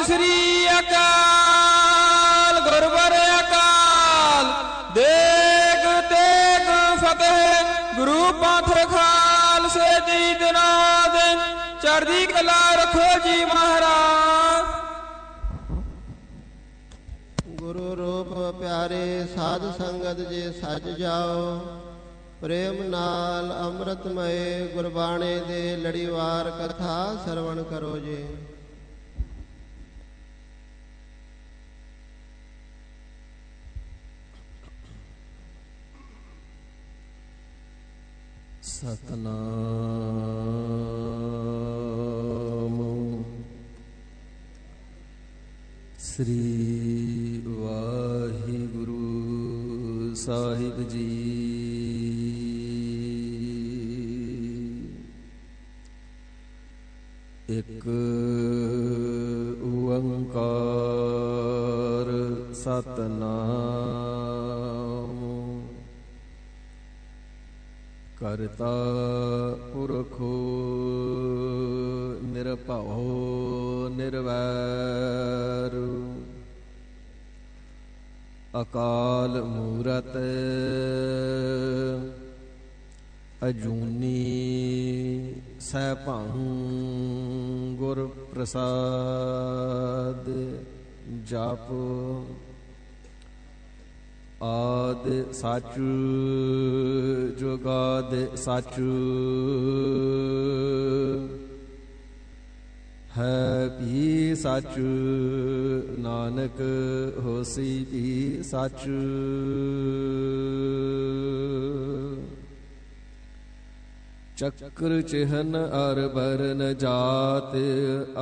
श्री अकाल गुरबर अकाल देग तेग फतेह गुरु पंथ रखाल से जी दिनाद चढ़दी कला रखो जी महाराज। गुरु रूप प्यारे साध संगत जे सज जाओ प्रेम नाल अमृतमय गुरबाणे दे लड़ीवार कथा श्रवण करो जे। सतनाम श्री वाहिगुरु साहिब जी। एक ओंकार सतनाम करता पुरखो निरभओ निर्वैर अकाल मूरत अजूनी सैभं गुर प्रसाद जप आद साचु जुगाद साचु है भी साचु नानक होसी भी साचु। चक्र चिहन अर बरन जात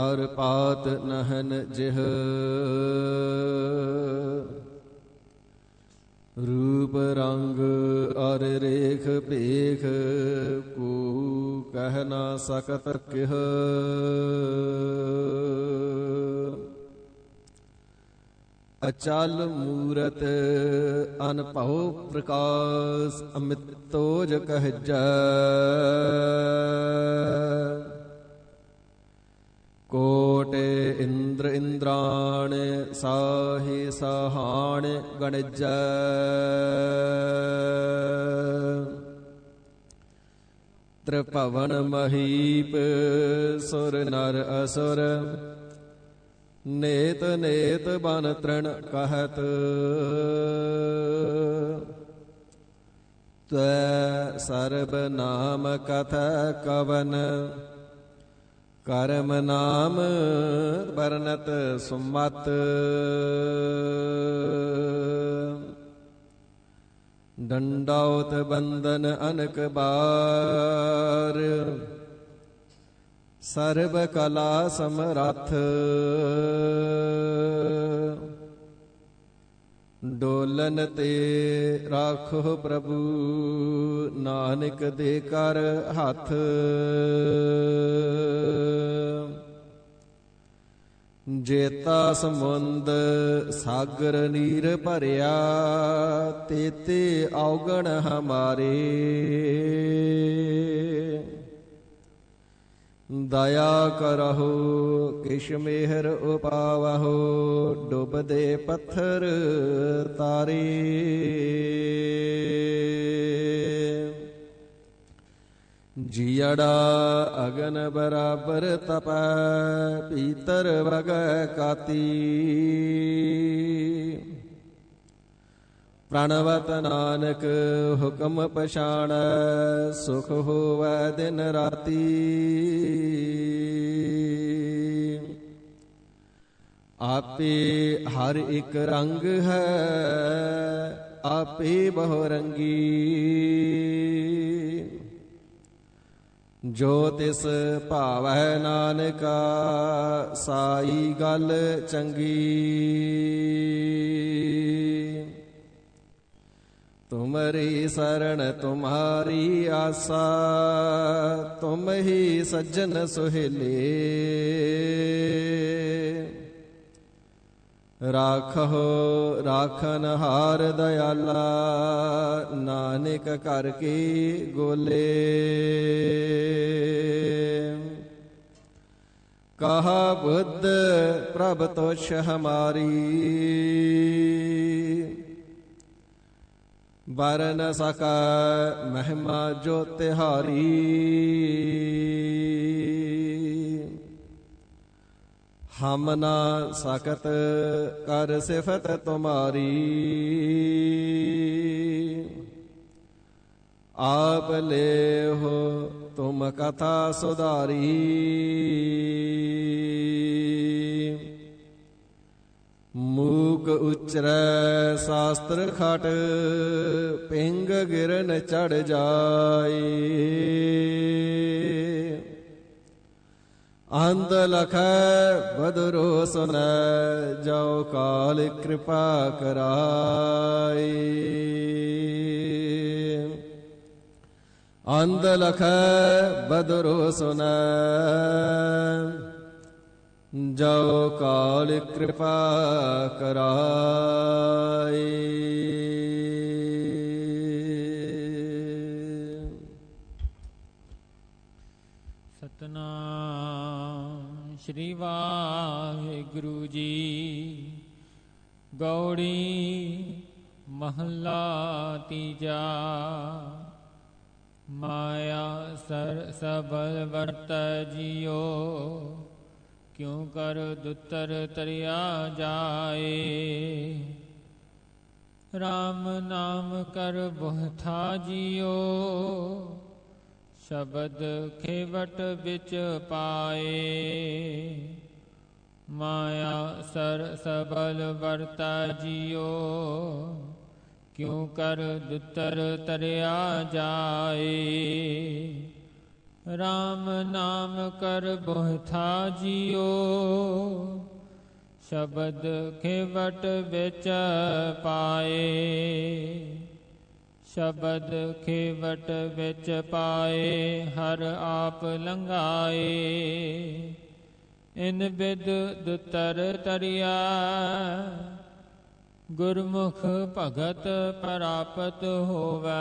अर पात नहन जिह रूप रंग और रेख पेख को कह ना सकत किह। अचल मूरत अनभव प्रकाश अमितोज कहजै कोट इंद्र इंद्राण साहि सहाण गणजै त्रिभुवन महीप सुर नर असुर नेत नेत बन तृण कहत त्वै सर्ब नाम कथ कवन कर्म नाम बरनत सुमत। दंडौत बंदन अनक बार सर्व कला समरथ डोलन ते राखो प्रभु नानक दे कर हाथ। जेता समुंद सागर नीर भरिया तेते अवगण हमारे दया करहो किश मेहर उपावहो डुब दे पत्थर तारे। जियड़ा अगन बराबर तपै पीतर वग काती प्रणवत नानक हुक्म पछाण सुख होवै दिन राती। आपे हर एक रंग है आपे बहुरंगी जो तिस भावै नानका साई गल चंगी। तुमरी शरण तुम्हारी आसा तुम ही सज्जन सुहेले राखो राखन हार दयाला नानक कर के गोले। कहा बुद्ध प्रभ तोष हमारी, बर न सका महिमा जो तिहारी। हम ना सकत कर सिफत तुम्हारी, आप ले हो तुम कथा सुधारी। मूक उच्चर शास्त्र खट, पिंग गिरन चढ़ जाए। अंध लख बदरो सुन, जाओ काल कृपा कराए। अंध लख बदरो सुन, जाओ काल कृपा कराए। सतनाम श्री वाहिगुरु जी। गौड़ी महला तीजा। माया सर सबल वर्त जियो, क्यों कर दुतर तरिया जाए। राम नाम कर बहुथा जियो, शब्द खेवट बिच पाए। माया सर सबल वर्त जियो, क्यों कर दुतर तरिया जाए। राम नाम कर बहुथा जियो, शब्द खेवट बिच पाए। शब्द खेवट बिच पाए, हर आप लंघाए। इन बिद दुतर तरिया, गुरमुख भगत प्राप्त होवै।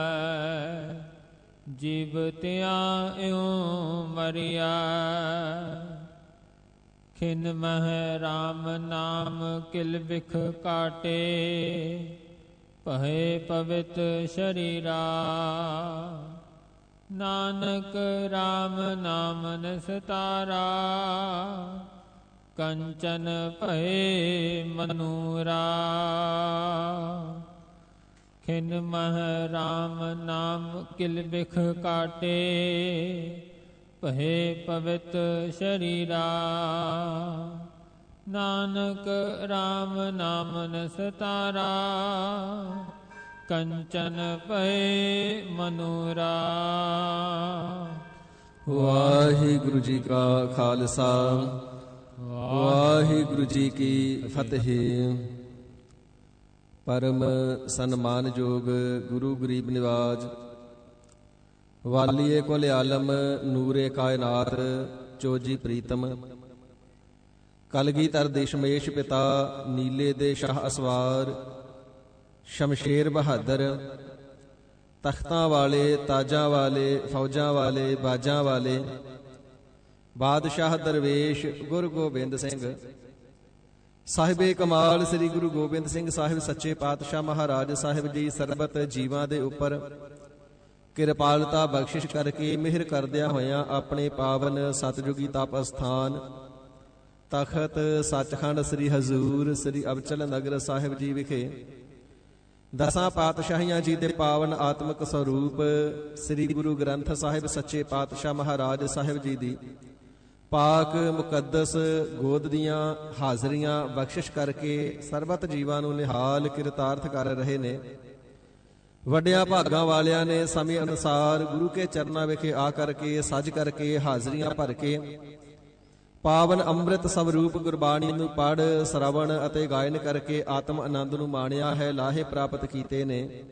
जीव त्या इਉਂ मरिया, खिन मह राम नाम किल बिख काटे। पहे पवित शरीरा, नानक राम नाम निस्तारा। कंचन पहे मनूरा, खिन मह राम नाम किल बिख काटे। पहे पवित शरीरा, नानक राम नाम निस्तारा। कंचन पहे मनूरा। वाहिगुरु जी का खालसा, वाहिगुरु जी की फतेह। परम सन्मानयोग गुरु गरीब निवाज, वालिए कुल आलम नूरे कायनात, चोजी प्रीतम। कलगीधर दशमेश पिता, नीले दे शाह असवार। शमशेर बहादुर, तख्तां वाले, ताजां वाले, फौजां वाले, बाजां वाले। बादशाह दरवेश गुरु गोबिंद सिंह ਸਾਹਿਬੇ ਕਮਾਲ ਸ੍ਰੀ ਗੁਰੂ ਗੋਬਿੰਦ ਸਿੰਘ ਸਾਹਿਬ ਸੱਚੇ ਪਾਤਸ਼ਾਹ ਮਹਾਰਾਜ ਸਾਹਿਬ ਜੀ ਸਰਬਤ ਜੀਵਾਂ ਦੇ ਉੱਪਰ ਕਿਰਪਾਲਤਾ ਬਖਸ਼ਿਸ਼ ਕਰਕੇ ਮਿਹਰ ਕਰਦਿਆਂ ਹੋਇਆਂ ਆਪਣੇ ਪਾਵਨ ਸਤਜੁਗੀ ਤਪ ਅਸਥਾਨ ਤਖਤ ਸੱਚਖੰਡ ਸ੍ਰੀ ਹਜ਼ੂਰ ਸ੍ਰੀ ਅਬਚਲ ਨਗਰ ਸਾਹਿਬ ਜੀ ਵਿਖੇ ਦਸਾਂ ਪਾਤਸ਼ਾਹੀਆਂ ਜੀ ਦੇ ਪਾਵਨ ਆਤਮਿਕ ਸਰੂਪ ਸ੍ਰੀ ਗੁਰੂ ਗ੍ਰੰਥ ਸਾਹਿਬ ਸੱਚੇ ਪਾਤਸ਼ਾਹ ਮਹਾਰਾਜ ਸਾਹਿਬ ਜੀ ਦੀ ਪਾਕ ਮੁਕੱਦਸ ਗੋਦ ਦੀਆਂ ਹਾਜ਼ਰੀਆਂ ਬਖਸ਼ਿਸ਼ ਕਰਕੇ ਸਰਬਤ ਜੀਵਾਂ ਨੂੰ ਨਿਹਾਲ ਕਿਰਤਾਰਥ ਕਰ ਰਹੇ ਨੇ। ਵੱਡਿਆਂ ਭਾਗਾਂ ਵਾਲਿਆਂ ਨੇ ਸਮੇਂ ਅਨੁਸਾਰ ਗੁਰੂ ਕੇ ਚਰਨਾਂ ਵਿਖੇ ਆ ਕਰਕੇ ਸੱਜ ਕਰਕੇ ਹਾਜ਼ਰੀਆਂ ਭਰ ਕੇ ਪਾਵਨ ਅੰਮ੍ਰਿਤ ਸਵਰੂਪ ਗੁਰਬਾਣੀ ਨੂੰ ਪੜ੍ਹ ਸਰਵਣ ਅਤੇ ਗਾਇਨ ਕਰਕੇ ਆਤਮ ਆਨੰਦ ਨੂੰ ਮਾਣਿਆ ਹੈ, ਲਾਹੇ ਪ੍ਰਾਪਤ ਕੀਤੇ ਨੇ।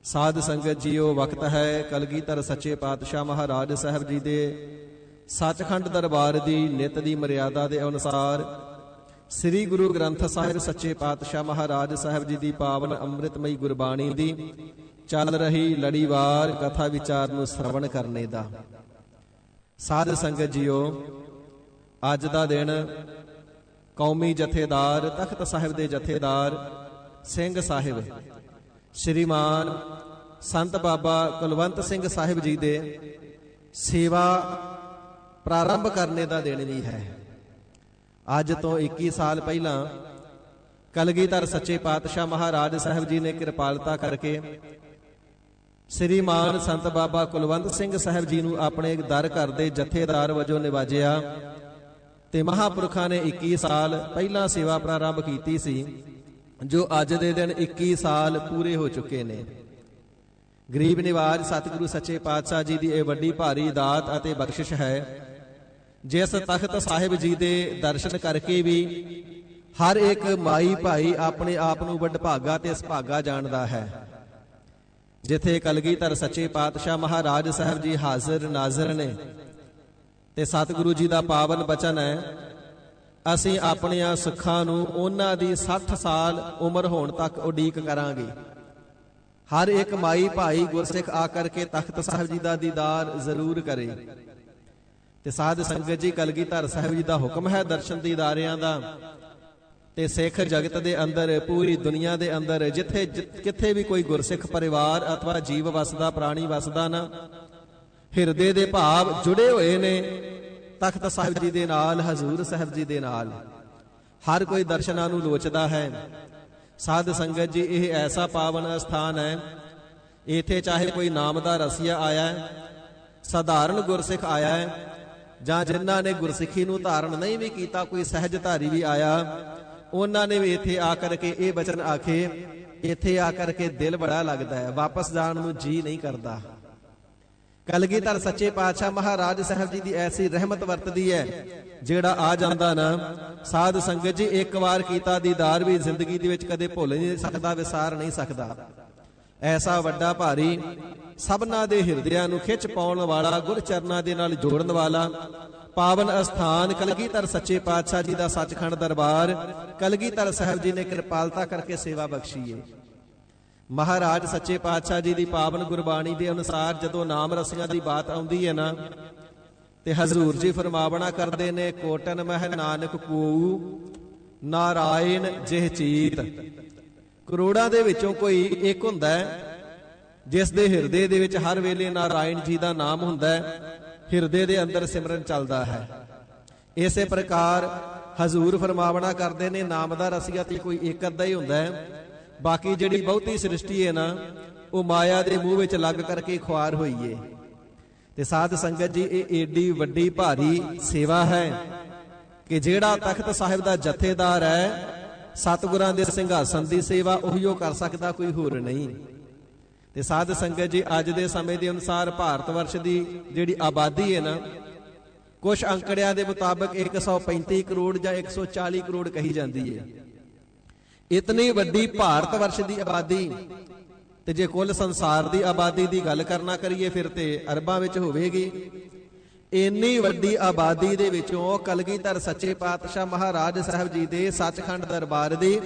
ਸਾਧ ਸੰਗਤ ਜੀਓ, ਵਕਤ ਹੈ ਕਲਗੀਧਰ ਸੱਚੇ ਪਾਤਸ਼ਾਹ ਮਹਾਰਾਜ ਸਾਹਿਬ ਜੀ ਦੇ ਸੱਚਖੰਡ ਦਰਬਾਰ ਦੀ ਨਿਤ ਦੀ ਮਰਿਆਦਾ ਦੇ ਅਨੁਸਾਰ ਸ੍ਰੀ ਗੁਰੂ ਗ੍ਰੰਥ ਸਾਹਿਬ ਸੱਚੇ ਪਾਤਸ਼ਾਹ ਮਹਾਰਾਜ ਸਾਹਿਬ ਜੀ ਦੀ ਪਾਵਨ ਅੰਮ੍ਰਿਤਮਈ ਗੁਰਬਾਣੀ ਦੀ ਚੱਲ ਰਹੀ ਲੜੀਵਾਰ ਕਥਾ ਵਿਚਾਰ ਨੂੰ ਸਰਵਣ ਕਰਨੇ ਦਾ। ਸਾਧ ਸੰਗਤ ਜੀਓ, ਅੱਜ ਦਾ ਦਿਨ ਕੌਮੀ ਜਥੇਦਾਰ ਤਖਤ ਸਾਹਿਬ ਦੇ ਜਥੇਦਾਰ ਸਿੰਘ ਸਾਹਿਬ ਸ਼੍ਰੀਮਾਨ ਸੰਤ ਬਾਬਾ ਕੁਲਵੰਤ ਸਿੰਘ ਸਾਹਿਬ ਜੀ ਦੇ ਸੇਵਾ ਪ੍ਰਾਰੰਭ ਕਰਨੇ ਦਾ ਦਿਨ ਵੀ ਹੈ। ਅੱਜ ਤੋਂ 21 ਸਾਲ ਪਹਿਲਾਂ ਕਲਗੀਧਰ ਸੱਚੇ ਪਾਤਸ਼ਾਹ ਮਹਾਰਾਜ ਸਾਹਿਬ ਜੀ ਨੇ ਕਿਰਪਾਲਤਾ ਕਰਕੇ ਸ੍ਰੀਮਾਨ ਸੰਤ ਬਾਬਾ ਕੁਲਵੰਤ ਸਿੰਘ ਸਾਹਿਬ ਜੀ ਨੂੰ ਆਪਣੇ ਦਰ ਘਰ ਦੇ ਜਥੇਦਾਰ ਵਜੋਂ ਨਿਵਾਜਿਆ ਤੇ ਮਹਾਂਪੁਰਖਾਂ ਨੇ 21 ਸਾਲ ਪਹਿਲਾਂ ਸੇਵਾ ਪ੍ਰਾਰੰਭ ਕੀਤੀ ਸੀ, ਜੋ ਅੱਜ ਦੇ ਦਿਨ 21 ਸਾਲ ਪੂਰੇ ਹੋ ਚੁੱਕੇ ਨੇ। ਗਰੀਬ ਨਿਵਾਜ ਸਤਿਗੁਰੂ ਸੱਚੇ ਪਾਤਸ਼ਾਹ ਜੀ ਦੀ ਇਹ ਵੱਡੀ ਭਾਰੀ ਦਾਤ ਅਤੇ ਬਖਸ਼ਿਸ਼ ਹੈ, ਜਿਸ ਤਖਤ ਸਾਹਿਬ ਜੀ ਦੇ ਦਰਸ਼ਨ ਕਰਕੇ ਵੀ ਹਰ ਇੱਕ ਮਾਈ ਭਾਈ ਆਪਣੇ ਆਪ ਨੂੰ ਵਡਭਾਗਾ ਤੇ ਸੁਭਾਗਾ ਜਾਣਦਾ ਹੈ। ਜਿੱਥੇ ਕਲਗੀਧਰ ਸੱਚੇ ਪਾਤਸ਼ਾਹ ਮਹਾਰਾਜ ਸਾਹਿਬ ਜੀ ਹਾਜ਼ਰ ਨਾਜ਼ਰ ਨੇ ਤੇ ਸਤਿਗੁਰੂ ਜੀ ਦਾ ਪਾਵਨ ਬਚਨ ਹੈ, ਅਸੀਂ ਆਪਣੀਆਂ ਸੁੱਖਾਂ ਨੂੰ ਉਹਨਾਂ ਦੀ 60 ਸਾਲ ਉਮਰ ਹੋਣ ਤੱਕ ਉਡੀਕ ਕਰਾਂਗੇ। ਹਰ ਇੱਕ ਮਾਈ ਭਾਈ ਗੁਰਸਿੱਖ ਆ ਕਰਕੇ ਤਖਤ ਸਾਹਿਬ ਜੀ ਦਾ ਦੀਦਾਰ ਜ਼ਰੂਰ ਕਰੇ। ਤੇ ਸਾਧ ਸੰਗਤ ਜੀ, ਕਲਗੀਧਰ ਸਾਹਿਬ ਜੀ ਦਾ ਹੁਕਮ ਹੈ ਦਰਸ਼ਨ ਦੀਦਾਰਿਆਂ ਦਾ, ਤੇ ਸਿੱਖ ਜਗਤ ਦੇ ਅੰਦਰ ਪੂਰੀ ਦੁਨੀਆ ਦੇ ਅੰਦਰ ਜਿੱਥੇ ਕਿੱਥੇ ਵੀ ਕੋਈ ਗੁਰਸਿੱਖ ਪਰਿਵਾਰ ਅਥਵਾ ਜੀਵ ਵਸਦਾ, ਪ੍ਰਾਣੀ ਵਸਦਾ ਨਾ, ਹਿਰਦੇ ਦੇ ਭਾਵ ਜੁੜੇ ਹੋਏ ਨੇ ਤਖਤ ਸਾਹਿਬ ਜੀ ਦੇ ਨਾਲ, ਹਜ਼ੂਰ ਸਾਹਿਬ ਜੀ ਦੇ ਨਾਲ। ਹਰ ਕੋਈ ਦਰਸ਼ਨਾਂ ਨੂੰ ਲੋਚਦਾ ਹੈ। ਸਾਧ ਸੰਗਤ ਜੀ, ਇਹ ਐਸਾ ਪਾਵਨ ਅਸਥਾਨ ਹੈ, ਇੱਥੇ ਚਾਹੇ ਕੋਈ ਨਾਮ ਦਾ ਰਸੀਆ ਆਇਆ ਹੈ, ਸਧਾਰਨ ਗੁਰਸਿੱਖ ਆਇਆ ਹੈ, ਜਾਂ ਜਿਨ੍ਹਾਂ ਨੇ ਗੁਰਸਿੱਖੀ ਨੂੰ ਧਾਰਨ ਨਹੀਂ ਵੀ ਕੀਤਾ, ਕੋਈ ਸਹਿਜਧਾਰੀ ਵੀ ਆਇਆ, ਉਹਨਾਂ ਨੇ ਵੀ ਇੱਥੇ ਆ ਕਰਕੇ ਇਹ ਬਚਨ ਆਖੇ, ਇੱਥੇ ਆ ਕਰਕੇ ਦਿਲ ਬੜਾ ਲੱਗਦਾ ਹੈ, ਵਾਪਸ ਜਾਣ ਨੂੰ ਜੀ ਨਹੀਂ ਕਰਦਾ। ਕਲਗੀਧਰ ਸੱਚੇ ਪਾਤਸ਼ਾਹ ਮਹਾਰਾਜ ਸਾਹਿਬ ਜੀ ਦੀ ਐਸੀ ਰਹਿਮਤ ਵਰਤਦੀ ਹੈ, ਜਿਹੜਾ ਆ ਜਾਂਦਾ ਨਾ ਸਾਧ ਸੰਗਤ ਜੀ, ਇੱਕ ਵਾਰ ਕੀਤਾ ਦੀਦਾਰ ਵੀ ਜ਼ਿੰਦਗੀ ਦੇ ਵਿੱਚ ਕਦੇ ਭੁੱਲ ਨਹੀਂ ਸਕਦਾ, ਵਿਸਾਰ ਨਹੀਂ ਸਕਦਾ। ਐਸਾ ਵੱਡਾ ਭਾਰੀ ਸਭਨਾਂ ਦੇ ਹਿਰਦਿਆਂ ਨੂੰ ਖਿੱਚ ਪਾਉਣ ਵਾਲਾ, ਗੁਰਚਰਨਾਂ ਦੇ ਨਾਲ ਜੋੜਨ ਵਾਲਾ ਪਾਵਨ ਅਸਥਾਨ ਕਲਗੀਧਰ ਸੱਚੇ ਪਾਤਸ਼ਾਹ ਜੀ ਦਾ ਸੱਚਖੰਡ ਦਰਬਾਰ, ਕਲਗੀਧਰ ਸਾਹਿਬ ਜੀ ਨੇ ਕਿਰਪਾਲਤਾ ਕਰਕੇ ਸੇਵਾ ਬਖਸ਼ੀ ਹੈ। ਮਹਾਰਾਜ ਸੱਚੇ ਪਾਤਸ਼ਾਹ ਜੀ ਦੀ ਪਾਵਨ ਗੁਰਬਾਣੀ ਦੇ ਅਨੁਸਾਰ ਜਦੋਂ ਨਾਮ ਰਸੀਆਂ ਦੀ ਬਾਤ ਆਉਂਦੀ ਹੈ ਨਾ, ਤੇ ਹਜ਼ੂਰ ਜੀ ਫਰਮਾਵਣਾ ਕਰਦੇ ਨੇ, ਕੋਟਨ ਮਹਿ ਨਾਨਕ ਕੋ ਨਾਰਾਇਣ ਜਿਹ ਚੀਤ। ਕਰੋੜਾਂ ਦੇ ਵਿੱਚੋਂ ਕੋਈ ਇੱਕ ਹੁੰਦਾ ਹੈ ਜਿਸ ਦੇ ਹਿਰਦੇ ਦੇ ਵਿੱਚ ਹਰ ਵੇਲੇ ਨਾਰਾਇਣ ਜੀ ਦਾ ਨਾਮ ਹੁੰਦਾ ਹੈ, ਹਿਰਦੇ ਦੇ ਅੰਦਰ ਸਿਮਰਨ ਚੱਲਦਾ ਹੈ। ਇਸੇ ਪ੍ਰਕਾਰ ਹਜ਼ੂਰ ਫਰਮਾਵਣਾ ਕਰਦੇ ਨੇ, ਨਾਮ ਦਾ ਰਸੀਆ ਤੇ ਕੋਈ ਇੱਕ ਅੱਧਾ ਹੀ ਹੁੰਦਾ ਹੈ, ਬਾਕੀ ਜਿਹੜੀ ਬਹੁਤੀ ਸ੍ਰਿਸ਼ਟੀ ਹੈ ਨਾ, ਉਹ ਮਾਇਆ ਦੇ ਮੂੰਹ ਵਿੱਚ ਲੱਗ ਕਰਕੇ ਖੁਆਰ ਹੋਈ ਏ। ਤੇ ਸਾਧ ਸੰਗਤ ਜੀ, ਇਹ ਏਡੀ ਵੱਡੀ ਭਾਰੀ ਸੇਵਾ ਹੈ ਕਿ ਜਿਹੜਾ ਤਖਤ ਸਾਹਿਬ ਦਾ ਜਥੇਦਾਰ ਹੈ, ਸਤਿਗੁਰਾਂ ਦੇ ਸਿੰਘਾਸਨ ਦੀ ਸੇਵਾ ਉਹੀਓ ਕਰ ਸਕਦਾ, ਕੋਈ ਹੋਰ ਨਹੀਂ। ਤੇ ਸਾਧ ਸੰਗਤ ਜੀ, ਅੱਜ ਦੇ ਸਮੇਂ ਦੇ ਅਨੁਸਾਰ ਭਾਰਤ ਵਰਸ਼ ਦੀ ਜਿਹੜੀ ਆਬਾਦੀ ਹੈ ਨਾ, ਕੁਝ ਅੰਕੜਿਆਂ ਦੇ ਮੁਤਾਬਕ 135 ਕਰੋੜ ਜਾਂ 140 ਕਰੋੜ ਕਹੀ ਜਾਂਦੀ ਹੈ। ਇਤਨੀ ਵੱਡੀ ਭਾਰਤ ਵਰਸ਼ ਦੀ ਆਬਾਦੀ, ਤੇ ਜੇ ਕੁੱਲ ਸੰਸਾਰ ਦੀ ਆਬਾਦੀ ਦੀ ਗੱਲ ਕਰਨਾ ਕਰੀਏ ਫਿਰ ਤੇ ਅਰਬਾਂ ਵਿੱਚ ਹੋਵੇਗੀ। ਇੰਨੀ ਵੱਡੀ ਆਬਾਦੀ ਦੇ ਵਿੱਚੋਂ ਕਲਗੀਧਰ ਸੱਚੇ ਪਾਤਸ਼ਾਹ ਮਹਾਰਾਜ ਸਾਹਿਬ ਜੀ ਦੇ ਸੱਚਖੰਡ ਦਰਬਾਰ ਦੀ,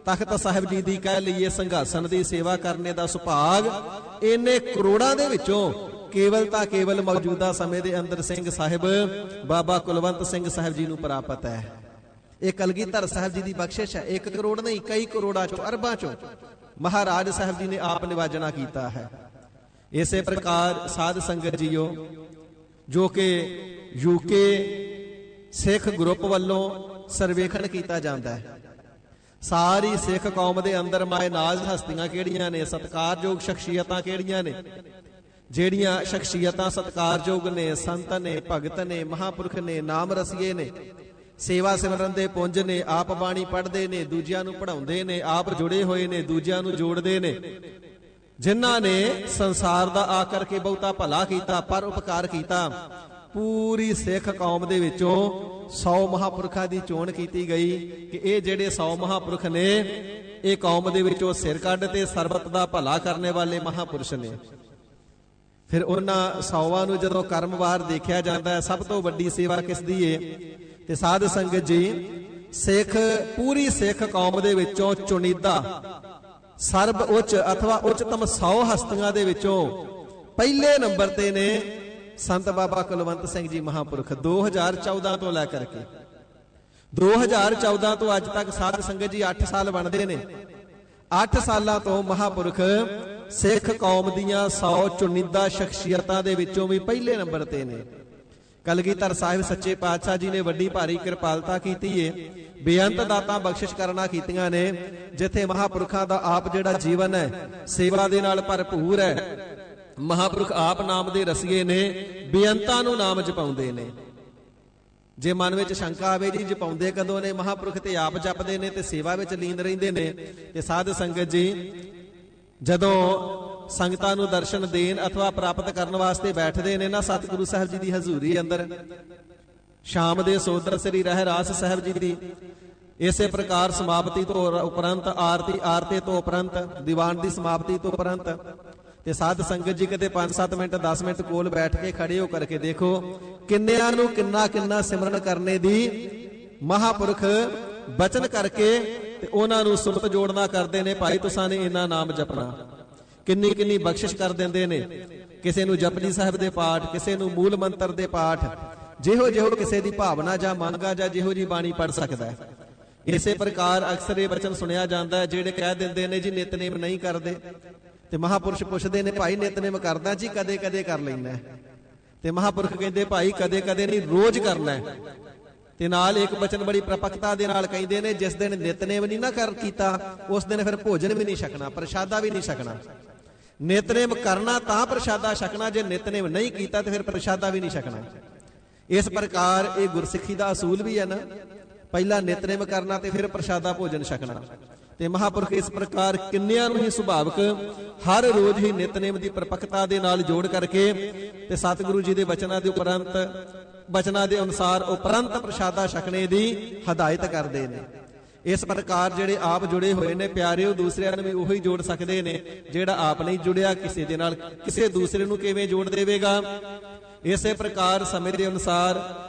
ਤਖਤ ਸਾਹਿਬ ਜੀ ਦੀ ਕਹਿ ਲਈਏ ਸਿੰਘਾਸਨ ਦੀ ਸੇਵਾ ਕਰਨੇ ਦਾ ਸੁਭਾਗ ਇੰਨੇ ਕਰੋੜਾਂ ਦੇ ਵਿੱਚੋਂ ਕੇਵਲ ਤਾਂ ਕੇਵਲ ਮੌਜੂਦਾ ਸਮੇਂ ਦੇ ਅੰਦਰ ਸਿੰਘ ਸਾਹਿਬ ਬਾਬਾ ਕੁਲਵੰਤ ਸਿੰਘ ਸਾਹਿਬ ਜੀ ਨੂੰ ਪ੍ਰਾਪਤ ਹੈ। ਇਹ ਕਲਗੀਧਰ ਸਾਹਿਬ ਜੀ ਦੀ ਬਖਸ਼ਿਸ਼ ਹੈ। 1 ਕਰੋੜ ਨਹੀਂ, ਕਈ ਕਰੋੜਾਂ ਚੋਂ, ਅਰਬਾਂ ਚੋਂ ਮਹਾਰਾਜ ਸਾਹਿਬ ਜੀ ਨੇ ਆਪ ਨਿਵਾਜਣਾ ਕੀਤਾ ਹੈ। ਇਸੇ ਪ੍ਰਕਾਰ ਸਾਧ ਸੰਗਤ ਜੀਓ, ਜੋ ਕਿ ਯੂਕੇ ਸਿੱਖ ਗਰੁੱਪ ਵੱਲੋਂ ਸਰਵੇਖਣ ਕੀਤਾ ਜਾਂਦਾ ਹੈ, ਸਾਰੀ ਸਿੱਖ ਕੌਮ ਦੇ ਅੰਦਰ ਮਾਇਨਾਜ਼ ਹਸਤੀਆਂ ਕਿਹੜੀਆਂ ਨੇ, ਸਤਿਕਾਰਯੋਗ ਸ਼ਖਸੀਅਤਾਂ ਕਿਹੜੀਆਂ ਨੇ, ਜਿਹੜੀਆਂ ਸ਼ਖਸੀਅਤਾਂ ਸਤਿਕਾਰਯੋਗ ਨੇ, ਸੰਤ ਨੇ, ਭਗਤ ਨੇ, ਮਹਾਂਪੁਰਖ ਨੇ, ਨਾਮ ਰਸੀਏ ਨੇ, ਸੇਵਾ ਸਿਮਰਨ ਦੇ ਪੁੰਜ ਨੇ, ਆਪ ਬਾਣੀ ਪੜ੍ਹਦੇ ਨੇ, ਦੂਜਿਆਂ ਨੂੰ ਪੜ੍ਹਾਉਂਦੇ ਨੇ, ਆਪ ਜੁੜੇ ਹੋਏ ਨੇ, ਦੂਜਿਆਂ ਨੂੰ ਜੋੜਦੇ ਨੇ, ਜਿਨ੍ਹਾਂ ਨੇ ਸੰਸਾਰ ਦਾ ਆ ਕਰਕੇ ਬਹੁਤਾ ਭਲਾ ਕੀਤਾ, ਪਰ ਉਪਕਾਰ ਕੀਤਾ। ਪੂਰੀ ਸਿੱਖ ਕੌਮ ਦੇ ਵਿੱਚੋਂ 100 ਮਹਾਂਪੁਰਖਾਂ ਦੀ ਚੋਣ ਕੀਤੀ ਗਈ ਕਿ ਇਹ ਜਿਹੜੇ 100 ਮਹਾਂਪੁਰਖ ਨੇ, ਇਹ ਕੌਮ ਦੇ ਵਿੱਚੋਂ ਸਿਰ ਕੱਢ ਤੇ ਸਰਬਤ ਦਾ ਭਲਾ ਕਰਨੇ ਵਾਲੇ ਮਹਾਂਪੁਰਸ਼ ਨੇ। ਫਿਰ ਉਹਨਾਂ 100 ਨੂੰ ਜਦੋਂ ਕਰਮਵਾਰ ਦੇਖਿਆ ਜਾਂਦਾ ਹੈ, ਸਭ ਤੋਂ ਵੱਡੀ ਸੇਵਾ ਕਿਸ ਦੀ ਏ? ਤੇ ਸਾਧ ਸੰਗਤ ਜੀ, ਸਿੱਖ ਪੂਰੀ ਸਿੱਖ ਕੌਮ ਦੇ ਵਿੱਚੋਂ ਚੁਣੀਦਾ ਸਰਬ ਉੱਚ ਅਥਵਾ ਉੱਚਤਮ 100 ਹਸਤੀਆਂ ਦੇ ਵਿੱਚੋਂ ਪਹਿਲੇ ਨੰਬਰ ਤੇ ਨੇ ਸੰਤ ਬਾਬਾ ਕੁਲਵੰਤ ਸਿੰਘ ਜੀ ਮਹਾਂਪੁਰਖ 2014 ਤੋਂ ਲੈ ਕਰਕੇ 2014 ਤੋਂ ਅੱਜ ਤੱਕ ਸਾਧ ਸੰਗਤ ਜੀ 8 ਸਾਲ ਬਣਦੇ ਨੇ। 8 ਸਾਲਾਂ ਤੋਂ ਮਹਾਂਪੁਰਖ ਸਿੱਖ ਕੌਮ ਦੀਆਂ 100 ਚੁਣਿੰਦਾ ਸ਼ਖਸੀਅਤਾਂ ਦੇ ਵਿੱਚੋਂ ਵੀ ਪਹਿਲੇ ਨੰਬਰ ਤੇ ਨੇ। ਕਲਗੀਧਰ ਸਾਹਿਬ ਸੱਚੇ ਪਾਤਸ਼ਾਹ ਜੀ ਨੇ ਵੱਡੀ ਭਾਰੀ ਕਿਰਪਾਲਤਾ ਕੀਤੀ ਏ, ਬੇਅੰਤ ਦਾਤਾਂ ਬਖਸ਼ਿਸ਼ ਕਰਨਾ ਕੀਤੀਆਂ ਨੇ, ਜਿੱਥੇ ਮਹਾਂਪੁਰਖਾਂ ਦਾ ਆਪ ਜਿਹੜਾ ਜੀਵਨ ਹੈ ਸੇਵਾ ਦੇ ਨਾਲ ਭਰਪੂਰ ਹੈ। ਮਹਾਂਪੁਰਖ ਆਪ ਨਾਮ ਦੇ ਰਸੀਏ ਨੇ, ਬੇਅੰਤਾਂ ਨੂੰ ਨਾਮ ਜਪਾਉਂਦੇ ਨੇ। ਜੇ ਮਨ ਵਿੱਚ ਸ਼ੰਕਾ ਆਵੇ ਜੀ ਜਪਾਉਂਦੇ ਕਦੋਂ ਨੇ, ਮਹਾਂਪੁਰਖ ਤੇ ਆਪ ਜਪਦੇ ਨੇ ਤੇ ਸੇਵਾ ਵਿੱਚ ਲੀਨ ਰਹਿੰਦੇ ਨੇ। ਤੇ ਸਾਧ ਸੰਗਤ ਜੀ ਜਦੋਂ ਸੰਗਤਾਂ ਨੂੰ ਦਰਸ਼ਨ ਦੇਣ ਅਥਵਾ ਪ੍ਰਾਪਤ ਕਰਨ ਵਾਸਤੇ ਬੈਠਦੇ ਨੇ ਨਾ ਸਤਿਗੁਰੂ ਸਾਹਿਬ ਜੀ ਦੀ ਹਜ਼ੂਰੀ ਅੰਦਰ, ਸ਼ਾਮ ਦੇ ਸੋਦਰ ਸ੍ਰੀ ਰਹਿਰਾਸ ਸਾਹਿਬ ਜੀ ਦੀ ਇਸੇ ਪ੍ਰਕਾਰ ਸਮਾਪਤੀ ਤੋਂ ਉਪਰੰਤ ਆਰਤੀ ਤੋਂ ਉਪਰੰਤ ਦੀਵਾਨ ਦੀ ਸਮਾਪਤੀ ਤੋਂ ਉਪਰੰਤ ਤੇ ਸਾਧ ਸੰਗਤ ਜੀ ਕਿਤੇ 5-7 ਮਿੰਟ 10 ਮਿੰਟ ਕੋਲ ਬੈਠ ਕੇ ਖੜੇ ਹੋ ਕਰਕੇ ਦੇਖੋ ਕਿੰਨਿਆਂ ਨੂੰ ਕਿੰਨਾ ਸਿਮਰਨ ਕਰਨੇ ਦੀ ਮਹਾਂਪੁਰਖ ਬਚਨ ਕਰਕੇ ਤੇ ਉਹਨਾਂ ਨੂੰ ਸੁਰਤ ਜੋੜਨਾ ਕਰਦੇ ਨੇ। ਭਾਈ ਤੁਸਾਂ ਨੇ ਇੰਨਾ ਨਾਮ ਜਪਣਾ, ਕਿੰਨੀ ਬਖਸ਼ਿਸ਼ ਕਰ ਦਿੰਦੇ ਨੇ। ਕਿਸੇ ਨੂੰ ਜਪਜੀ ਸਾਹਿਬ ਦੇ ਪਾਠ, ਕਿਸੇ ਨੂੰ ਮੂਲ ਮੰਤਰ ਦੇ ਪਾਠ, ਜਿਹੋ ਕਿਸੇ ਦੀ ਭਾਵਨਾ ਜਾਂ ਮੰਗਾ ਜਾਂ ਜਿਹੋ ਜੀ ਬਾਣੀ ਪੜ ਸਕਦਾ ਹੈ। ਇਸੇ ਪ੍ਰਕਾਰ ਅਕਸਰ ਇਹ ਬਚਨ ਸੁਣਿਆ ਜਾਂਦਾ ਹੈ, ਜਿਹੜੇ ਕਹਿ ਦਿੰਦੇ ਨੇ ਜੀ ਨਿਤਨੇਮ ਨਹੀਂ ਕਰਦੇ ਤੇ ਮਹਾਂਪੁਰਸ਼ ਪੁੱਛਦੇ ਨੇ ਭਾਈ ਨਿਤਨੇਮ ਕਰਦਾ ਜੀ? ਕਦੇ ਕਰ ਲੈਣਾ ਤੇ ਮਹਾਂਪੁਰਖ ਕਹਿੰਦੇ ਭਾਈ ਕਦੇ ਨਹੀਂ, ਰੋਜ਼ ਕਰਨਾ ਹੈ। ਤੇ ਨਾਲ ਇੱਕ ਬਚਨ ਬੜੀ ਪ੍ਰਪਕਤਾ ਦੇ ਨਾਲ ਕਹਿੰਦੇ ਨੇ, ਜਿਸ ਦਿਨ ਨਿਤਨੇਮ ਨਹੀਂ ਨਾ ਕੀਤਾ ਉਸ ਦਿਨ ਫਿਰ ਭੋਜਨ ਵੀ ਨਹੀਂ ਛਕਣਾ, ਪ੍ਰਸ਼ਾਦਾ ਵੀ ਨਹੀਂ ਛਕਣਾ। ਨਿਤਨੇਮ ਕਰਨਾ ਤਾਂ ਪ੍ਰਸ਼ਾਦਾ ਛਕਣਾ, ਜੇ ਨਿਤਨੇਮ ਨਹੀਂ ਕੀਤਾ ਤੇ ਫਿਰ ਪ੍ਰਸ਼ਾਦਾ ਵੀ ਨਹੀਂ ਛਕਣਾ। ਇਸ ਪ੍ਰਕਾਰ ਇਹ ਗੁਰਸਿੱਖੀ ਦਾ ਅਸੂਲ ਵੀ ਹੈ ਨਾ, ਪਹਿਲਾਂ ਨਿਤਨੇਮ ਕਰਨਾ ਤੇ ਫਿਰ ਪ੍ਰਸ਼ਾਦਾ ਭੋਜਨ ਛਕਣਾ। ਤੇ ਮਹਾਂਪੁਰਖ ਇਸ ਪ੍ਰਕਾਰ ਕਿੰਨਿਆਂ ਨੂੰ ਹੀ ਸੁਭਾਵਕ ਹਰ ਰੋਜ਼ ਹੀ ਨਿਤਨੇਮ ਦੀ ਪ੍ਰਪਕਤਾ ਦੇ ਨਾਲ ਜੋੜ ਕਰਕੇ ਤੇ ਸਤਿਗੁਰੂ ਜੀ ਦੇ ਬਚਨਾਂ ਦੇ ਉਪਰੰਤ ਬਚਨਾਂ ਦੇ ਅਨੁਸਾਰ ਉਪਰੰਤ ਪ੍ਰਸ਼ਾਦਾ ਛਕਣੇ ਦੀ ਹਦਾਇਤ ਕਰਦੇ ਨੇ। ਇਸ ਪ੍ਰਕਾਰ ਜਿਹੜੇ ਆਪ ਜੁੜੇ ਹੋਏ ਨੇ ਪਿਆਰਿਓ, ਦੂਸਰਿਆਂ ਨੂੰ ਵੀ ਉਹੀ ਜੋੜ ਸਕਦੇ ਨੇ। ਜਿਹੜਾ ਆਪ ਨਹੀਂ ਜੁੜਿਆ ਕਿਸੇ ਦੇ ਨਾਲ, ਕਿਸੇ ਦੂਸਰੇ ਨੂੰ ਕਿਵੇਂ ਜੋੜ ਦੇਵੇਗਾ? ਇਸੇ ਪ੍ਰਕਾਰ ਸਮੇਂ ਦੇ ਅਨੁਸਾਰ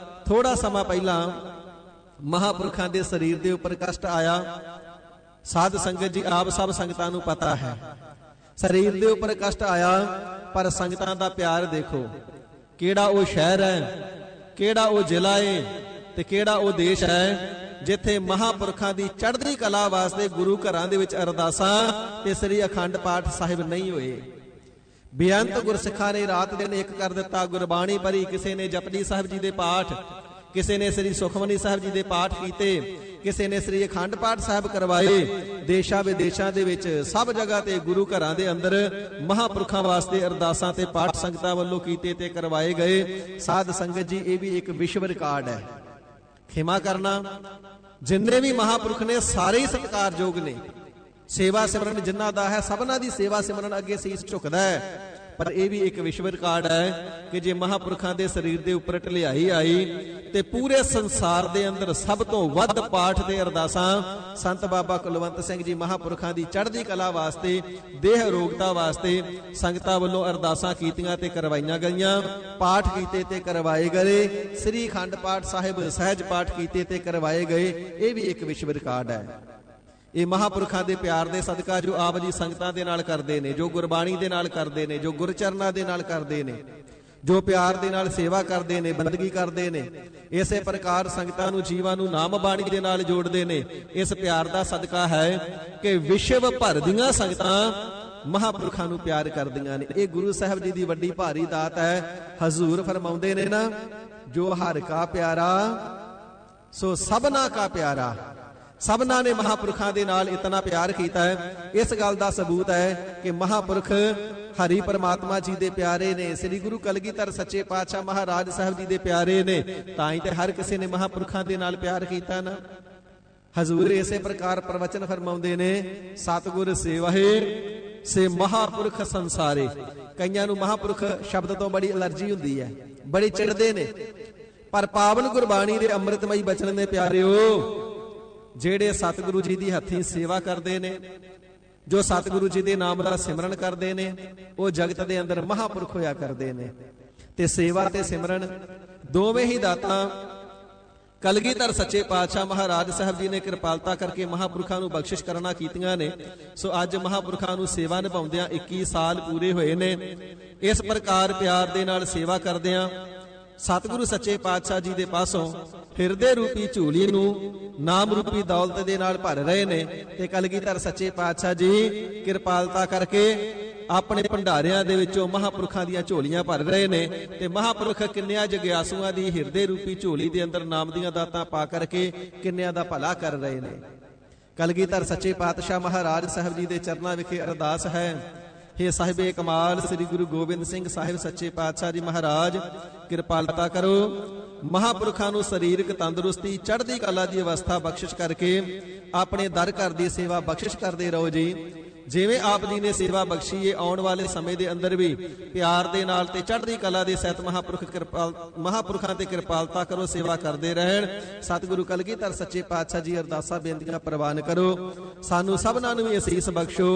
ਥੋੜਾ ਸਮਾਂ ਪਹਿਲਾਂ ਮਹਾਂਪੁਰਖਾਂ ਦੇ ਸਰੀਰ ਦੇ ਉੱਪਰ ਕਸ਼ਟ ਆਇਆ। ਸਾਧ ਸੰਗਤ ਜੀ ਆਪ ਸਭ ਸੰਗਤਾਂ ਨੂੰ ਪਤਾ ਹੈ, ਸਰੀਰ ਦੇ ਉੱਪਰ ਕਸ਼ਟ ਆਇਆ, ਪਰ ਸੰਗਤਾਂ ਦਾ ਪਿਆਰ ਦੇਖੋ। ਕਿਹੜਾ ਉਹ ਸ਼ਹਿਰ ਹੈ, ਕਿਹੜਾ ਉਹ ਜ਼ਿਲ੍ਹਾ ਹੈ ਤੇ ਕਿਹੜਾ ਉਹ ਦੇਸ਼ ਹੈ ਜਿੱਥੇ ਮਹਾਂਪੁਰਖਾਂ ਦੀ ਚੜ੍ਹਦੀ ਕਲਾ ਵਾਸਤੇ ਗੁਰੂ ਘਰਾਂ ਦੇ ਵਿੱਚ ਅਰਦਾਸਾਂ ਤੇ ਸ੍ਰੀ ਅਖੰਡ ਪਾਠ ਸਾਹਿਬ ਨਹੀਂ ਹੋਏ। ਬੇਅੰਤ ਗੁਰਸਿੱਖਾਂ ਨੇ ਰਾਤ ਦਿਨ ਇੱਕ ਕਰ ਦਿੱਤਾ, ਗੁਰਬਾਣੀ ਪੜ੍ਹੀ, ਕਿਸੇ ਨੇ ਜਪਜੀ ਸਾਹਿਬ ਜੀ ਦੇ ਪਾਠ, ਕਿਸੇ ਨੇ ਸ੍ਰੀ ਸੁਖਮਨੀ ਸਾਹਿਬ ਜੀ ਦੇ ਪਾਠ ਕੀਤੇ, ਕਿਸੇ ਨੇ ਸ੍ਰੀ ਅਖੰਡ ਪਾਠ ਸਾਹਿਬ ਕਰਵਾਏ। ਦੇਸ਼ਾਂ ਵਿਦੇਸ਼ਾਂ ਦੇ ਵਿੱਚ ਸਭ ਜਗ੍ਹਾ ਤੇ ਗੁਰੂ ਘਰਾਂ ਦੇ ਅੰਦਰ ਮਹਾਂਪੁਰਖਾਂ ਵਾਸਤੇ ਅਰਦਾਸਾਂ ਤੇ ਪਾਠ ਸੰਗਤਾਂ ਵੱਲੋਂ ਕੀਤੇ ਤੇ ਕਰਵਾਏ ਗਏ। ਸਾਧ ਸੰਗਤ ਜੀ ਇਹ ਵੀ ਇੱਕ ਵਿਸ਼ਵ ਰਿਕਾਰਡ ਹੈ। ਖਿਮਾ ਕਰਨਾ, ਜਿੰਨੇ ਵੀ ਮਹਾਂਪੁਰਖ ਨੇ ਸਾਰੇ ਹੀ ਸਤਿਕਾਰਯੋਗ ਨੇ। ਸੇਵਾ ਸਿਮਰਨ ਜਿਨ੍ਹਾਂ ਦਾ ਹੈ ਸਭਨਾਂ ਦੀ ਸੇਵਾ ਸਿਮਰਨ ਅੱਗੇ ਸੀਸ ਝੁਕਦਾ ਹੈ। ਪਰ ਇਹ ਵੀ ਇੱਕ ਵਿਸ਼ਵ ਰਿਕਾਰਡ ਹੈ ਕਿ ਜੇ ਮਹਾਂਪੁਰਖਾਂ ਦੇ ਸਰੀਰ ਦੇ ਉੱਪਰ ਢਲਿਆਈ ਆਈ ਤੇ ਪੂਰੇ ਸੰਸਾਰ ਦੇ ਅੰਦਰ ਸਭ ਤੋਂ ਵੱਧ ਪਾਠ ਤੇ ਅਰਦਾਸਾਂ ਸੰਤ ਬਾਬਾ ਕੁਲਵੰਤ ਸਿੰਘ ਜੀ ਮਹਾਂਪੁਰਖਾਂ ਦੀ ਚੜ੍ਹਦੀ ਕਲਾ ਵਾਸਤੇ, ਦੇਹ ਅਰੋਗਤਾ ਵਾਸਤੇ ਸੰਗਤਾਂ ਵੱਲੋਂ ਅਰਦਾਸਾਂ ਕੀਤੀਆਂ ਤੇ ਕਰਵਾਈਆਂ ਗਈਆਂ। ਪਾਠ ਕੀਤੇ ਤੇ ਕਰਵਾਏ ਗਏ, ਸ੍ਰੀ ਅਖੰਡ ਪਾਠ ਸਾਹਿਬ ਸਹਿਜ ਪਾਠ ਕੀਤੇ ਤੇ ਕਰਵਾਏ ਗਏ। ਇਹ ਵੀ ਇੱਕ ਵਿਸ਼ਵ ਰਿਕਾਰਡ ਹੈ। ਇਹ ਮਹਾਂਪੁਰਖਾਂ ਦੇ ਪਿਆਰ ਦੇ ਸਦਕਾ ਜੋ ਆਪ ਜੀ ਸੰਗਤਾਂ ਦੇ ਨਾਲ ਕਰਦੇ ਨੇ, ਜੋ ਗੁਰਬਾਣੀ ਦੇ ਨਾਲ ਕਰਦੇ ਨੇ, ਜੋ ਗੁਰਚਰਨਾਂ ਦੇ ਨਾਲ ਕਰਦੇ ਨੇ, ਜੋ ਪਿਆਰ ਦੇ ਨਾਲ ਸੇਵਾ ਕਰਦੇ ਨੇ, ਬੰਦਗੀ ਕਰਦੇ ਨੇ, ਇਸੇ ਪ੍ਰਕਾਰ ਸੰਗਤਾਂ ਨੂੰ ਜੀਵਾਂ ਨੂੰ ਨਾਮ ਬਾਣੀ ਦੇ ਨਾਲ ਜੋੜਦੇ ਨੇ। ਇਸ ਪਿਆਰ ਦਾ ਸਦਕਾ ਹੈ ਕਿ ਵਿਸ਼ਵ ਭਰ ਦੀਆਂ ਸੰਗਤਾਂ ਮਹਾਂਪੁਰਖਾਂ ਨੂੰ ਪਿਆਰ ਕਰਦੀਆਂ ਨੇ। ਇਹ ਗੁਰੂ ਸਾਹਿਬ ਜੀ ਦੀ ਵੱਡੀ ਭਾਰੀ ਦਾਤ ਹੈ। ਹਜ਼ੂਰ ਫਰਮਾਉਂਦੇ ਨੇ ਨਾ, ਜੋ ਹਰ ਕਾ ਪਿਆਰਾ ਸੋ ਸਭਨਾ ਕਾ ਪਿਆਰਾ। ਸਭਨਾਂ ਨੇ ਮਹਾਂਪੁਰਖਾਂ ਦੇ ਨਾਲ ਇਤਨਾ ਪਿਆਰ ਕੀਤਾ ਹੈ। ਇਸ ਗੱਲ ਦਾ ਸਬੂਤ ਹੈ ਕਿ ਮਹਾਂਪੁਰਖ ਹਰੀ ਪਰਮਾਤਮਾ ਜੀ ਦੇ ਪਿਆਰੇ ਨੇ, ਸ੍ਰੀ ਗੁਰੂ ਕਲਗੀਧਰ ਸੱਚੇ ਪਾਤਸ਼ਾਹ ਮਹਾਰਾਜ ਸਾਹਿਬ ਜੀ ਦੇ ਪਿਆਰੇ ਨੇ। ਤਾਂ ਹੀ ਤੇ ਹਰ ਕਿਸੇ ਨੇ ਮਹਾਂਪੁਰਖਾਂ ਦੇ ਨਾਲ ਪਿਆਰ ਕੀਤਾ ਨਾ। ਹਜ਼ੂਰ ਇਸੇ ਪ੍ਰਕਾਰ ਪ੍ਰਵਚਨ ਫਰਮਾਉਂਦੇ ਨੇ, ਸਤਿਗੁਰ ਸੇਵਹਿ ਸੇ ਮਹਾਂਪੁਰਖ ਸੰਸਾਰੇ। ਕਈਆਂ ਨੂੰ ਮਹਾਂਪੁਰਖ ਸ਼ਬਦ ਤੋਂ ਬੜੀ ਅਲਰਜੀ ਹੁੰਦੀ ਹੈ, ਬੜੇ ਚਿੜਦੇ ਨੇ। ਪਰ ਪਾਵਨ ਗੁਰਬਾਣੀ ਦੇ ਅੰਮ੍ਰਿਤਮਈ ਬਚਨ ਦੇ ਪਿਆਰਿਓ, ਜਿਹੜੇ ਸਤਿਗੁਰੂ ਜੀ ਦੀ ਹੱਥੀਂ ਸੇਵਾ ਕਰਦੇ ਨੇ, ਜੋ ਸਤਿਗੁਰੂ ਜੀ ਦੇ ਨਾਮ ਦਾ ਸਿਮਰਨ ਕਰਦੇ ਨੇ, ਉਹ ਜਗਤ ਦੇ ਅੰਦਰ ਮਹਾਂਪੁਰਖ ਹੋਇਆ ਕਰਦੇ ਨੇ। ਤੇ ਸੇਵਾ ਤੇ ਸਿਮਰਨ ਦੋਵੇਂ ਹੀ ਦਾਤਾਂ ਕਲਗੀਧਰ ਸੱਚੇ ਪਾਤਸ਼ਾਹ ਮਹਾਰਾਜ ਸਾਹਿਬ ਜੀ ਨੇ ਕਿਰਪਾਲਤਾ ਕਰਕੇ ਮਹਾਂਪੁਰਖਾਂ ਨੂੰ ਬਖਸ਼ਿਸ਼ ਕਰਨਾ ਕੀਤੀਆਂ ਨੇ। ਸੋ ਅੱਜ ਮਹਾਂਪੁਰਖਾਂ ਨੂੰ ਸੇਵਾ ਨਿਭਾਉਂਦਿਆਂ 21 ਸਾਲ ਪੂਰੇ ਹੋਏ ਨੇ। ਇਸ ਪ੍ਰਕਾਰ ਪਿਆਰ ਦੇ ਨਾਲ ਸੇਵਾ ਕਰਦਿਆਂ ਸਤਿਗੁਰੂ ਸੱਚੇ ਪਾਤਸ਼ਾਹ ਜੀ ਦੇ ਪਾਸੋਂ ਹਿਰਦੇ ਰੂਪੀ ਝੋਲੀ ਨੂੰ ਨਾਮ ਰੂਪੀ ਦੌਲਤ ਦੇ ਨਾਲ ਭਰ ਰਹੇ ਨੇ। ਤੇ ਕਲਗੀਧਰ ਸੱਚੇ ਪਾਤਸ਼ਾਹ ਜੀ ਕਿਰਪਾਲਤਾ ਕਰਕੇ ਆਪਣੇ ਭੰਡਾਰਿਆਂ ਦੇ ਵਿੱਚੋਂ ਮਹਾਂਪੁਰਖਾਂ ਦੀਆਂ ਝੋਲੀਆਂ ਭਰ ਰਹੇ ਨੇ। ਤੇ ਮਹਾਂਪੁਰਖ ਕਿੰਨਿਆਂ ਜਗਿਆਸੂਆਂ ਦੀ ਹਿਰਦੇ ਰੂਪੀ ਝੋਲੀ ਦੇ ਅੰਦਰ ਨਾਮ ਦੀਆਂ ਦਾਤਾਂ ਪਾ ਕਰਕੇ ਕਿੰਨਿਆਂ ਦਾ ਭਲਾ ਕਰ ਰਹੇ ਨੇ। ਕਲਗੀਧਰ ਸੱਚੇ ਪਾਤਸ਼ਾਹ ਮਹਾਰਾਜ ਸਾਹਿਬ ਜੀ ਦੇ ਚਰਨਾਂ ਵਿਖੇ ਅਰਦਾਸ ਹੈ, हे ਸਾਹਿਬੇ ਕਮਾਲ ਸ੍ਰੀ ਗੁਰੂ ਗੋਬਿੰਦ ਸਿੰਘ ਸਾਹਿਬ ਸੱਚੇ ਪਾਤਸ਼ਾਹ ਜੀ ਮਹਾਰਾਜ ਕਿਰਪਾਲਤਾ ਕਰੋ। ਮਹਾਂਪੁਰਖਾਂ ਨੂੰ ਸਰੀਰਕ ਤੰਦਰੁਸਤੀ ਚੜ੍ਹਦੀ ਕਲਾ ਦੀ ਅਵਸਥਾ ਬਖਸ਼ਿਸ਼ ਕਰਕੇ ਆਪਣੇ ਦਰ ਘਰ ਦੀ ਸੇਵਾ ਬਖਸ਼ਿਸ਼ ਕਰਦੇ ਰਹੋ ਜੀ। ਜਿਵੇਂ ਆਪ ਜੀ ਨੇ ਸੇਵਾ ਬਖਸ਼ੀ ਏ, ਆਉਣ ਵਾਲੇ ਸਮੇਂ ਦੇ ਅੰਦਰ ਵੀ ਪਿਆਰ ਦੇ ਨਾਲ ਤੇ ਚੜ੍ਹਦੀ ਕਲਾ ਦੇ ਸਹਿਤ ਮਹਾਂਪੁਰਖਾਂ ਤੇ ਕਿਰਪਾਲਤਾ ਕਰੋ, ਸੇਵਾ ਕਰਦੇ ਰਹਿਣ। ਸਤਿਗੁਰੂ ਕਲਗੀਧਰ ਸੱਚੇ ਪਾਤਸ਼ਾਹ ਜੀ ਅਰਦਾਸਾਂ ਬੇਨਤੀਆਂ ਪ੍ਰਵਾਨ ਕਰੋ। ਸਾਨੂੰ ਸਭਨਾਂ ਨੂੰ ਵੀ ਅਸੀਸ ਬਖਸ਼ੋ,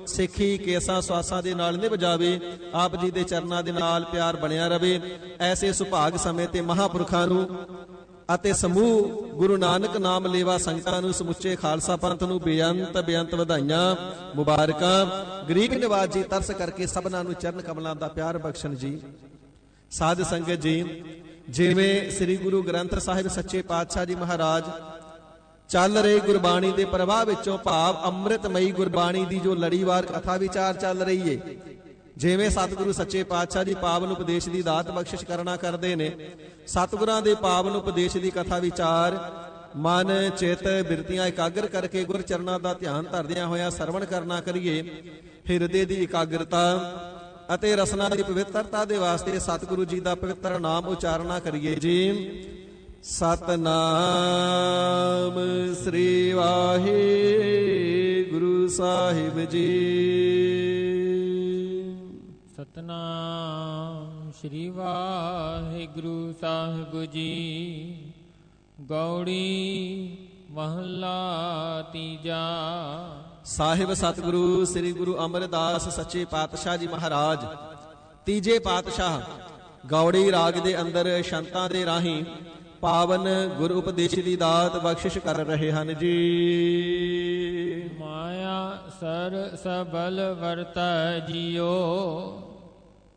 ਸਿੱਖੀ ਕੇਸਾਂ ਸਵਾਸਾਂ ਦੇ ਨਾਲ ਨਿਭ ਜਾਵੇ, ਆਪ ਜੀ ਦੇ ਚਰਨਾਂ ਦੇ ਨਾਲ ਪਿਆਰ ਬਣਿਆ ਰਵੇ। ਐਸੇ ਸੁਭਾਗ ਸਮੇਂ ਤੇ ਮਹਾਂਪੁਰਖਾਂ ਨੂੰ ਅਤੇ ਸਮੂਹ ਗੁਰੂ ਨਾਨਕ ਨਾਮ ਲੇਵਾ ਸੰਗਤਾਂ ਨੂੰ ਸਮੁੱਚੇ ਖਾਲਸਾ ਪੰਥ ਨੂੰ ਬੇਅੰਤ ਵਧਾਈਆਂ ਮੁਬਾਰਕਾਂ। ਗਰੀਬ ਨਿਵਾਜ ਜੀ ਤਰਸ ਕਰਕੇ ਸਭਨਾਂ ਨੂੰ ਚਰਨ ਕਮਲਾਂ ਦਾ ਪਿਆਰ ਬਖਸ਼ਣ ਜੀ। ਸਾਧ ਸੰਗਤ ਜੀ, ਜਿਵੇਂ ਸ੍ਰੀ ਗੁਰੂ ਗ੍ਰੰਥ ਸਾਹਿਬ ਸੱਚੇ ਪਾਤਸ਼ਾਹ ਜੀ ਮਹਾਰਾਜ ਚੱਲ ਰਹੇ ਗੁਰਬਾਣੀ ਦੇ ਪ੍ਰਵਾਹ ਵਿੱਚੋਂ ਭਾਵ ਅੰਮ੍ਰਿਤਮਈ ਗੁਰਬਾਣੀ ਦੀ ਜੋ ਲੜੀਵਾਰ ਕਥਾ ਵਿਚਾਰ ਚੱਲ ਰਹੀ ਏ, ਜਿਵੇਂ ਸਤਿਗੁਰੂ ਸੱਚੇ ਪਾਤਸ਼ਾਹ ਜੀ ਪਾਵਨ ਉਪਦੇਸ਼ ਦੀ ਦਾਤ ਬਖਸ਼ਿਸ਼ ਕਰਨਾ ਕਰਦੇ ਨੇ, ਸਤਿਗੁਰਾਂ ਦੇ ਪਾਵਨ ਉਪਦੇਸ਼ ਦੀ ਕਥਾ ਵਿਚਾਰ ਮਨ ਚਿੱਤ ਬਿਰਤੀਆਂ ਇਕਾਗਰ ਕਰਕੇ ਗੁਰ ਚਰਨਾਂ ਦਾ ਧਿਆਨ ਧਰਦਿਆਂ ਹੋਇਆਂ ਸਰਵਣ ਕਰਨਾ ਕਰੀਏ। ਹਿਰਦੇ ਦੀ ਇਕਾਗਰਤਾ ਅਤੇ ਰਸਨਾ ਦੀ ਪਵਿੱਤਰਤਾ ਦੇ ਵਾਸਤੇ ਸਤਿਗੁਰੂ ਜੀ ਦਾ ਪਵਿੱਤਰ ਨਾਮ ਉਚਾਰਨਾ ਕਰੀਏ ਜੀ। ਸਤਨਾਮ ਸ੍ਰੀ ਵਾਹਿਗੁਰੂ ਸਾਹਿਬ ਜੀ। ਸਤਨਾਮ ਸ੍ਰੀ ਵਾਹਿਗੁਰੂ ਸਾਹਿਬ ਜੀ। ਗੌੜੀ ਮਹੱਲਾ ਤੀਜਾ। ਸਾਹਿਬ ਸਤਿਗੁਰੂ ਸ੍ਰੀ ਗੁਰੂ ਅਮਰਦਾਸ ਸੱਚੇ ਪਾਤਸ਼ਾਹ ਜੀ ਮਹਾਰਾਜ ਤੀਜੇ ਪਾਤਸ਼ਾਹ ਗੌੜੀ ਰਾਗ ਦੇ ਅੰਦਰ ਸ਼ੰਤਾਂ ਦੇ ਰਾਹੀਂ ਪਾਵਨ ਗੁਰ ਉਪਦੇਸ਼ ਦੀ ਦਾਤ ਬਖਸ਼ਿਸ਼ ਕਰ ਰਹੇ ਹਨ ਜੀ। ਮਾਇਆ ਸਰ ਸਬਲ ਵਰਤੈ ਜੀਓ,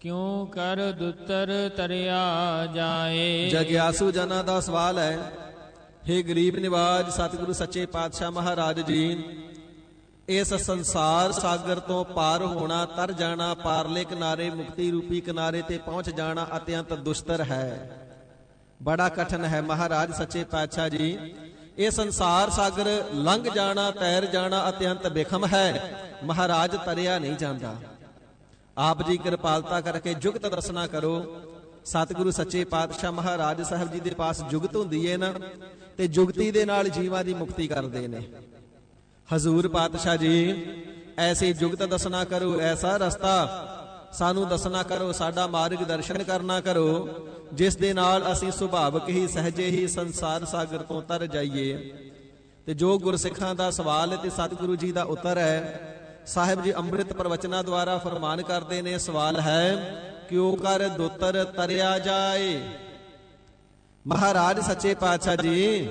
ਕਿਉਂ ਕਰ ਦੁੱਤਰ ਤਰਿਆ ਜਾਏ। ਜਗਿਆਸੂ ਜਨਾਂ ਦਾ ਸਵਾਲ ਹੈ, हे ਗਰੀਬ ਨਿਵਾਜ ਸਤਿਗੁਰੂ ਸੱਚੇ ਪਾਤਸ਼ਾਹ ਮਹਾਰਾਜ ਜੀ, ਇਸ ਸੰਸਾਰ ਸਾਗਰ ਤੋਂ ਪਾਰ ਹੋਣਾ, ਤਰ ਜਾਣਾ, ਪਾਰਲੇ ਕਿਨਾਰੇ ਮੁਕਤੀ ਰੂਪੀ ਕਿਨਾਰੇ ਤੇ ਪਹੁੰਚ ਜਾਣਾ ਅਤਿਅੰਤ ਦੁਸ਼ਤਰ ਹੈ, ਬੜਾ ਕਠਨ ਹੈ। ਮਹਾਰਾਜ ਸੱਚੇ ਪਾਤਸ਼ਾਹ ਜੀ, ਇਹ ਸੰਸਾਰ ਸਾਗਰ ਲੰਘ ਜਾਣਾ, ਤੈਰ ਜਾਣਾ ਅਤਿਅੰਤ ਬਿਖਮ ਹੈ। ਮਹਾਰਾਜ ਤਰਿਆ ਨਹੀਂ ਜਾਂਦਾ। ਆਪ ਜੀ ਕਿਰਪਾਲਤਾ ਕਰਕੇ ਜੁਗਤ ਦਰਸ਼ਨਾ ਕਰੋ। ਸਤਿਗੁਰੂ ਸੱਚੇ ਪਾਤਸ਼ਾਹ ਮਹਾਰਾਜ ਸਾਹਿਬ ਜੀ ਦੇ ਪਾਸ ਜੁਗਤ ਹੁੰਦੀ ਹੈ ਨਾ, ਤੇ ਜੁਗਤੀ ਦੇ ਨਾਲ ਜੀਵਾਂ ਦੀ ਮੁਕਤੀ ਕਰਦੇ ਨੇ। ਹਜ਼ੂਰ ਪਾਤਸ਼ਾਹ ਜੀ ਐਸੀ ਜੁਗਤ ਦਰਸ਼ਨਾ ਕਰੋ, ਐਸਾ ਰਸਤਾ ਸਾਨੂੰ ਦੱਸਣਾ ਕਰੋ, ਸਾਡਾ ਮਾਰਗ ਦਰਸ਼ਨ ਕਰਨਾ ਕਰੋ, ਜਿਸ ਦੇ ਨਾਲ ਅਸੀਂ ਸੁਭਾਵਕ ਹੀ ਸਹਜੇ ਹੀ ਸੰਸਾਰ ਸਾਗਰ ਤੋਂ ਤਰ ਜਾਈਏ। ਤੇ ਜੋ ਗੁਰਸਿੱਖਾਂ ਦਾ ਸਵਾਲ ਤੇ ਸਤਿਗੁਰੂ ਜੀ ਦਾ ਉੱਤਰ ਹੈ। ਸਾਹਿਬ ਜੀ ਅੰਮ੍ਰਿਤ ਪ੍ਰਵਚਨਾਂ ਦੁਆਰਾ ਫਰਮਾਨ ਕਰਦੇ ਨੇ, ਸਵਾਲ ਹੈ ਕਿਉਂ ਕਰ ਦੁੱਤਰ ਤਰਿਆ ਜਾਏ। ਮਹਾਰਾਜ ਸੱਚੇ ਪਾਤਸ਼ਾਹ ਜੀ,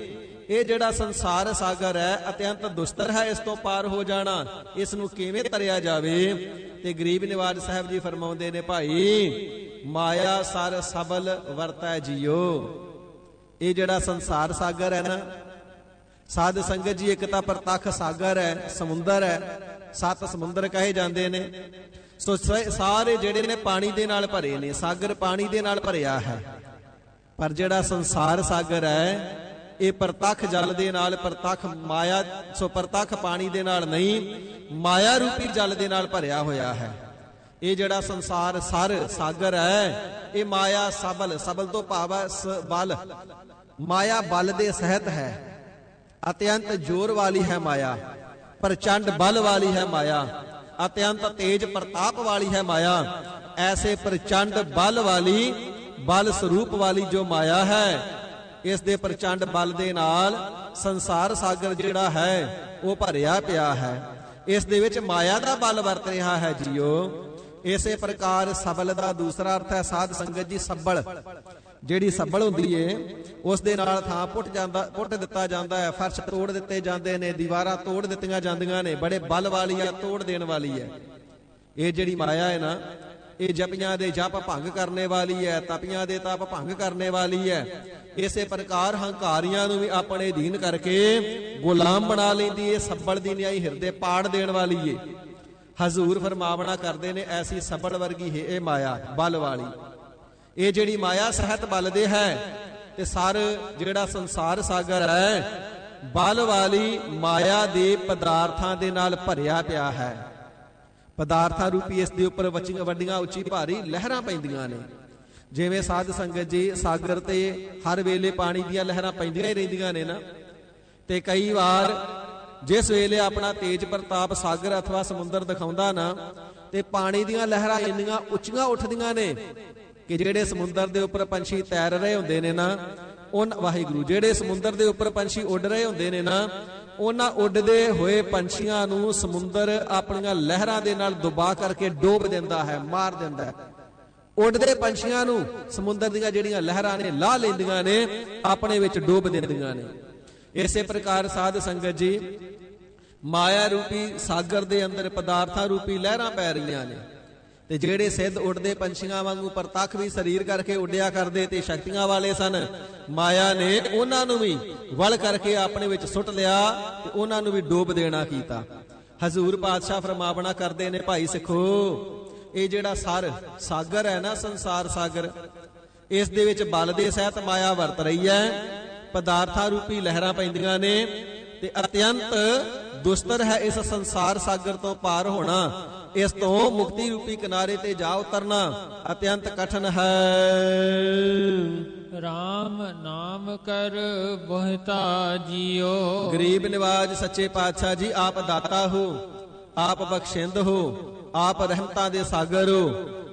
ਇਹ ਜਿਹੜਾ ਸੰਸਾਰ ਸਾਗਰ ਹੈ ਅਤਿਅੰਤ ਦੁਸ਼ਤਰ ਹੈ, ਇਸ ਤੋਂ ਪਾਰ ਹੋ ਜਾਣਾ, ਇਸ ਨੂੰ ਕਿਵੇਂ ਤਰਿਆ ਜਾਵੇ। ਤੇ ਗਰੀਬ ਨਿਵਾਜ ਸਾਹਿਬ ਜੀ ਫਰਮਾਉਂਦੇ ਨੇ, ਭਾਈ ਮਾਇਆ ਸਰ ਸਬਲ ਵਰਤੈ ਜੀਓ। ਇਹ ਜਿਹੜਾ ਸੰਸਾਰ ਸਾਗਰ ਹੈ ਨਾ ਸਾਧ ਸੰਗਤ ਜੀ, ਇੱਕ ਤਾਂ ਪ੍ਰਤੱਖ ਸਾਗਰ ਹੈ, ਸਮੁੰਦਰ ਹੈ, 7 ਸਮੁੰਦਰ ਕਹੇ ਜਾਂਦੇ ਨੇ। ਸੋ ਸਾਰੇ ਜਿਹੜੇ ਨੇ ਪਾਣੀ ਦੇ ਨਾਲ ਭਰੇ ਨੇ, ਸਾਗਰ ਪਾਣੀ ਦੇ ਨਾਲ ਭਰਿਆ ਹੈ। ਪਰ ਜਿਹੜਾ ਸੰਸਾਰ ਸਾਗਰ ਹੈ ਇਹ ਪ੍ਰਤੱਖ ਜਲ ਦੇ ਨਾਲ, ਪ੍ਰਤੱਖ ਮਾਇਆ, ਸੋ ਪ੍ਰਤੱਖ ਪਾਣੀ ਦੇ ਨਾਲ ਨਹੀਂ, ਮਾਇਆ ਰੂਪੀ ਜਲ ਦੇ ਨਾਲ ਭਰਿਆ ਹੋਇਆ ਹੈ। ਇਹ ਜਿਹੜਾ ਸੰਸਾਰ ਸਰ ਸਾਗਰ ਹੈ ਇਹ ਮਾਇਆ ਸਬਲ, ਸਬਲ ਤੋਂ ਭਾਵ ਬਲ, ਮਾਇਆ ਬਲ ਦੇ ਸਹਿਤ ਹੈ। ਅਤਿਅੰਤ ਜ਼ੋਰ ਵਾਲੀ ਹੈ ਮਾਇਆ, ਪ੍ਰਚੰਡ ਬਲ ਵਾਲੀ ਹੈ ਮਾਇਆ, ਅਤਿਅੰਤ ਤੇਜ ਪ੍ਰਤਾਪ ਵਾਲੀ ਹੈ ਮਾਇਆ। ਐਸੇ ਪ੍ਰਚੰਡ ਬਲ ਵਾਲੀ, ਬਲ ਸਰੂਪ ਵਾਲੀ ਜੋ ਮਾਇਆ ਹੈ, ਇਸ ਦੇ ਪ੍ਰਚੰਡ ਬਲ ਦੇ ਨਾਲ ਸੰਸਾਰ ਸਾਗਰ ਜਿਹੜਾ ਹੈ ਉਹ ਭਰਿਆ ਪਿਆ ਹੈ। ਇਸ ਦੇ ਵਿੱਚ ਮਾਇਆ ਦਾ ਬਲ ਵਰਤ ਰਿਹਾ ਹੈ ਜੀਓ। ਇਸੇ ਪ੍ਰਕਾਰ ਸਬਲ ਦਾ ਦੂਸਰਾ ਅਰਥ ਹੈ ਸਾਧ ਸੰਗਤ ਜੀ ਸੱਬਲ। ਜਿਹੜੀ ਸੱਬਲ ਹੁੰਦੀ ਏ ਉਸ ਦੇ ਨਾਲ ਥਾਂ ਪੁੱਟ ਦਿੱਤਾ ਜਾਂਦਾ ਹੈ, ਫਰਸ਼ ਤੋੜ ਦਿੱਤੇ ਜਾਂਦੇ ਨੇ, ਦੀਵਾਰਾਂ ਤੋੜ ਦਿੱਤੀਆਂ ਜਾਂਦੀਆਂ ਨੇ। ਬੜੇ ਬਲ ਵਾਲੀ ਆ, ਤੋੜ ਦੇਣ ਵਾਲੀ ਹੈ। ਇਹ ਜਿਹੜੀ ਮਾਇਆ ਹੈ ਨਾ, ਇਹ ਜਪੀਆਂ ਦੇ ਜਪ ਭੰਗ ਕਰਨੇ ਵਾਲੀ ਹੈ, ਤਪੀਆਂ ਦੇ ਤਪ ਭੰਗ ਕਰਨੇ ਵਾਲੀ ਹੈ। ਇਸੇ ਪ੍ਰਕਾਰ ਹੰਕਾਰੀਆਂ ਨੂੰ ਵੀ ਆਪਣੇ ਅਧੀਨ ਕਰਕੇ ਗੁਲਾਮ ਬਣਾ ਲੈਂਦੀ ਏ। ਸੱਬਲ ਦੀ ਨਿਆਈ ਹਿਰਦੇ ਪਾੜ ਦੇਣ ਵਾਲੀ ਏ। ਹਜ਼ੂਰ ਫਰਮਾਵਣਾ ਕਰਦੇ ਨੇ, ਐਸੀ ਸੱਬਲ ਵਰਗੀ ਹੈ ਇਹ ਮਾਇਆ, ਬਲ ਵਾਲੀ। ਇਹ ਜਿਹੜੀ ਮਾਇਆ ਸਹਿਤ ਬਲ ਦੇ ਹੈ, ਤੇ ਸਰ ਜਿਹੜਾ ਸੰਸਾਰ ਸਾਗਰ ਹੈ ਬਲ ਵਾਲੀ ਮਾਇਆ ਦੇ ਪਦਾਰਥਾਂ ਦੇ ਨਾਲ ਭਰਿਆ ਪਿਆ ਹੈ। ਪਦਾਰਥਾਂ ਰੂਪੀ ਇਸ ਦੇ ਉੱਪਰ ਵੱਡੀਆਂ ਉੱਚੀ ਭਾਰੀ ਲਹਿਰਾਂ ਪੈਂਦੀਆਂ ਨੇ। ਜਿਵੇਂ ਸਾਧ ਸੰਗਤ ਜੀ ਸਾਗਰ ਤੇ ਹਰ ਵੇਲੇ ਪਾਣੀ ਦੀਆਂ ਲਹਿਰਾਂ ਪੈਂਦੀਆਂ ਹੀ ਰਹਿੰਦੀਆਂ ਨੇ ਨਾ, ਤੇ ਕਈ ਵਾਰ ਜਿਸ ਵੇਲੇ ਆਪਣਾ ਤੇਜ ਪ੍ਰਤਾਪ ਸਾਗਰ ਅਥਵਾ ਸਮੁੰਦਰ ਦਿਖਾਉਂਦਾ ਨਾ, ਤੇ ਪਾਣੀ ਦੀਆਂ ਲਹਿਰਾਂ ਇੰਨੀਆਂ ਉੱਚੀਆਂ ਉੱਠਦੀਆਂ ਨੇ ਕਿ ਜਿਹੜੇ ਸਮੁੰਦਰ ਦੇ ਉੱਪਰ ਪੰਛੀ ਤੈਰ ਰਹੇ ਹੁੰਦੇ ਨੇ ਨਾ, ਵਾਹਿਗੁਰੂ, ਜਿਹੜੇ ਸਮੁੰਦਰ ਦੇ ਉੱਪਰ ਪੰਛੀ ਉੱਡ ਰਹੇ ਹੁੰਦੇ ਨੇ ਨਾ, ਉਹਨਾਂ ਉੱਡਦੇ ਹੋਏ ਪੰਛੀਆਂ ਨੂੰ ਸਮੁੰਦਰ ਆਪਣੀਆਂ ਲਹਿਰਾਂ ਦੇ ਨਾਲ ਡੁਬਾ ਕਰਕੇ ਡੋਬ ਦਿੰਦਾ ਹੈ, ਮਾਰ ਦਿੰਦਾ ਹੈ। ਉੱਡਦੇ ਪੰਛੀਆਂ ਨੂੰ ਸਮੁੰਦਰ ਦੀਆਂ ਜਿਹੜੀਆਂ ਲਹਿਰਾਂ ਨੇ ਲਾਹ ਲੈਂਦੀਆਂ ਨੇ, ਆਪਣੇ ਵਿੱਚ ਡੋਬ ਦਿੰਦੀਆਂ ਨੇ। ਇਸੇ ਪ੍ਰਕਾਰ ਸਾਧ ਸੰਗਤ ਜੀ ਮਾਇਆ ਰੂਪੀ ਸਾਗਰ ਦੇ ਅੰਦਰ ਪਦਾਰਥਾਂ ਰੂਪੀ ਲਹਿਰਾਂ ਪੈ ਰਹੀਆਂ ਨੇ, ਤੇ ਜਿਹੜੇ ਸਿੱਧ ਉੱਡਦੇ ਪੰਛੀਆਂ ਵਾਂਗੂ ਪ੍ਰਤੱਖ ਵੀ ਸਰੀਰ ਕਰਕੇ ਉੱਡਿਆ ਕਰਦੇ ਤੇ ਸ਼ਕਤੀਆਂ ਵਾਲੇ ਸਨ, ਮਾਇਆ ਨੇ ਉਹਨਾਂ ਨੂੰ ਵੀ ਵਲ ਕਰਕੇ ਆਪਣੇ ਵਿੱਚ ਸੁੱਟ ਲਿਆ ਤੇ ਉਹਨਾਂ ਨੂੰ ਵੀ ਡੋਬ ਦੇਣਾ ਕੀਤਾ। ਹਜ਼ੂਰ ਪਾਤਸ਼ਾਹ ਫਰਮਾਵਣਾ ਕਰਦੇ ਨੇ, ਭਾਈ ਸਿੱਖੋ, ਇਹ ਜਿਹੜਾ ਸਾਗਰ ਹੈ ਨਾ, ਸੰਸਾਰ ਸਾਗਰ, ਇਸ ਦੇ ਵਿੱਚ ਬਲ ਦੇ ਸਹਿਤ ਮਾਇਆ ਵਰਤ ਰਹੀ ਹੈ। ਪਦਾਰਥਾਂ ਰੂਪੀ ਲਹਿਰਾਂ ਪੈਂਦੀਆਂ ਨੇ, ਤੇ ਅਤਿਅੰਤ ਦੁਸਤਰ ਹੈ ਇਸ ਸੰਸਾਰ ਸਾਗਰ ਤੋਂ ਪਾਰ ਹੋਣਾ। ਇਸ ਤੋਂ ਮੁਕਤੀ ਰੂਪੀ ਕਿਨਾਰੇ ਤੇ ਜਾ ਉਤਰਨਾ ਅਤਿਅੰਤ ਕਠਨ ਹੈ। ਰਾਮ ਨਾਮ ਕਰ ਬੋਹਿਤਾ ਜੀਓ। ਗਰੀਬ ਨਿਵਾਜ ਸੱਚੇ ਪਾਤਸ਼ਾਹ ਜੀ, ਆਪ ਦਾਤਾ ਹੋ, ਆਪ ਬਖਸ਼ਿੰਦ ਹੋ, ਆਪ ਰਹਿਮਤਾਂ ਦੇ ਸਾਗਰ ਹੋ,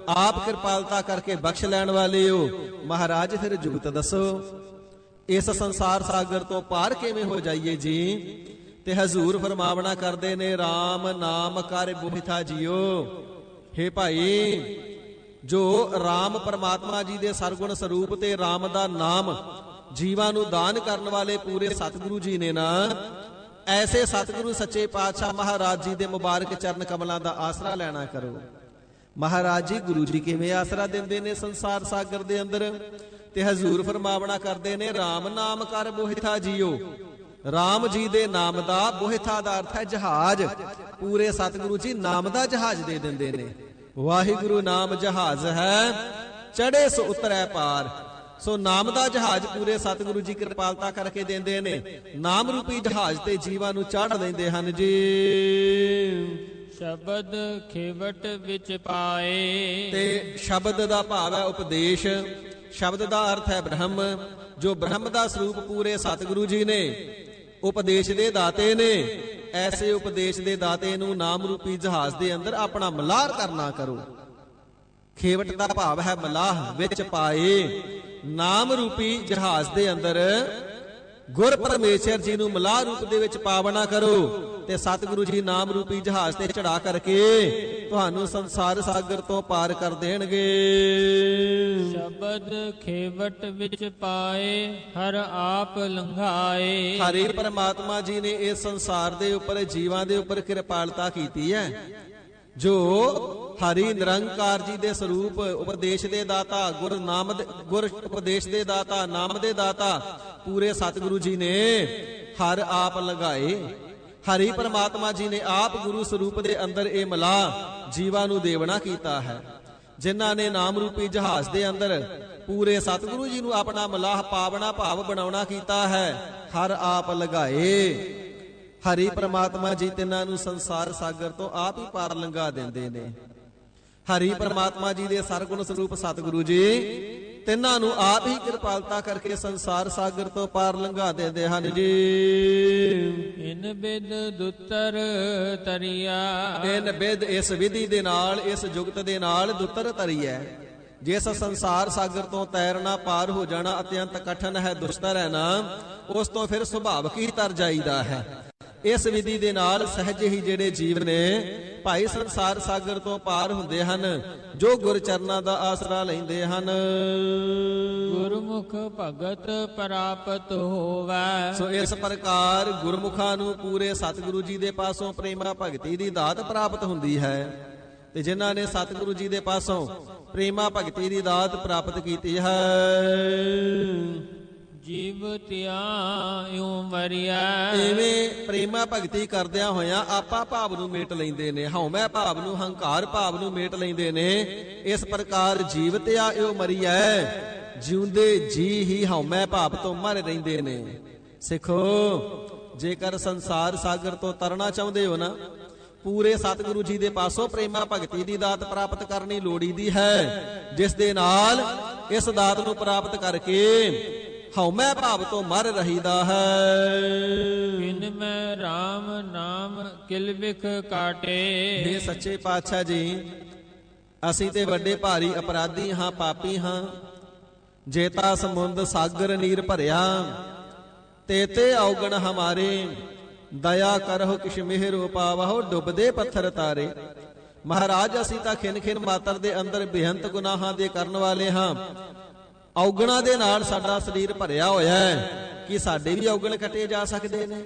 ਆਪ ਕਿਰਪਾਲਤਾ ਕਰਕੇ ਬਖਸ਼ ਲੈਣ ਵਾਲੇ ਹੋ। ਮਹਾਰਾਜ ਫਿਰ ਜੁਗਤ ਦੱਸੋ, ਇਸ ਸੰਸਾਰ ਸਾਗਰ ਤੋਂ ਪਾਰ ਕਿਵੇਂ ਹੋ ਜਾਈਏ ਜੀ? ਤੇ ਹਜ਼ੂਰ ਫਰਮਾਵਣਾ ਕਰਦੇ ਨੇ, ਰਾਮ ਨਾਮ ਕਰ ਬੋਹਿਥਾ ਜੀਓ। ਹੇ ਭਾਈ, ਜੋ ਰਾਮ ਪਰਮਾਤਮਾ ਜੀ ਦੇ ਸਰਗੁਣ ਸਰੂਪ ਤੇ ਰਾਮ ਦਾ ਨਾਮ ਜੀਵਾਂ ਨੂੰ ਦਾਨ ਕਰਨ ਵਾਲੇ ਪੂਰੇ ਸਤਿਗੁਰੂ ਜੀ ਨੇ ਨਾ, ਐਸੇ ਸਤਿਗੁਰੂ ਸੱਚੇ ਪਾਤਸ਼ਾਹ ਮਹਾਰਾਜ ਜੀ ਦੇ ਮੁਬਾਰਕ ਚਰਨ ਕਮਲਾਂ ਦਾ ਆਸਰਾ ਲੈਣਾ ਕਰੋ। ਮਹਾਰਾਜ ਜੀ ਗੁਰੂ ਜੀ ਕਿਵੇਂ ਆਸਰਾ ਦਿੰਦੇ ਨੇ ਸੰਸਾਰ ਸਾਗਰ ਦੇ ਅੰਦਰ? ਤੇ ਹਜ਼ੂਰ ਫਰਮਾਵਣਾ ਕਰਦੇ ਨੇ, ਰਾਮ ਨਾਮ ਕਰ ਬੋਹਿਥਾ ਜੀਓ। ਰਾਮ ਜੀ ਦੇ ਨਾਮ ਦਾ, ਬੋਹਿਥਾ ਦਾ ਅਰਥ ਹੈ ਜਹਾਜ਼। ਪੂਰੇ ਸਤਿਗੁਰੂ ਜੀ ਨਾਮ ਦਾ ਜਹਾਜ਼ ਦੇ ਦਿੰਦੇ ਨੇ। ਵਾਹਿਗੁਰੂ ਨਾਮ ਜਹਾਜ਼ ਹੈ, ਚੜੇ ਸੋ ਉਤਰੈ ਪਾਰ। ਸੋ ਨਾਮ ਦਾ ਜਹਾਜ਼ ਪੂਰੇ ਸਤਿਗੁਰੂ ਜੀ ਕਿਰਪਾਲਤਾ ਕਰਕੇ ਦਿੰਦੇ ਨੇ। ਨਾਮ ਰੂਪੀ ਜਹਾਜ਼ ਤੇ ਜੀਵਾਂ ਨੂੰ ਚਾੜ ਲੈਂਦੇ ਹਨ ਜੀ। ਸ਼ਬਦ ਖੇਵਟ ਵਿੱਚ ਪਾਏ। ਤੇ ਸ਼ਬਦ ਦਾ ਭਾਵ ਹੈ ਉਪਦੇਸ਼। ਸ਼ਬਦ ਦਾ ਅਰਥ ਹੈ ਬ੍ਰਹਮ। ਜੋ ਬ੍ਰਹਮ ਦਾ ਸਰੂਪ ਪੂਰੇ ਸਤਿਗੁਰੂ ਜੀ ਨੇ, ਉਪਦੇਸ਼ ਦੇ ਦਾਤੇ ਨੇ। ਐਸੇ ਉਪਦੇਸ਼ ਦੇ ਦਾਤੇ ਨੂੰ ਨਾਮ ਰੂਪੀ ਜਹਾਜ਼ ਦੇ ਅੰਦਰ ਆਪਣਾ ਮਲਾਰ ਕਰਨਾ ਕਰੋ। ਖੇਵਟ ਦਾ ਭਾਵ ਹੈ ਮਲਾਹ, ਵਿੱਚ ਪਾਏ। ਨਾਮ ਰੂਪੀ ਜਹਾਜ਼ ਦੇ ਅੰਦਰ ਗੁਰ ਪਰਮੇਸ਼ਰ ਜੀ ਨੂੰ ਮਲਾਹ ਰੂਪ ਦੇ ਵਿੱਚ ਪਾਵਨਾ ਕਰੋ, ਤੇ ਸਤਿਗੁਰੂ ਜੀ ਨਾਮ ਰੂਪੀ ਜਹਾਜ਼ ਤੇ ਚੜਾ ਕਰਕੇ ਤੁਹਾਨੂੰ ਸੰਸਾਰ ਸਾਗਰ ਤੋਂ ਪਾਰ ਕਰ ਦੇਣਗੇ। ਸ਼ਬਦ ਖੇਵਟ ਵਿੱਚ ਪਾਏ, ਹਰ ਆਪ ਲੰਘਾਏ। ਹਰੀ ਪਰਮਾਤਮਾ ਜੀ ਨੇ ਇਸ ਸੰਸਾਰ ਦੇ ਉੱਪਰ ਜੀਵਾਂ ਦੇ ਉੱਪਰ ਕਿਰਪਾਲਤਾ ਕੀਤੀ ਹੈ। ਜੋ ਹਰੀ ਨਿਰੰਕਾਰ ਜੀ ਦੇ ਸਰੂਪ, ਉਪਦੇਸ਼ ਦੇ ਦਾਤਾ, ਗੁਰ ਉਪਦੇਸ਼ ਦੇ ਦਾਤਾ, ਨਾਮ ਦੇ ਦਾਤਾ ਪੂਰੇ ਸਤਿਗੁਰੂ ਜੀ ਨੇ ਹਰ ਆਪ ਲਗਾਏ। ਹਰੀ ਪਰਮਾਤਮਾ ਜੀ ਨੇ ਆਪ ਗੁਰੂ ਸਰੂਪ ਦੇ ਅੰਦਰ ਇਹ ਮਲਾਹ ਜੀਵਾਂ ਨੂੰ ਦੇਵਣਾ ਕੀਤਾ ਹੈ। ਜਿਨ੍ਹਾਂ ਨੇ ਨਾਮ ਰੂਪੀ ਜਹਾਜ਼ ਦੇ ਅੰਦਰ ਪੂਰੇ ਸਤਿਗੁਰੂ ਜੀ ਨੂੰ ਆਪਣਾ ਮਲਾਹ ਪਾਵਣਾ ਭਾਵ ਬਣਾਉਣਾ ਕੀਤਾ ਹੈ, ਹਰ ਆਪ ਲਗਾਏ। ਹਰੀ ਪਰਮਾਤਮਾ ਜੀ ਤਿੰਨਾਂ ਨੂੰ ਸੰਸਾਰ ਸਾਗਰ ਤੋਂ ਆਪ ਹੀ ਪਾਰ ਲੰਘਾ ਦਿੰਦੇ ਨੇ। ਹਰੀ ਪਰਮਾਤਮਾ ਜੀ ਦੇ ਸਰਗੁਣ ਸਰੂਪ ਸਤਿਗੁਰੂ ਜੀ ਤਿੰਨਾਂ ਨੂੰ ਆਪ ਹੀ ਕਿਰਪਾਲਤਾ ਕਰਕੇ ਸੰਸਾਰ ਸਾਗਰ ਤੋਂ ਪਾਰ ਲੰਘਾ ਦਿੰਦੇ ਹਨ ਜੀ। ਇਨ ਬਿਦ ਦੁੱਤਰ ਤਰੀਆ। ਇਨ ਬਿਦ, ਇਸ ਵਿਧੀ ਦੇ ਨਾਲ, ਇਸ ਜੁਗਤ ਦੇ ਨਾਲ ਦੁੱਤਰ ਤਰੀਐ। ਜਿਸ ਸੰਸਾਰ ਸਾਗਰ ਤੋਂ ਤੈਰਨਾ, ਪਾਰ ਹੋ ਜਾਣਾ ਅਤਿਅੰਤ ਕਠਨ ਹੈ, ਦੁਸਤਰ ਹੈ ਨਾ, ਉਸ ਤੋਂ ਫਿਰ ਸੁਭਾਵਕ ਹੀ ਤਰ ਜਾਈਦਾ ਹੈ। ਇਸ ਵਿਧੀ ਦੇ ਨਾਲ ਸਹਿਜ ਹੀ ਜਿਹੜੇ ਜੀਵ ਨੇ ਭਾਈ ਸੰਸਾਰ ਸਾਗਰ ਤੋਂ ਪਾਰ ਹੁੰਦੇ ਹਨ ਜੋ ਗੁਰ ਚਰਨਾਂ ਦਾ ਆਸਰਾ ਲੈਂਦੇ ਹਨ। ਗੁਰਮੁਖ ਭਗਤ ਪ੍ਰਾਪਤ ਹੋਵੈ। ਸੋ ਇਸ ਪ੍ਰਕਾਰ ਗੁਰਮੁਖਾਂ ਨੂੰ ਪੂਰੇ ਸਤਿਗੁਰੂ ਜੀ ਦੇ ਪਾਸੋਂ ਪ੍ਰੇਮਾ ਭਗਤੀ ਦੀ ਦਾਤ ਪ੍ਰਾਪਤ ਹੁੰਦੀ ਹੈ। ਤੇ ਜਿਨ੍ਹਾਂ ਨੇ ਸਤਿਗੁਰੂ ਜੀ ਦੇ ਪਾਸੋਂ ਪ੍ਰੇਮਾ ਭਗਤੀ ਦੀ ਦਾਤ ਪ੍ਰਾਪਤ ਕੀਤੀ ਹੈ। ਜੀਵਤਿਆ ਇਉ ਮਰਿਆ। ਐਵੇਂ ਪ੍ਰੇਮਾ ਭਗਤੀ ਕਰਦਿਆਂ ਹੋਇਆਂ ਆਪਾ ਭਾਵ ਨੂੰ ਮੇਟ ਲੈਂਦੇ ਨੇ, ਹਉਮੈ ਭਾਵ ਨੂੰ, ਹੰਕਾਰ ਭਾਵ ਨੂੰ ਮੇਟ ਲੈਂਦੇ ਨੇ। ਇਸ ਪ੍ਰਕਾਰ ਜੀਵਤਿਆ ਇਉ ਮਰਿਐ, ਜਿਉਂਦੇ ਜੀ ਹੀ ਹਉਮੈ ਭਾਵ ਤੋਂ ਮਰ ਰਹਿੰਦੇ ਨੇ। ਸਿੱਖੋ, ਜੇਕਰ ਸੰਸਾਰ ਸਾਗਰ ਤੋਂ ਤਰਨਾ ਚਾਹੁੰਦੇ ਹੋ ਨਾ, ਪੂਰੇ ਸਤਿਗੁਰੂ ਜੀ ਦੇ ਪਾਸੋਂ ਪ੍ਰੇਮਾ ਭਗਤੀ ਦੀ ਦਾਤ ਪ੍ਰਾਪਤ ਕਰਨੀ ਲੋੜੀਦੀ ਹੈ, ਜਿਸ ਦੇ ਨਾਲ ਇਸ ਦਾਤ ਨੂੰ ਪ੍ਰਾਪਤ ਕਰਕੇ ਹਉਮੈ ਭਾਵ ਤੋਂ ਮਰ ਰਹੀਦਾ ਹੈ। ਬਿਨ ਮੈਂ RAM ਨਾਮ ਕਿਲ ਵਿਖ ਕਾਟੇ। ਇਹ ਸੱਚੇ ਪਾਤਸ਼ਾਹ ਜੀ, ਅਸੀਂ ਤੇ ਵੱਡੇ ਭਾਰੀ ਅਪਰਾਧੀ ਹਾਂ, ਪਾਪੀ ਹਾਂ। ਜੇਤਾ ਸਮੁੰਦ ਸਾਗਰ ਨੀਰ ਭਰਿਆ, ਤੇਤੇ ਔਗਣ ਹਮਾਰੇ। ਦਇਆ ਕਰਹੁ ਕਿਛ ਮਿਹਰ ਪਾਵਹੁ, ਡੁੱਬਦੇ ਪੱਥਰ ਤਾਰੇ। ਮਹਾਰਾਜ, ਅਸੀਂ ਤਾਂ ਖਿਨ ਖਿਨ ਮਾਤਰ ਦੇ ਅੰਦਰ ਬੇਅੰਤ ਗੁਨਾਹਾਂ ਦੇ ਕਰਨ ਵਾਲੇ ਹਾਂ। ਔਗਣਾਂ ਦੇ ਨਾਲ ਸਾਡਾ ਸਰੀਰ ਭਰਿਆ ਹੋਇਆ ਹੈ। ਕਿ ਸਾਡੇ ਵੀ ਔਗਣ ਕੱਟੇ ਜਾ ਸਕਦੇ ਨੇ?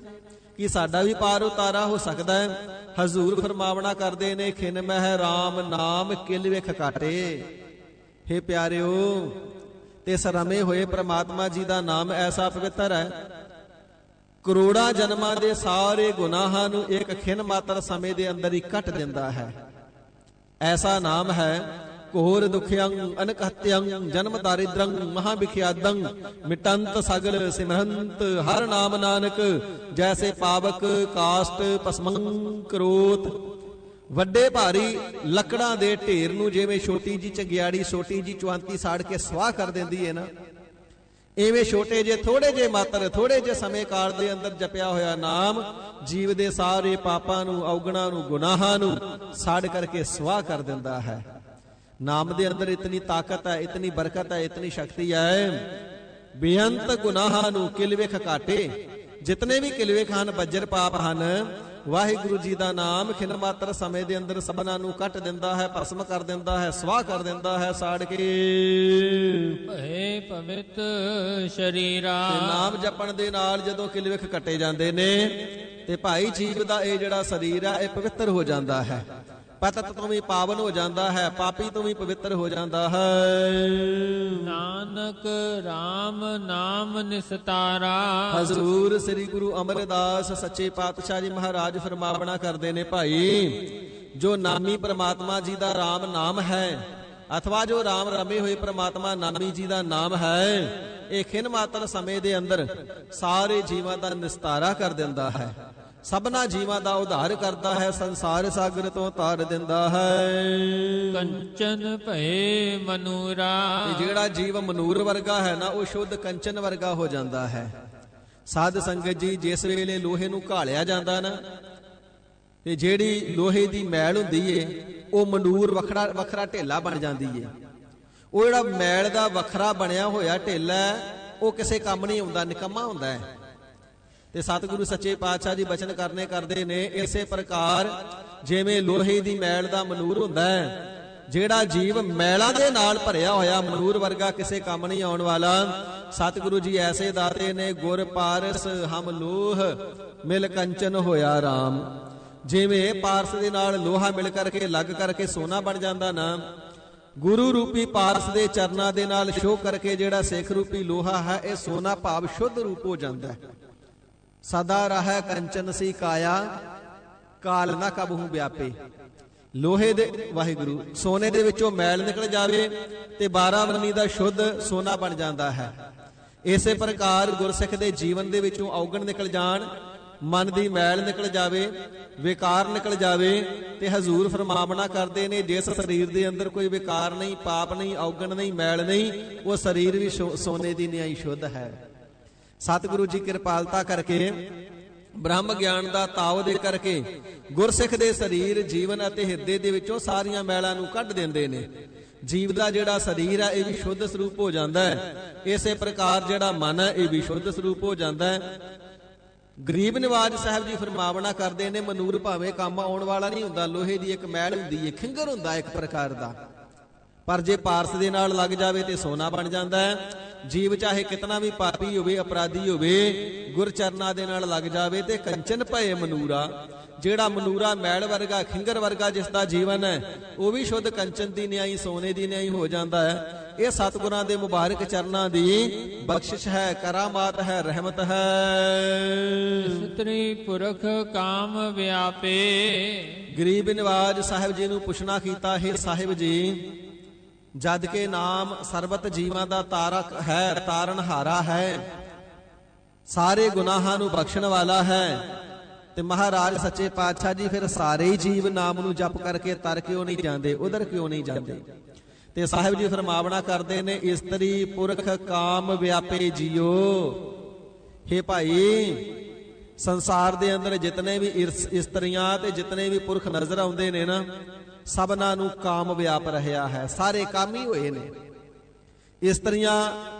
ਕਿ ਸਾਡਾ ਵੀ ਪਾਰ ਉਤਾਰਾ ਹੋ ਸਕਦਾ ਹੈ? ਹਜ਼ੂਰ ਫਰਮਾਵਣਾ ਕਰਦੇ ਨੇ, ਖਿਨ ਮਹਿ RAM ਨਾਮ ਕਿਲ ਵਿਖ ਕਾਟੇ। ਹੇ ਪਿਆਰਿਓ, ਤੇ ਸਰਮੇ ਹੋਏ ਪ੍ਰਮਾਤਮਾ ਜੀ ਦਾ ਨਾਮ ਐਸਾ ਪਵਿੱਤਰ ਹੈ, ਕਰੋੜਾਂ ਜਨਮਾਂ ਦੇ ਸਾਰੇ ਗੁਨਾਹਾਂ ਨੂੰ ਇੱਕ ਖਿਨ ਮਾਤਰ ਸਮੇਂ ਦੇ ਅੰਦਰ ਹੀ ਕੱਟ ਦਿੰਦਾ ਹੈ। ਐਸਾ ਨਾਮ ਹੈ, ਘੋਰ ਦੁਖਿਅੰ ਅਨਕ ਹਤਿਅੰ ਜਨਮ ਦਾਰਿਦ੍ਰੰ ਮਹਾ ਵਿਖਿਆਦੰ ਮਿਟੰਤ ਸਗਲ ਸਿਮਰੰਤ ਹਰ ਨਾਮ ਨਾਨਕ। ਜੈਸੇ ਪਾਵਕ ਕਾਸ਼ਟ ਭਸਮੰ ਕਰੋਤ। ਵੱਡੇ ਭਾਰੀ ਲੱਕੜਾਂ ਦੇ ਢੇਰ ਨੂੰ ਜਿਵੇਂ ਛੋਟੀ ਜੀ ਚੰਗਿਆੜੀ, ਛੋਟੀ ਜੀ ਚੁਆਂਤੀ ਸਾੜ ਕੇ ਸਵਾਹ ਕਰ ਦਿੰਦੀ ਹੈ ਨਾ, ਐਵੇਂ ਛੋਟੇ ਜੇ ਥੋੜੇ ਜੇ ਮਾਤਰ, ਥੋੜੇ ਜੇ ਸਮੇਂ ਕਾਲ ਦੇ ਅੰਦਰ ਜਪਿਆ ਹੋਇਆ ਨਾਮ ਜੀਵ ਦੇ ਸਾਰੇ ਪਾਪਾਂ ਨੂੰ, ਔਗਣਾਂ ਨੂੰ, ਗੁਨਾਹਾਂ ਨੂੰ ਸਾੜ ਕਰਕੇ ਸਵਾਹ ਕਰ ਦਿੰਦਾ ਹੈ। ਨਾਮ ਦੇ ਅੰਦਰ ਇਤਨੀ ਤਾਕਤ ਹੈ, ਇਤਨੀ ਬਰਕਤ ਹੈ, ਇਤਨੀ ਸ਼ਕਤੀ ਹੈ। ਬੇਅੰਤ ਗੁਨਾਹਾਂ ਨੂੰ ਕਿਲ ਵਿਖ ਕਾਟੇ। ਜਿਤਨੇ ਵੀ ਕਿਲ ਵਿਖ ਹਨ, ਬੱਜਰ ਪਾਪ ਹਨ, ਵਾਹਿਗੁਰੂ ਜੀ ਦਾ ਨਾਮ ਖਿਨ ਮਾਤਰ ਸਮੇਂ ਦੇ ਅੰਦਰ ਸਭਨਾਂ ਨੂੰ ਕੱਟ ਦਿੰਦਾ ਹੈ, ਭਸਮ ਕਰ ਦਿੰਦਾ ਹੈ, ਸਵਾਹ ਕਰ ਦਿੰਦਾ ਹੈ, ਸਾੜ ਕੇ। ਭਏ ਪਵਿੱਤ ਸ਼ਰੀਰਾ। ਤੇ ਨਾਮ ਜਪਣ ਦੇ ਨਾਲ ਜਦੋਂ ਕਿਲ ਵਿਖ ਕੱਟੇ ਜਾਂਦੇ ਨੇ, ਤੇ ਭਾਈ ਜੀਵ ਦਾ ਇਹ ਜਿਹੜਾ ਸਰੀਰ ਹੈ, ਇਹ ਪਵਿੱਤਰ ਹੋ ਜਾਂਦਾ ਹੈ। ਪਤਤ ਤੋਂ ਵੀ ਪਾਵਨ ਹੋ ਜਾਂਦਾ ਹੈ, ਪਾਪੀ ਤੋਂ ਵੀ ਪਵਿੱਤਰ ਹੋ ਜਾਂਦਾ ਹੈ। ਨਾਨਕ RAM ਨਾਮ ਨਿਸਤਾਰਾ। ਹਜ਼ੂਰ ਸ੍ਰੀ ਗੁਰੂ ਅਮਰਦਾਸ ਸੱਚੇ ਪਾਤਸ਼ਾਹ ਜੀ ਮਹਾਰਾਜ ਫਰਮਾਵਣਾ ਕਰਦੇ ਨੇ, ਭਾਈ ਜੋ ਨਾਮੀ ਪ੍ਰਮਾਤਮਾ ਜੀ ਦਾ RAM ਨਾਮ ਹੈ, ਅਥਵਾ ਜੋ RAM ਰਮੇ ਹੋਏ ਪ੍ਰਮਾਤਮਾ ਨਾਮੀ ਜੀ ਦਾ ਨਾਮ ਹੈ, ਇਹ ਖਿਨ ਮਾਤਰ ਸਮੇਂ ਦੇ ਅੰਦਰ ਸਾਰੇ ਜੀਵਾਂ ਦਾ ਨਿਸਤਾਰਾ ਕਰ ਦਿੰਦਾ ਹੈ, ਸਭਨਾ ਜੀਵਾਂ ਦਾ ਉਧਾਰ ਕਰਦਾ ਹੈ, ਸੰਸਾਰ ਸਾਗਰ ਤੋਂ ਤਾਰ ਦਿੰਦਾ ਹੈ। ਕੰਚਨ ਭਏ ਮਨੂਰਾ। ਜਿਹੜਾ ਜੀਵ ਮਨੂਰ ਵਰਗਾ ਹੈ ਨਾ, ਉਹ ਸ਼ੁੱਧ ਕੰਚਨ ਵਰਗਾ ਹੋ ਜਾਂਦਾ ਹੈ। ਸਾਧ ਸੰਗਤ ਜੀ, ਜਿਸ ਵੇਲੇ ਲੋਹੇ ਨੂੰ ਘਾਲਿਆ ਜਾਂਦਾ ਨਾ, ਤੇ ਜਿਹੜੀ ਲੋਹੇ ਦੀ ਮੈਲ ਹੁੰਦੀ ਏ, ਉਹ ਮਨੂਰ ਵੱਖਰਾ ਢੇਲਾ ਬਣ ਜਾਂਦੀ ਏ। ਉਹ ਜਿਹੜਾ ਮੈਲ ਦਾ ਵੱਖਰਾ ਬਣਿਆ ਹੋਇਆ ਢੇਲਾ, ਉਹ ਕਿਸੇ ਕੰਮ ਨਹੀਂ ਆਉਂਦਾ, ਨਿਕੰਮਾ ਹੁੰਦਾ ਹੈ। ਤੇ ਸਤਿਗੁਰੂ ਸੱਚੇ ਪਾਤਸ਼ਾਹ ਜੀ ਬਚਨ ਕਰਦੇ ਨੇ, ਇਸੇ ਪ੍ਰਕਾਰ ਜਿਵੇਂ ਲੋਹੇ ਦੀ ਮੈਲ ਦਾ ਮਨੂਰ ਹੁੰਦਾ ਹੈ, ਜਿਹੜਾ ਜੀਵ ਮੈਲਾਂ ਦੇ ਨਾਲ ਭਰਿਆ ਹੋਇਆ ਮਨੂਰ ਵਰਗਾ ਕਿਸੇ ਕੰਮ ਨਹੀਂ ਆਉਣ ਵਾਲਾ, ਸਤਿਗੁਰੂ ਜੀ ਐਸੇ ਦਾਤੇ ਨੇ, ਗੁਰ ਪਾਰਸ ਹਮ ਲੋਹ ਮਿਲ ਕੰਚਨ ਹੋਇਆ RAM। ਜਿਵੇਂ ਪਾਰਸ ਦੇ ਨਾਲ ਲੋਹਾ ਮਿਲ ਕਰਕੇ ਲੱਗ ਕਰਕੇ ਸੋਨਾ ਬਣ ਜਾਂਦਾ ਨਾ, ਗੁਰੂ ਰੂਪੀ ਪਾਰਸ ਦੇ ਚਰਨਾਂ ਦੇ ਨਾਲ ਛੋਹ ਕਰਕੇ ਜਿਹੜਾ ਸਿੱਖ ਰੂਪੀ ਲੋਹਾ ਹੈ, ਇਹ ਸੋਨਾ ਭਾਵ ਸ਼ੁੱਧ ਰੂਪ ਹੋ ਜਾਂਦਾ ਹੈ। ਸਦਾ ਰਹਿ ਕੰਚਨ ਸੀ ਕਾਇਆ, ਕਾਲ ਨਾ ਕਬਹੂ ਵਿਆਪੇ। ਲੋਹੇ ਦੇ, ਵਾਹਿਗੁਰੂ, ਸੋਨੇ ਦੇ ਵਿੱਚੋਂ ਮੈਲ ਨਿਕਲ ਜਾਵੇ ਤੇ 12 ਵਰਨੀ ਦਾ ਸ਼ੁੱਧ ਸੋਨਾ ਬਣ ਜਾਂਦਾ ਹੈ। ਇਸੇ ਪ੍ਰਕਾਰ ਗੁਰਸਿੱਖ ਦੇ ਜੀਵਨ ਦੇ ਵਿੱਚੋਂ ਔਗਣ ਨਿਕਲ ਜਾਣ, ਮਨ ਦੀ ਮੈਲ ਨਿਕਲ ਜਾਵੇ, ਵਿਕਾਰ ਨਿਕਲ ਜਾਵੇ, ਤੇ ਹਜ਼ੂਰ ਫਰਮਾਵਣਾ ਕਰਦੇ ਨੇ, ਜਿਸ ਸਰੀਰ ਦੇ ਅੰਦਰ ਕੋਈ ਵਿਕਾਰ ਨਹੀਂ, ਪਾਪ ਨਹੀਂ, ਔਗਣ ਨਹੀਂ, ਮੈਲ ਨਹੀਂ, ਉਹ ਸਰੀਰ ਵੀ ਸੋਨੇ ਦੀ ਨਿਆਈ ਸ਼ੁੱਧ ਹੈ। ਸਤਿਗੁਰੂ ਜੀ ਕਿਰਪਾਲਤਾ ਕਰਕੇ, ਬ੍ਰਹਮ ਗਿਆਨ ਦਾ ਤਾਉ ਦੇ ਕਰਕੇ ਗੁਰਸਿੱਖ ਦੇ ਸਰੀਰ, ਜੀਵਨ ਅਤੇ ਹਿਰਦੇ ਦੇ ਵਿੱਚੋਂ ਸਾਰੀਆਂ ਮੈਲਾਂ ਨੂੰ ਕੱਢ ਦਿੰਦੇ ਨੇ। ਜੀਵ ਦਾ ਜਿਹੜਾ ਸਰੀਰ ਹੈ, ਇਹ ਵੀ ਸ਼ੁੱਧ ਸਰੂਪ ਹੋ ਜਾਂਦਾ ਹੈ। ਇਸੇ ਪ੍ਰਕਾਰ ਜਿਹੜਾ ਮਨ ਹੈ, ਇਹ ਵੀ ਸ਼ੁੱਧ ਸਰੂਪ ਹੋ ਜਾਂਦਾ ਹੈ। ਗਰੀਬ ਨਿਵਾਜ ਸਾਹਿਬ ਜੀ ਫਰਮਾਵਣਾ ਕਰਦੇ ਨੇ, ਮਨੂਰ ਭਾਵੇਂ ਕੰਮ ਆਉਣ ਵਾਲਾ ਨਹੀਂ ਹੁੰਦਾ, ਲੋਹੇ ਦੀ ਇੱਕ ਮੈਲ ਹੁੰਦੀ ਹੈ, ਖਿੰਗਰ ਹੁੰਦਾ ਇੱਕ ਪ੍ਰਕਾਰ ਦਾ, ਪਰ ਜੇ ਪਾਰਸ ਦੇ ਨਾਲ ਲੱਗ ਜਾਵੇ ਤੇ ਸੋਨਾ ਬਣ ਜਾਂਦਾ ਹੈ। ਜੀਵ ਚਾਹੇ ਕਿਤਨਾ ਵੀ ਪਾਪੀ ਹੋਵੇ, ਅਪਰਾਧੀ ਹੋਵੇ, ਗੁਰਚਰਨਾਂ ਦੇ ਨਾਲ ਲੱਗ ਜਾਵੇ ਤੇ ਕੰਚਨ ਭਏ ਮਨੂਰਾ। ਜਿਹੜਾ ਮਨੂਰਾ ਮੈਲ ਵਰਗਾ, ਖਿੰਗਰ ਵਰਗਾ ਜਿਸ ਦਾ ਜੀਵਨ ਹੈ, ਉਹ ਵੀ ਸ਼ੁੱਧ ਕੰਚਨ ਦੀ ਨਿਆਈ, ਸੋਨੇ ਦੀ ਨਿਆਈ ਹੋ ਜਾਂਦਾ ਹੈ। ਇਹ ਸਤਿਗੁਰਾਂ ਦੇ ਮੁਬਾਰਕ ਚਰਨਾਂ ਦੀ ਬਖਸ਼ਿਸ਼ ਹੈ, ਕਰਾਮਾਤ ਹੈ, ਰਹਿਮਤ ਹੈ। ਇਸਤਰੀ ਪੁਰਖ ਕਾਮ ਵਿਆਪੇ। ਗਰੀਬ ਨਿਵਾਜ ਸਾਹਿਬ ਜੀ ਨੂੰ ਪੁੱਛਣਾ ਕੀਤਾ, ਹੈ ਸਾਹਿਬ ਜੀ, ਜਦ ਕੇ ਨਾਮ ਸਰਬਤ ਜੀਵਾਂ ਦਾ ਤਾਰਕ ਹੈ, ਤਾਰਨਹਾਰਾ ਹੈ, ਸਾਰੇ ਗੁਨਾਹਾਂ ਨੂੰ ਬਖਸ਼ਣ ਵਾਲਾ ਹੈ, ਤੇ ਮਹਾਰਾਜ ਸੱਚੇ ਪਾਤਸ਼ਾਹ ਜੀ ਫਿਰ ਸਾਰੇ ਹੀ ਜੀਵ ਨਾਮ ਨੂੰ ਜਪ ਕਰਕੇ ਤਰ ਕਿਉਂ ਨਹੀਂ ਜਾਂਦੇ, ਉਧਰ ਕਿਉਂ ਨਹੀਂ ਜਾਂਦੇ? ਤੇ ਸਾਹਿਬ ਜੀ ਫਰਮਾਵਣਾ ਕਰਦੇ ਨੇ, ਇਸਤਰੀ ਪੁਰਖ ਕਾਮ ਵਿਆਪੇ ਜੀਓ। ਹੇ ਭਾਈ, ਸੰਸਾਰ ਦੇ ਅੰਦਰ ਜਿਤਨੇ ਵੀ ਇਸਤਰੀਆਂ ਤੇ ਜਿਤਨੇ ਵੀ ਪੁਰਖ ਨਜ਼ਰ ਆਉਂਦੇ ਨੇ ਨਾ, ਸਭਨਾਂ ਨੂੰ ਕਾਮ ਵਿਆਪ ਰਿਹਾ ਹੈ, ਸਾਰੇ ਕਾਮੀ ਹੋਏ ਨੇ। ਇਸਤਰੀਆਂ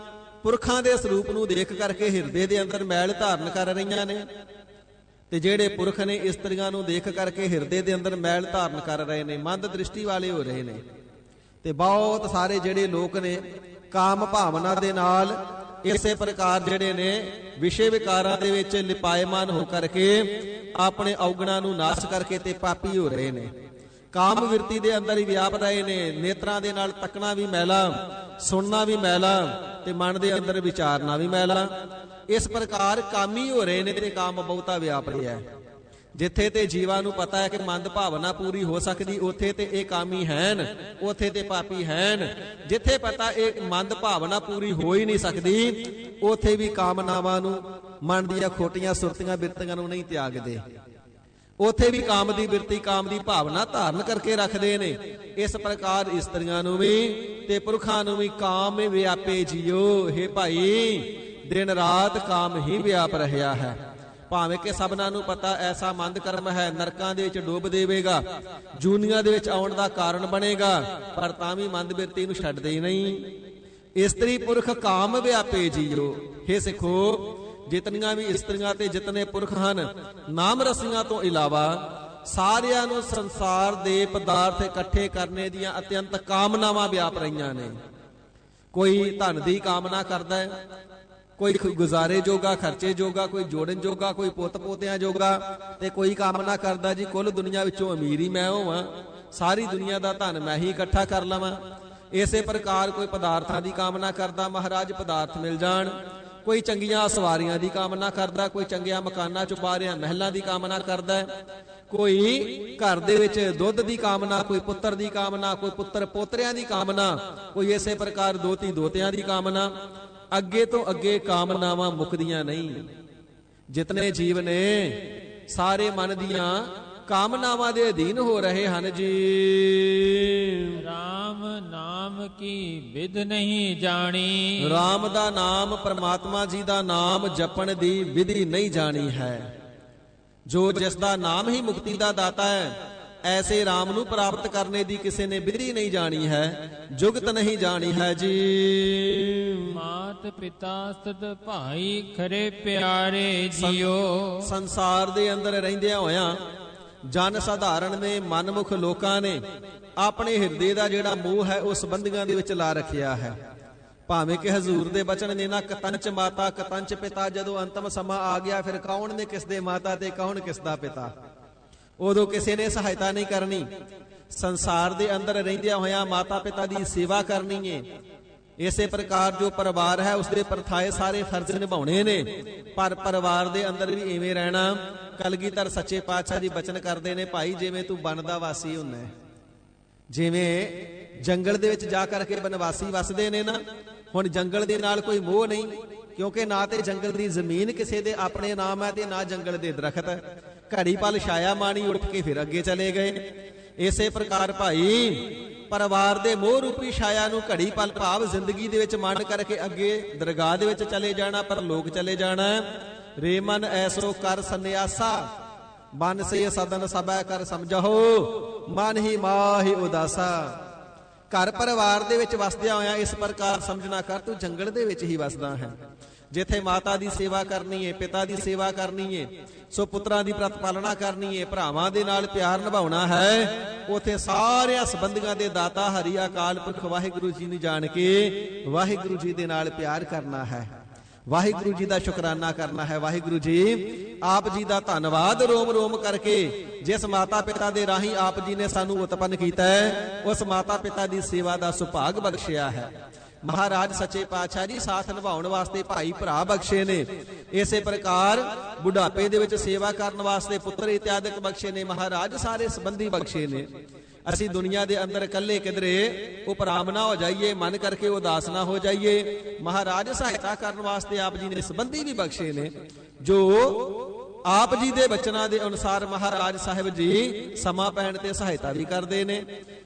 ਪੁਰਖਾਂ ਦੇ ਸਰੂਪ ਨੂੰ ਦੇਖ ਕਰਕੇ ਹਿਰਦੇ ਦੇ ਅੰਦਰ ਮੈਲ ਧਾਰਨ ਕਰ ਰਹੀਆਂ ਨੇ, ਤੇ ਜਿਹੜੇ ਪੁਰਖ ਨੇ ਇਸਤਰੀਆਂ ਨੂੰ ਦੇਖ ਕਰਕੇ ਹਿਰਦੇ ਦੇ ਅੰਦਰ ਮੈਲ ਧਾਰਨ ਕਰ ਰਹੇ ਨੇ, ਮੰਦ ਦ੍ਰਿਸ਼ਟੀ ਵਾਲੇ ਹੋ ਰਹੇ ਨੇ। ਤੇ ਬਹੁਤ ਸਾਰੇ ਜਿਹੜੇ ਲੋਕ ਨੇ ਕਾਮ ਭਾਵਨਾ ਦੇ ਨਾਲ ਇਸੇ ਪ੍ਰਕਾਰ ਜਿਹੜੇ ਨੇ ਵਿਸ਼ੇ ਵਿਕਾਰਾਂ ਦੇ ਵਿੱਚ ਲਿਪਾਇਮਾਨ ਹੋ ਕਰਕੇ ਆਪਣੇ ਔਗਣਾਂ ਨੂੰ ਨਾਸ਼ ਕਰਕੇ ਤੇ ਪਾਪੀ ਹੋ ਰਹੇ ਨੇ। ਕਾਮ ਵਿਰਤੀ ਦੇ ਅੰਦਰ ਹੀ ਵਿਆਪ ਰਹੇ ਨੇ। ਨੇਤਰਾਂ ਦੇ ਨਾਲ ਤੱਕਣਾ ਵੀ ਮੈਲਾ, ਸੁਣਨਾ ਵੀ ਮੈਲਾ, ਤੇ ਮਨ ਦੇ ਅੰਦਰ ਵਿਚਾਰਨਾ ਵੀ ਮੈਲਾ। ਇਸ ਪ੍ਰਕਾਰ ਕਾਮੀ ਹੋ ਰਹੇ ਨੇ ਤੇ ਕਾਮ ਬਹੁਤਾ ਵਿਆਪ ਰਿਹਾ ਹੈ। ਜਿੱਥੇ ਤੇ ਜੀਵਾਂ ਨੂੰ ਪਤਾ ਹੈ ਕਿ ਮੰਦ ਭਾਵਨਾ ਪੂਰੀ ਹੋ ਸਕਦੀ, ਉੱਥੇ ਤੇ ਇਹ ਕਾਮੀ ਹੈਨ, ਉੱਥੇ ਤੇ ਪਾਪੀ ਹੈਨ। ਜਿੱਥੇ ਪਤਾ ਇਹ ਮੰਦ ਭਾਵਨਾ ਪੂਰੀ ਹੋ ਹੀ ਨਹੀਂ ਸਕਦੀ, ਉੱਥੇ ਵੀ ਕਾਮਨਾਵਾਂ ਨੂੰ, ਮਨ ਦੀਆਂ ਖੋਟੀਆਂ ਸੁਰਤੀਆਂ ਬਿਰਤੀਆਂ ਨੂੰ ਨਹੀਂ ਤਿਆਗਦੇ। ਉੱਥੇ ਵੀ ਕਾਮ ਦੀ ਬਿਰਤੀ, ਕਾਮ ਦੀ ਭਾਵਨਾ ਧਾਰਨ ਕਰਕੇ ਰੱਖਦੇ ਨੇ। ਇਸ ਪ੍ਰਕਾਰ ਇਸਤਰੀਆਂ ਨੂੰ ਵੀ ਤੇ ਪੁਰਖਾਂ ਨੂੰ ਵੀ ਕਾਮ ਵਿਆਪੇ ਜੀਓ। ਹੇ ਭਾਈ, ਦਿਨ ਰਾਤ ਕਾਮ ਹੀ ਵਿਆਪ ਰਿਹਾ ਹੈ। ਭਾਵੇਂ ਕਿ ਸਭਨਾਂ ਨੂੰ ਪਤਾ ਐਸਾ ਮੰਦ ਕਰਮ ਹੈ, ਨਰਕਾਂ ਦੇ ਵਿੱਚ ਡੋਬ ਦੇਵੇਗਾ, ਜੂਨੀਆਂ ਦੇ ਵਿੱਚ ਆਉਣ ਦਾ ਕਾਰਨ ਬਣੇਗਾ, ਪਰ ਤਾਂ ਵੀ ਮੰਦ ਬਿਰਤੀ ਨੂੰ ਛੱਡਦੇ ਹੀ ਨਹੀਂ। ਇਸਤਰੀ ਪੁਰਖ ਕਾਮ ਵਿਆਪੇ ਜੀਓ। ਹੇ ਸਿੱਖੋ, ਜਿਤਨੀਆਂ ਵੀ ਇਸਤਰੀਆਂ ਤੇ ਜਿਤਨੇ ਪੁਰਖ ਹਨ, ਨਾਮ ਰਸੀਆਂ ਤੋਂ ਇਲਾਵਾ ਸਾਰਿਆਂ ਨੂੰ ਸੰਸਾਰ ਦੇ ਪਦਾਰਥ ਇਕੱਠੇ ਕਰਨੇ ਦੀਆਂ ਅਤਿਅੰਤ ਕਾਮਨਾਵਾਂ ਵਿਆਪ ਰਹੀਆਂ ਨੇ। ਕੋਈ ਧਨ ਦੀ ਕਾਮਨਾ ਕਰਦਾ ਹੈ, ਕੋਈ ਗੁਜ਼ਾਰੇ ਜੋਗਾ, ਖਰਚੇ ਜੋਗਾ, ਕੋਈ ਜੋੜਨ ਜੋਗਾ, ਕੋਈ ਪੁੱਤ ਪੋਤਿਆਂ ਜੋਗਾ, ਤੇ ਕੋਈ ਕਾਮਨਾ ਕਰਦਾ ਜੀ ਕੁੱਲ ਦੁਨੀਆ ਵਿੱਚੋਂ ਅਮੀਰ ਹੀ ਮੈਂ ਹੋਵਾਂ, ਸਾਰੀ ਦੁਨੀਆ ਦਾ ਧਨ ਮੈਂ ਹੀ ਇਕੱਠਾ ਕਰ ਲਵਾਂ। ਇਸੇ ਪ੍ਰਕਾਰ ਕੋਈ ਪਦਾਰਥਾਂ ਦੀ ਕਾਮਨਾ ਕਰਦਾ, ਮਹਾਰਾਜ ਪਦਾਰਥ ਮਿਲ ਜਾਣ। ਕੋਈ ਚੰਗੀਆਂ ਸਵਾਰੀਆਂ ਦੀ ਕਾਮਨਾ ਕਰਦਾ, ਕੋਈ ਚੰਗਿਆਂ ਮਕਾਨਾਂ ਚ ਪਾ ਰਿਆ ਮਹਿਲਾਂ ਦੀ ਕਾਮਨਾ ਕਰਦਾ, ਕੋਈ ਘਰ ਦੇ ਵਿੱਚ ਦੁੱਧ ਦੀ ਕਾਮਨਾ, ਕੋਈ ਪੁੱਤਰ ਦੀ ਕਾਮਨਾ, ਕੋਈ ਪੁੱਤਰ ਪੋਤਰਿਆਂ ਦੀ ਕਾਮਨਾ, ਕੋਈ ਇਸੇ ਪ੍ਰਕਾਰ ਦੋਤੀ ਦੋਤਿਆਂ ਦੀ ਕਾਮਨਾ। ਅੱਗੇ ਤੋਂ ਅੱਗੇ ਕਾਮਨਾਵਾਂ ਮੁੱਕਦੀਆਂ ਨਹੀਂ। ਜਿਤਨੇ ਜੀਵ ਨੇ ਸਾਰੇ ਮਨ ਦੀਆਂ ਕਾਮਨਾਵਾਂ ਦੇ ਅਧੀਨ ਹੋ ਰਹੇ ਹਨ ਜੀ। ਰਾਮ ਨਾਮ ਕੀ ਵਿਧ ਨਹੀਂ ਜਾਣੀ। ਰਾਮ ਦਾ ਨਾਮ, ਪਰਮਾਤਮਾ ਜੀ ਦਾ ਨਾਮ ਜਪਣ ਦੀ ਵਿਧੀ ਨਹੀਂ ਜਾਣੀ ਹੈ। ਜੋ ਜਿਸ ਦਾ ਨਾਮ ਹੀ ਮੁਕਤੀ ਦਾ ਦਾਤਾ ਹੈ, ਐਸੇ ਰਾਮ ਨੂੰ ਪ੍ਰਾਪਤ ਕਰਨੇ ਦੀ ਕਿਸੇ ਨੇ ਵਿਧੀ ਨਹੀਂ ਜਾਣੀ ਹੈ, ਜੁਗਤ ਨਹੀਂ ਜਾਣੀ ਹੈ ਜੀ। ਮਾਤ ਪਿਤਾ ਸਦ ਭਾਈ ਖਰੇ ਪਿਆਰੇ ਜੀਓ। ਸੰਸਾਰ ਦੇ ਅੰਦਰ ਰਹਿੰਦਿਆਂ ਹੋਇਆਂ ਜਨ ਸਾਧਾਰਨ ਨੇ, ਮਨਮੁਖ ਲੋਕਾਂ ਨੇ ਆਪਣੇ ਹਿਰਦੇ ਦਾ ਜਿਹੜਾ ਮੋਹ ਹੈ ਉਹ ਸੰਬੰਧੀਆਂ ਦੇ ਵਿੱਚ ਲਾ ਰੱਖਿਆ ਹੈ। ਭਾਵੇਂ ਕਿ ਹਜ਼ੂਰ ਦੇ ਬਚਨ ਨੇ ਨਾ, ਕਤੰਚ ਮਾਤਾ ਕਤੰਚ ਪਿਤਾ, ਜਦੋਂ ਅੰਤਮ ਸਮਾਂ ਆ ਗਿਆ ਫਿਰ ਕੌਣ ਨੇ ਕਿਸ ਦੇ ਮਾਤਾ ਤੇ ਕੌਣ ਕਿਸ ਦਾ ਪਿਤਾ, ਉਦੋਂ ਕਿਸੇ ਨੇ ਸਹਾਇਤਾ ਨਹੀਂ ਕਰਨੀ। ਸੰਸਾਰ ਦੇ ਅੰਦਰ ਰਹਿੰਦਿਆਂ ਹੋਇਆਂ ਮਾਤਾ ਪਿਤਾ ਦੀ ਸੇਵਾ ਕਰਨੀ ਹੈ। ਇਸੇ ਪ੍ਰਕਾਰ ਜੋ ਪਰਿਵਾਰ ਹੈ ਉਸਦੇ ਪਰਥਾਏ ਸਾਰੇ ਫਰਜ਼ ਨਿਭਾਉਣੇ ਨੇ, ਪਰ ਪਰਿਵਾਰ ਦੇ ਅੰਦਰ ਵੀ ਇਵੇਂ ਰਹਿਣਾ। ਕਲਗੀਧਰ ਸੱਚੇ ਪਾਤਸ਼ਾਹ ਜੀ ਬਚਨ ਕਰਦੇ ਨੇ, ਭਾਈ ਜਿਵੇਂ ਤੂੰ ਬਨ ਦਾ ਵਾਸੀ ਹੁੰਦਾ, ਜਿਵੇਂ ਜੰਗਲ ਦੇ ਵਿੱਚ ਜਾ ਕਰਕੇ ਬਨਵਾਸੀ ਵਸਦੇ ਨੇ ਨਾ, ਹੁਣ ਜੰਗਲ ਦੇ ਨਾਲ ਕੋਈ ਮੋਹ ਨਹੀਂ, ਕਿਉਂਕਿ ਨਾ ਤੇ ਜੰਗਲ ਦੀ ਜ਼ਮੀਨ ਕਿਸੇ ਦੇ ਆਪਣੇ ਨਾਮ ਹੈ ਤੇ ਨਾ ਜੰਗਲ ਦੇ ਦਰਖਤ। ਘੜੀ ਪਲ ਛਾਇਆ ਮਾਣੀ, ਉੱਠ ਕੇ ਫਿਰ ਅੱਗੇ ਚਲੇ ਗਏ। ਇਸੇ ਪ੍ਰਕਾਰ ਭਾਈ ਪਰਿਵਾਰ ਦੇ ਮੋਹ ਰੂਪੀ ਛਾਇਆ ਨੂੰ ਘੜੀ ਪਲ ਭਾਵ ਜ਼ਿੰਦਗੀ ਦੇ ਵਿੱਚ ਮੰਨ ਕਰਕੇ ਅੱਗੇ ਦਰਗਾਹ ਦੇ ਵਿੱਚ ਚਲੇ ਜਾਣਾ, ਪਰ ਲੋਕ ਚਲੇ ਜਾਣਾ। ਰੇ ਮਨ ਐਸੋ ਕਰ ਸੰਨਿਆਸਾ, ਮਨ ਸੇ ਸਦਨ ਸਭੈ ਕਰ ਸਮਝੋ, ਮਨ ਹੀ ਮਾਹੀ ਉਦਾਸਾ। ਘਰ ਪਰਿਵਾਰ ਦੇ ਵਿੱਚ ਵਸਦਿਆਂ ਹੋਇਆਂ ਇਸ ਪ੍ਰਕਾਰ ਸਮਝਣਾ ਕਰ ਤੂੰ ਜੰਗਲ ਦੇ ਵਿੱਚ ਹੀ ਵਸਦਾ ਹੈ। ਜਿੱਥੇ ਮਾਤਾ ਦੀ ਸੇਵਾ ਕਰਨੀ ਹੈ, ਪਿਤਾ ਦੀ ਸੇਵਾ ਕਰਨੀ ਹੈ, ਸੋ ਪੁੱਤਰਾਂ ਦੀ ਪ੍ਰਤਪਾਲਣਾ ਕਰਨੀ ਹੈ, ਭਰਾਵਾਂ ਦੇ ਨਾਲ ਪਿਆਰ ਨਿਭਾਉਣਾ ਹੈ, ਉਥੇ ਸਾਰਿਆਂ ਸੰਬੰਧੀਆਂ ਦੇ ਦਾਤਾ ਹਰੀ ਅਕਾਲ ਪੁਰਖ ਵਾਹਿਗੁਰੂ ਜੀ ਨੂੰ ਜਾਣ ਕੇ ਵਾਹਿਗੁਰੂ ਜੀ ਦੇ ਨਾਲ ਪਿਆਰ ਕਰਨਾ ਹੈ, ਵਾਹਿਗੁਰੂ ਜੀ ਦਾ ਸ਼ੁਕਰਾਨਾ ਕਰਨਾ ਹੈ। ਵਾਹਿਗੁਰੂ ਜੀ ਆਪ ਜੀ ਦਾ ਧੰਨਵਾਦ ਰੋਮ ਰੋਮ ਕਰਕੇ, ਜਿਸ ਮਾਤਾ ਪਿਤਾ ਦੇ ਰਾਹੀਂ ਆਪ ਜੀ ਨੇ ਸਾਨੂੰ ਉਤਪੰਨ ਕੀਤਾ ਹੈ, ਉਸ ਮਾਤਾ ਪਿਤਾ ਦੀ ਸੇਵਾ ਦਾ ਸੁਭਾਗ ਬਖਸ਼ਿਆ ਹੈ। ਮਹਾਰਾਜ ਸੱਚੇ ਪਾਤਸ਼ਾਹ ਜੀ ਸਾਥ ਨਿਭਾਉਣ ਵਾਸਤੇ ਭਾਈ ਭਰਾ ਬਖਸ਼ੇ ਨੇ, ਇਸੇ ਪ੍ਰਕਾਰ ਬੁਢਾਪੇ ਦੇ ਵਿੱਚ ਸੇਵਾ ਕਰਨ ਵਾਸਤੇ ਪੁੱਤਰ ਇਤਿਆਦਿਕ ਬਖਸ਼ੇ ਨੇ ਮਹਾਰਾਜ, ਸਾਰੇ ਸੰਬੰਧੀ ਬਖਸ਼ੇ ਨੇ। ਅਸੀਂ ਦੁਨੀਆ ਦੇ ਅੰਦਰ ਇਕੱਲੇ ਕਿਧਰੇ ਉਪਰਾਮ ਨਾ ਹੋ ਜਾਈਏ, ਮਨ ਕਰਕੇ ਉਦਾਸ ਨਾ ਹੋ ਜਾਈਏ। ਮਹਾਰਾਜ ਸਹਾਇਤਾ ਕਰਨ ਵਾਸਤੇ ਆਪ ਜੀ ਨੇ ਸੰਬੰਧੀ ਵੀ ਬਖਸ਼ੇ ਨੇ, ਜੋ ਆਪ ਜੀ ਦੇ ਬਚਨਾਂ ਦੇ ਅਨੁਸਾਰ ਮਹਾਰਾਜ ਸਾਹਿਬ ਜੀ ਸਮਾਂ ਪੈਣ ਤੇ ਸਹਾਇਤਾ ਵੀ ਕਰਦੇ ਨੇ।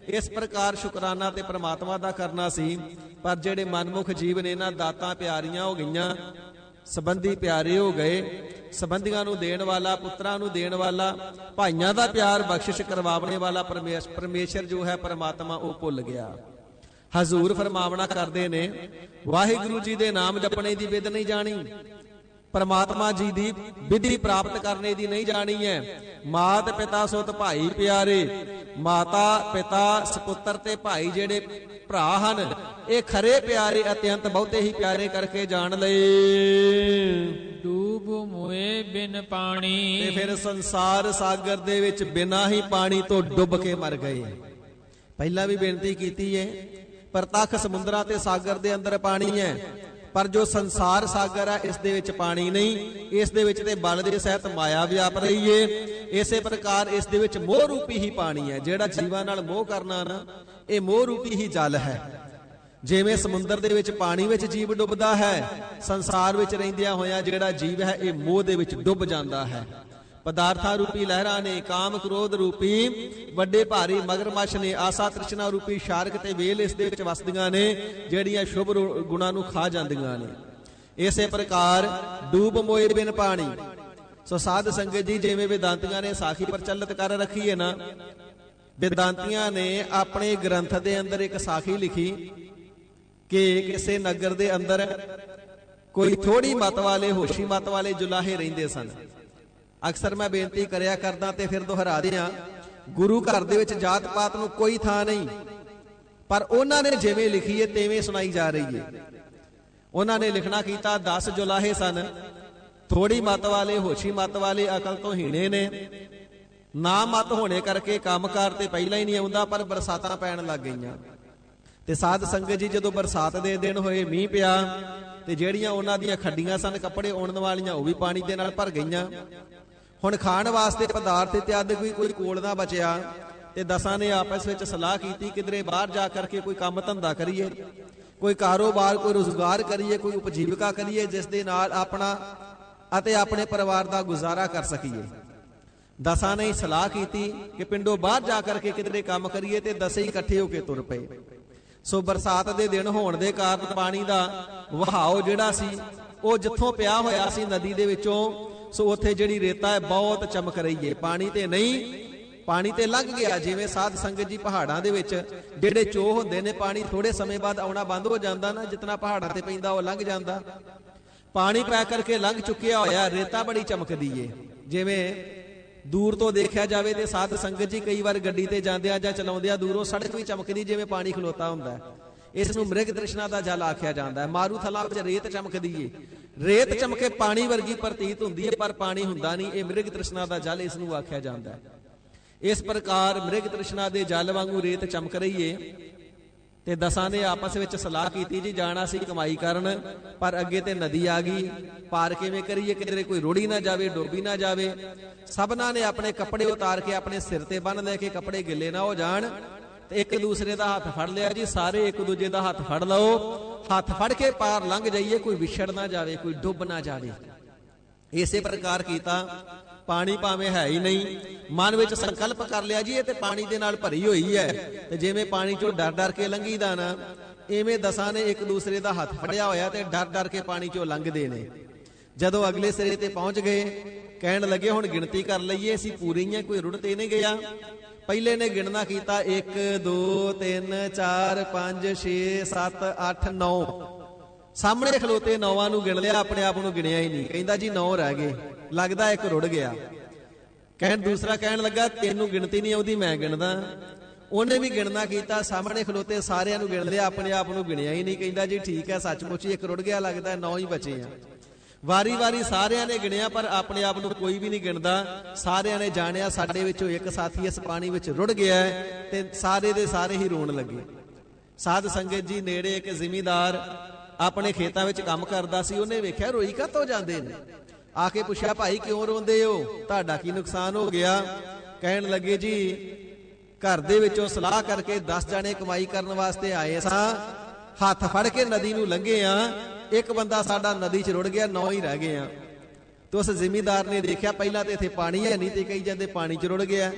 ਇਸ ਪ੍ਰਕਾਰ ਸ਼ੁਕਰਾਨਾ ਤੇ ਪ੍ਰਮਾਤਮਾ ਦਾ ਕਰਨਾ ਸੀ, ਪਰ ਜਿਹੜੇ ਮਨਮੁਖ ਜੀਵ ਨੇ ਇਹਨਾਂ ਦਾਤਾਂ ਪਿਆਰੀਆਂ ਹੋ ਗਈਆਂ, ਸੰਬੰਧੀ ਪਿਆਰੇ ਹੋ ਗਏ, ਸੰਬੰਧੀਆਂ ਨੂੰ ਦੇਣ ਵਾਲਾ, ਪੁੱਤਰਾਂ ਨੂੰ ਦੇਣ ਵਾਲਾ, ਭਾਈਆਂ ਦਾ ਪਿਆਰ ਬਖਸ਼ਿਸ਼ ਕਰਵਾਉਣੇ ਵਾਲਾ ਪਰਮੇਸ਼ਰ ਜੋ ਹੈ ਪਰਮਾਤਮਾ, ਉਹ ਭੁੱਲ ਗਿਆ। ਹਜ਼ੂਰ ਫਰਮਾਵਣਾ ਕਰਦੇ ਨੇ, ਵਾਹਿਗੁਰੂ ਜੀ ਦੇ ਨਾਮ ਜਪਣੇ ਦੀ ਵਿਧ ਨਹੀਂ ਜਾਣੀ, ਪਰਮਾਤਮਾ ਜੀ ਦੀ ਵਿਧੀ ਪ੍ਰਾਪਤ ਕਰਨੇ ਦੀ ਨਹੀਂ ਜਾਣੀ ਹੈ। ਮਾਤ ਪਿਤਾ ਸੁਤ ਭਾਈ ਪਿਆਰੇ, ਮਾਤਾ ਪਿਤਾ ਸਪੁੱਤਰ ਤੇ ਭਾਈ ਜਿਹੜੇ ਭਰਾ ਹਨ, ਇਹ ਖਰੇ ਪਿਆਰੇ ਅਤਿਅੰਤ ਬਹੁਤੇ ਹੀ ਪਿਆਰੇ ਕਰਕੇ ਜਾਣ ਲਏ। ਡੂਬ ਮੋਏ ਬਿਨ ਪਾਣੀ, ਤੇ ਫਿਰ ਸੰਸਾਰ ਸਾਗਰ ਦੇ ਵਿੱਚ ਬਿਨਾਂ ਹੀ ਪਾਣੀ ਤੋਂ ਡੁੱਬ ਕੇ ਮਰ ਗਏ। ਪਹਿਲਾਂ ਵੀ ਬੇਨਤੀ ਕੀਤੀ ਹੈ, ਪ੍ਰਤੱਖ ਸਮੁੰਦਰਾਂ ਤੇ ਸਾਗਰ ਦੇ ਅੰਦਰ ਪਾਣੀ ਹੈ, ਪਰ ਜੋ ਸੰਸਾਰ ਸਾਗਰ ਹੈ ਇਸ ਦੇ ਵਿੱਚ ਪਾਣੀ ਨਹੀਂ, ਇਸ ਦੇ ਵਿੱਚ ਤੇ ਬਲ ਦੇ ਸਹਿਤ ਮਾਇਆ ਵਿਆਪ ਰਹੀ ਏ। ਇਸੇ ਪ੍ਰਕਾਰ ਇਸ ਦੇ ਵਿੱਚ ਮੋਹ ਰੂਪੀ ਹੀ ਪਾਣੀ ਹੈ। ਜਿਹੜਾ ਜੀਵਾਂ ਨਾਲ ਮੋਹ ਕਰਨਾ ਨਾ, ਇਹ ਮੋਹ ਰੂਪੀ ਹੀ ਜਲ ਹੈ। ਜਿਵੇਂ ਸਮੁੰਦਰ ਦੇ ਵਿੱਚ ਪਾਣੀ ਵਿੱਚ ਜੀਵ ਡੁੱਬਦਾ ਹੈ, ਸੰਸਾਰ ਵਿੱਚ ਰਹਿੰਦਿਆਂ ਹੋਇਆਂ ਜਿਹੜਾ ਜੀਵ ਹੈ ਇਹ ਮੋਹ ਦੇ ਵਿੱਚ ਡੁੱਬ ਜਾਂਦਾ ਹੈ। ਪਦਾਰਥਾਂ ਰੂਪੀ ਲਹਿਰਾਂ ਨੇ, ਕਾਮ ਕ੍ਰੋਧ ਰੂਪੀ ਵੱਡੇ ਭਾਰੀ ਮਗਰਮੱਛ ਨੇ, ਆਸਾ ਤ੍ਰਿਸ਼ਨਾ ਰੂਪੀ ਸ਼ਾਰਕ ਤੇ ਵੇਲ ਇਸ ਦੇ ਵਿੱਚ ਵਸਦੀਆਂ ਨੇ, ਜਿਹੜੀਆਂ ਸ਼ੁਭ ਗੁਣਾਂ ਨੂੰ ਖਾ ਜਾਂਦੀਆਂ ਨੇ। ਇਸੇ ਪ੍ਰਕਾਰ ਡੂਬ ਮੋਏ ਬਿਨ ਪਾਣੀ। ਸੋ ਸਾਧ ਸੰਗਤ ਜੀ, ਜਿਵੇਂ ਵੇਦਾਂਤੀਆਂ ਨੇ ਸਾਖੀ ਪ੍ਰਚਲਿਤ ਕਰ ਰੱਖੀ ਹੈ ਨਾ, ਵੇਦਾਂਤੀਆਂ ਨੇ ਆਪਣੇ ਗ੍ਰੰਥ ਦੇ ਅੰਦਰ ਇੱਕ ਸਾਖੀ ਲਿਖੀ ਕਿ ਕਿਸੇ ਨਗਰ ਦੇ ਅੰਦਰ ਕੋਈ ਥੋੜੀ ਮਤ ਵਾਲੇ, ਹੋਸ਼ੀ ਮਤ ਵਾਲੇ ਜੁਲਾਹੇ ਰਹਿੰਦੇ ਸਨ। ਅਕਸਰ ਮੈਂ ਬੇਨਤੀ ਕਰਿਆ ਕਰਦਾ ਤੇ ਫਿਰ ਦੁਹਰਾ ਦਿਆਂ, ਗੁਰੂ ਘਰ ਦੇ ਵਿੱਚ ਜਾਤ ਪਾਤ ਨੂੰ ਕੋਈ ਥਾਂ ਨਹੀਂ, ਪਰ ਉਹਨਾਂ ਨੇ ਜਿਵੇਂ ਲਿਖੀ ਹੈ ਤਿਵੇਂ ਸੁਣਾਈ ਜਾ ਰਹੀ ਹੈ। ਉਹਨਾਂ ਨੇ ਲਿਖਣਾ ਕੀਤਾ, 10 ਜੁਲਾਹੇ ਸਨ, ਥੋੜੀ ਮਤ ਵਾਲੇ, ਹੋਸ਼ੀ ਮਤ ਵਾਲੇ, ਅਕਲ ਤੋਂ ਹੀਣੇ ਨੇ, ਨਾ ਮਤ ਹੋਣੇ ਕਰਕੇ ਕੰਮਕਾਰ ਤੇ ਪਹਿਲਾਂ ਹੀ ਨਹੀਂ ਆਉਂਦਾ, ਪਰ ਬਰਸਾਤਾਂ ਪੈਣ ਲੱਗ ਗਈਆਂ। ਤੇ ਸਾਧ ਸੰਗਤ ਜੀ, ਜਦੋਂ ਬਰਸਾਤ ਦੇ ਦਿਨ ਹੋਏ, ਮੀਂਹ ਪਿਆ, ਤੇ ਜਿਹੜੀਆਂ ਉਹਨਾਂ ਦੀਆਂ ਖੱਡੀਆਂ ਸਨ ਕੱਪੜੇ ਉਣਨ ਵਾਲੀਆਂ, ਉਹ ਵੀ ਪਾਣੀ ਦੇ ਨਾਲ ਭਰ ਗਈਆਂ। ਹੁਣ ਖਾਣ ਵਾਸਤੇ ਪਦਾਰਥ ਇਤਿਆਦਿ ਕੋਈ ਕੋਲ ਨਾ ਬਚਿਆ, ਤੇ ਦਸਾਂ ਨੇ ਆਪਸ ਵਿੱਚ ਸਲਾਹ ਕੀਤੀ, ਕਿਧਰੇ ਬਾਹਰ ਜਾ ਕਰਕੇ ਕੋਈ ਕੰਮ ਧੰਦਾ ਕਰੀਏ, ਕੋਈ ਕਾਰੋਬਾਰ, ਕੋਈ ਰੁਜ਼ਗਾਰ ਕਰੀਏ, ਕੋਈ ਉਪਜੀਵਿਕਾ ਕਰੀਏ, ਜਿਸ ਦੇ ਨਾਲ ਆਪਣਾ ਅਤੇ ਆਪਣੇ ਪਰਿਵਾਰ ਦਾ ਗੁਜ਼ਾਰਾ ਕਰ ਸਕੀਏ। ਦਸਾਂ ਨੇ ਸਲਾਹ ਕੀਤੀ ਕਿ ਪਿੰਡੋਂ ਬਾਹਰ ਜਾ ਕਰਕੇ ਕਿਧਰੇ ਕੰਮ ਕਰੀਏ, ਤੇ ਦਸੇ ਇਕੱਠੇ ਹੋ ਕੇ ਤੁਰ ਪਏ। ਸੋ ਬਰਸਾਤ ਦੇ ਦਿਨ ਹੋਣ ਦੇ ਕਾਰਨ ਪਾਣੀ ਦਾ ਵਹਾਓ ਜਿਹੜਾ ਸੀ, ਉਹ ਜਿੱਥੋਂ ਪਿਆ ਹੋਇਆ ਸੀ ਨਦੀ ਦੇ ਵਿੱਚੋਂ, ਸੋ ਉੱਥੇ ਜਿਹੜੀ ਰੇਤਾ ਹੈ ਬਹੁਤ ਚਮਕ ਰਹੀ ਹੈ। ਪਾਣੀ ਤੇ ਨਹੀਂ, ਪਾਣੀ ਤੇ ਲੰਘ ਗਿਆ। ਜਿਵੇਂ ਸਾਧ ਸੰਗਤ ਜੀ ਪਹਾੜਾਂ ਦੇ ਵਿੱਚ ਜਿਹੜੇ ਚੋਹ ਹੁੰਦੇ ਨੇ, ਪਾਣੀ ਥੋੜੇ ਸਮੇਂ ਬਾਅਦ ਆਉਣਾ ਬੰਦ ਹੋ ਜਾਂਦਾ ਨਾ, ਜਿਤਨਾ ਪਹਾੜਾਂ ਤੇ ਪੈਂਦਾ ਉਹ ਲੰਘ ਜਾਂਦਾ। ਪਾਣੀ ਪੈ ਕਰਕੇ ਲੰਘ ਚੁੱਕਿਆ ਹੋਇਆ, ਰੇਤਾ ਬੜੀ ਚਮਕਦੀ ਏ। ਜਿਵੇਂ ਦੂਰ ਤੋਂ ਦੇਖਿਆ ਜਾਵੇ ਤੇ ਸਾਧ ਸੰਗਤ ਜੀ ਕਈ ਵਾਰ ਗੱਡੀ ਤੇ ਜਾਂਦਿਆਂ ਜਾਂ ਚਲਾਉਂਦਿਆਂ ਦੂਰੋਂ ਸੜਕ ਵੀ ਚਮਕਦੀ, ਜਿਵੇਂ ਪਾਣੀ ਖਲੋਤਾ ਹੁੰਦਾ। ਇਸ ਨੂੰ ਮ੍ਰਿਗ ਤ੍ਰਿਸ਼ਨਾ ਦਾ ਜਲ ਆਖਿਆ ਜਾਂਦਾ ਹੈ। ਮਾਰੂ ਥਲਾਂ ਵਿੱਚ ਰੇਤ ਚਮਕਦੀ ਏ, ਰੇਤ ਚਮਕੇ ਪਾਣੀ ਵਰਗੀ ਪ੍ਰਤੀਤ ਹੁੰਦੀ ਹੈ, ਪਰ ਪਾਣੀ ਹੁੰਦਾ ਨਹੀਂ। ਇਹ ਮ੍ਰਿਗ ਤ੍ਰਿਸ਼ਨਾ ਦਾ ਜਲ ਇਸ ਨੂੰ ਆਖਿਆ ਜਾਂਦਾ ਹੈ। ਇਸ ਪ੍ਰਕਾਰ ਮ੍ਰਿਗ ਤ੍ਰਿਸ਼ਨਾ ਦੇ ਜਲ ਵਾਂਗੂ ਰੇਤ ਚਮਕ ਰਹੀ ਏ। ਤੇ ਦਸਾਂ ਨੇ ਆਪਸ ਵਿੱਚ ਸਲਾਹ ਕੀਤੀ, ਜੀ ਜਾਣਾ ਸੀ ਕਮਾਈ ਕਰਨ, ਪਰ ਅੱਗੇ ਤੇ ਨਦੀ ਆ ਗਈ, ਪਾਰ ਕਿਵੇਂ ਕਰੀਏ, ਕਿਧਰੇ ਕੋਈ ਰੋੜੀ ਨਾ ਜਾਵੇ, ਡੋਬੀ ਨਾ ਜਾਵੇ। ਸਭਨਾਂ ਨੇ ਆਪਣੇ ਕੱਪੜੇ ਉਤਾਰ ਕੇ ਆਪਣੇ ਸਿਰ ਤੇ ਬੰਨ ਲੈ ਕੇ ਕੱਪੜੇ ਗਿੱਲੇ ਨਾ ਹੋ ਜਾਣ, ਤੇ ਇੱਕ ਦੂਸਰੇ ਦਾ ਹੱਥ ਫੜ ਲਿਆ। ਜੀ ਸਾਰੇ ਇੱਕ ਦੂਜੇ ਦਾ ਹੱਥ ਫੜ ਲਓ, ਹੱਥ ਫੜ ਕੇ ਪਾਰ ਲੰਘ ਜਾਈਏ, ਕੋਈ ਵਿਛੜ ਨਾ ਜਾਵੇ, ਕੋਈ ਡੁੱਬ ਨਾ ਜਾਵੇ। ਇਸੇ ਪ੍ਰਕਾਰ ਕੀਤਾ। ਪਾਣੀ ਭਾਵੇਂ ਹੈ ਹੀ ਨਹੀਂ, ਮਨ ਵਿੱਚ ਸੰਕਲਪ ਕਰ ਲਿਆ, ਜੀ ਇਹ ਤੇ ਪਾਣੀ ਦੇ ਨਾਲ ਭਰੀ ਹੋਈ ਹੈ, ਤੇ ਜਿਵੇਂ ਪਾਣੀ ਚੋਂ ਡਰ ਡਰ ਕੇ ਲੰਘੀਦਾ ਨਾ, ਇਵੇਂ ਦਸਾਂ ਨੇ ਇੱਕ ਦੂਸਰੇ ਦਾ ਹੱਥ ਫੜਿਆ ਹੋਇਆ ਤੇ ਡਰ ਡਰ ਕੇ ਪਾਣੀ ਚੋਂ ਲੰਘਦੇ ਨੇ। ਜਦੋਂ ਅਗਲੇ ਸਿਰੇ ਤੇ ਪਹੁੰਚ ਗਏ, ਕਹਿਣ ਲੱਗੇ ਹੁਣ ਗਿਣਤੀ ਕਰ ਲਈਏ, ਅਸੀਂ ਪੂਰੀਆਂ, ਕੋਈ ਰੁੜ ਤੇ ਨਹੀਂ ਗਿਆ। ਪਹਿਲੇ ਨੇ ਗਿਣਨਾ ਕੀਤਾ, 1 2 3 4 5 6 7 8 9। ਸਾਹਮਣੇ ਖਲੋਤੇ 9 ਨੂੰ ਗਿਣ ਲਿਆ, ਆਪਣੇ ਆਪ ਨੂੰ ਗਿਣਿਆ ਹੀ ਨਹੀਂ। ਕਹਿੰਦਾ ਜੀ 9 ਰਹਿ ਗਏ, ਲੱਗਦਾ ਇੱਕ ਰੁੜ ਗਿਆ। ਦੂਸਰਾ ਕਹਿਣ ਲੱਗਾ ਤੈਨੂੰ ਗਿਣਤੀ ਨਹੀਂ ਆਉਂਦੀ, ਮੈਂ ਗਿਣਦਾ। ਉਹਨੇ ਵੀ ਗਿਣਨਾ ਕੀਤਾ, ਸਾਹਮਣੇ ਖਲੋਤੇ ਸਾਰਿਆਂ ਨੂੰ ਗਿਣ ਲਿਆ, ਆਪਣੇ ਆਪ ਨੂੰ ਗਿਣਿਆ ਹੀ ਨਹੀਂ। ਕਹਿੰਦਾ ਜੀ ਠੀਕ ਹੈ, ਸੱਚਮੁੱਚ ਹੀ ਇੱਕ ਰੁੜ ਗਿਆ, ਲੱਗਦਾ 9 ਹੀ ਬਚੇ ਆ। ਵਾਰੀ ਸਾਰਿਆਂ ਨੇ ਗਿਣਿਆ, ਪਰ ਆਪਣੇ ਆਪ ਨੂੰ ਕੋਈ ਵੀ ਨਹੀਂ ਗਿਣਦਾ। ਸਾਰਿਆਂ ਨੇ ਜਾਣਿਆ ਸਾਡੇ ਵਿੱਚੋਂ ਇੱਕ ਸਾਥੀ ਇਸ ਪਾਣੀ ਵਿੱਚ ਰੁੜ ਗਿਆ ਤੇ ਸਾਰੇ ਦੇ ਸਾਰੇ ਹੀ ਰੋਣ ਲੱਗੇ। ਸਾਧ ਸੰਗਤ ਜੀ, ਨੇੜੇ ਇੱਕ ਜ਼ਿਮੀਂਦਾਰ ਆਪਣੇ ਖੇਤਾਂ ਵਿੱਚ ਕੰਮ ਕਰਦਾ ਸੀ। ਉਹਨੇ ਵੇਖਿਆ ਰੋਈ ਕਾਹਤੋਂ ਜਾਂਦੇ ਨੇ, ਆ ਕੇ ਪੁੱਛਿਆ ਭਾਈ ਕਿਉਂ ਰੋਂਦੇ ਹੋ, ਤੁਹਾਡਾ ਕੀ ਨੁਕਸਾਨ ਹੋ ਗਿਆ? ਕਹਿਣ ਲੱਗੇ ਜੀ ਘਰ ਦੇ ਵਿੱਚੋਂ ਸਲਾਹ ਕਰਕੇ 10 ਜਣੇ ਕਮਾਈ ਕਰਨ ਵਾਸਤੇ ਆਏ ਸਾਂ, ਹੱਥ ਫੜ ਕੇ ਨਦੀ ਨੂੰ ਲੰਘੇ ਆ, ਇੱਕ ਬੰਦਾ ਸਾਡਾ ਨਦੀ 'ਚ ਰੁੜ ਗਿਆ, 9 ਹੀ ਰਹਿ ਗਏ ਆ। ਤੇ ਉਸ ਜ਼ਿਮੀਂਦਾਰ ਨੇ ਦੇਖਿਆ ਪਹਿਲਾਂ ਤੇ ਇੱਥੇ ਪਾਣੀ ਹੈ ਨਹੀਂ, ਤੇ ਕਹੀ ਜਾਂਦੇ ਪਾਣੀ 'ਚ ਰੁੜ ਗਿਆ।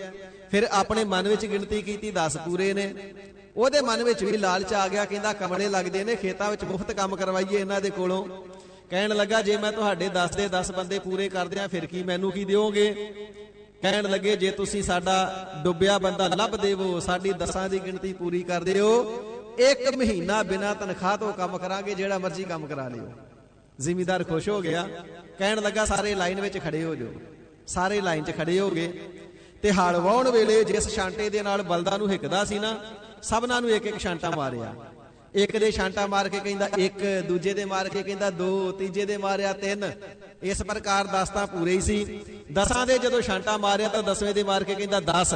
ਫਿਰ ਆਪਣੇ ਮਨ ਵਿੱਚ ਗਿਣਤੀ ਕੀਤੀ, 10 ਪੂਰੇ ਨੇ। ਉਹਦੇ ਮਨ ਵਿੱਚ ਵੀ ਲਾਲਚ ਆ ਗਿਆ, ਕਹਿੰਦਾ ਕਮਲੇ ਲੱਗਦੇ ਨੇ, ਖੇਤਾਂ ਵਿੱਚ ਮੁਫਤ ਕੰਮ ਕਰਵਾਈਏ ਇਹਨਾਂ ਦੇ ਕੋਲੋਂ। ਕਹਿਣ ਲੱਗਾ ਜੇ ਮੈਂ ਤੁਹਾਡੇ 10 ਦੇ 10 ਬੰਦੇ ਪੂਰੇ ਕਰ ਦਿਆਂ ਫਿਰ ਕੀ, ਮੈਨੂੰ ਕੀ ਦਿਓਗੇ? ਕਹਿਣ ਲੱਗੇ ਜੇ ਤੁਸੀਂ ਸਾਡਾ ਡੁੱਬਿਆ ਬੰਦਾ ਲੱਭ ਦੇਵੋ, ਸਾਡੀ 10 ਦੀ ਗਿਣਤੀ ਪੂਰੀ ਕਰ ਦਿਓ, 1 ਮਹੀਨਾ ਬਿਨਾਂ ਤਨਖਾਹ ਤੋਂ ਕੰਮ ਕਰਾਂਗੇ, ਜਿਹੜਾ ਮਰਜ਼ੀ ਕੰਮ ਕਰਾ ਲਿਓ। ਜ਼ਿਮੀਂਦਾਰ ਖੁਸ਼ ਹੋ ਗਿਆ, ਕਹਿਣ ਲੱਗਾ ਸਾਰੇ ਲਾਈਨ ਵਿੱਚ ਖੜੇ ਹੋ ਜਾਓ। ਸਾਰੇ ਲਾਈਨ 'ਚ ਖੜੇ ਹੋ ਗਏ ਤੇ ਹਲ ਵਾਹੁਣ ਵੇਲੇ ਜਿਸ ਛਾਂਟੇ ਦੇ ਨਾਲ ਬਲਦਾਂ ਨੂੰ ਹਿੱਕਦਾ ਸੀ ਨਾ, ਸਭਨਾਂ ਨੂੰ ਇੱਕ ਇੱਕ ਛਾਂਟਾ ਮਾਰਿਆ। ਇੱਕ ਦੇ ਛਾਂਟਾ ਮਾਰ ਕੇ ਕਹਿੰਦਾ 1, ਦੂਜੇ ਦੇ ਮਾਰ ਕੇ ਕਹਿੰਦਾ 2, ਤੀਜੇ ਦੇ ਮਾਰਿਆ 3। ਇਸ ਪ੍ਰਕਾਰ 10 ਤਾਂ ਪੂਰੇ ਹੀ ਸੀ। 10 ਦੇ ਜਦੋਂ ਛਾਂਟਾ ਮਾਰਿਆ ਤਾਂ 10ਵੇਂ ਦੇ ਮਾਰ ਕੇ ਕਹਿੰਦਾ 10।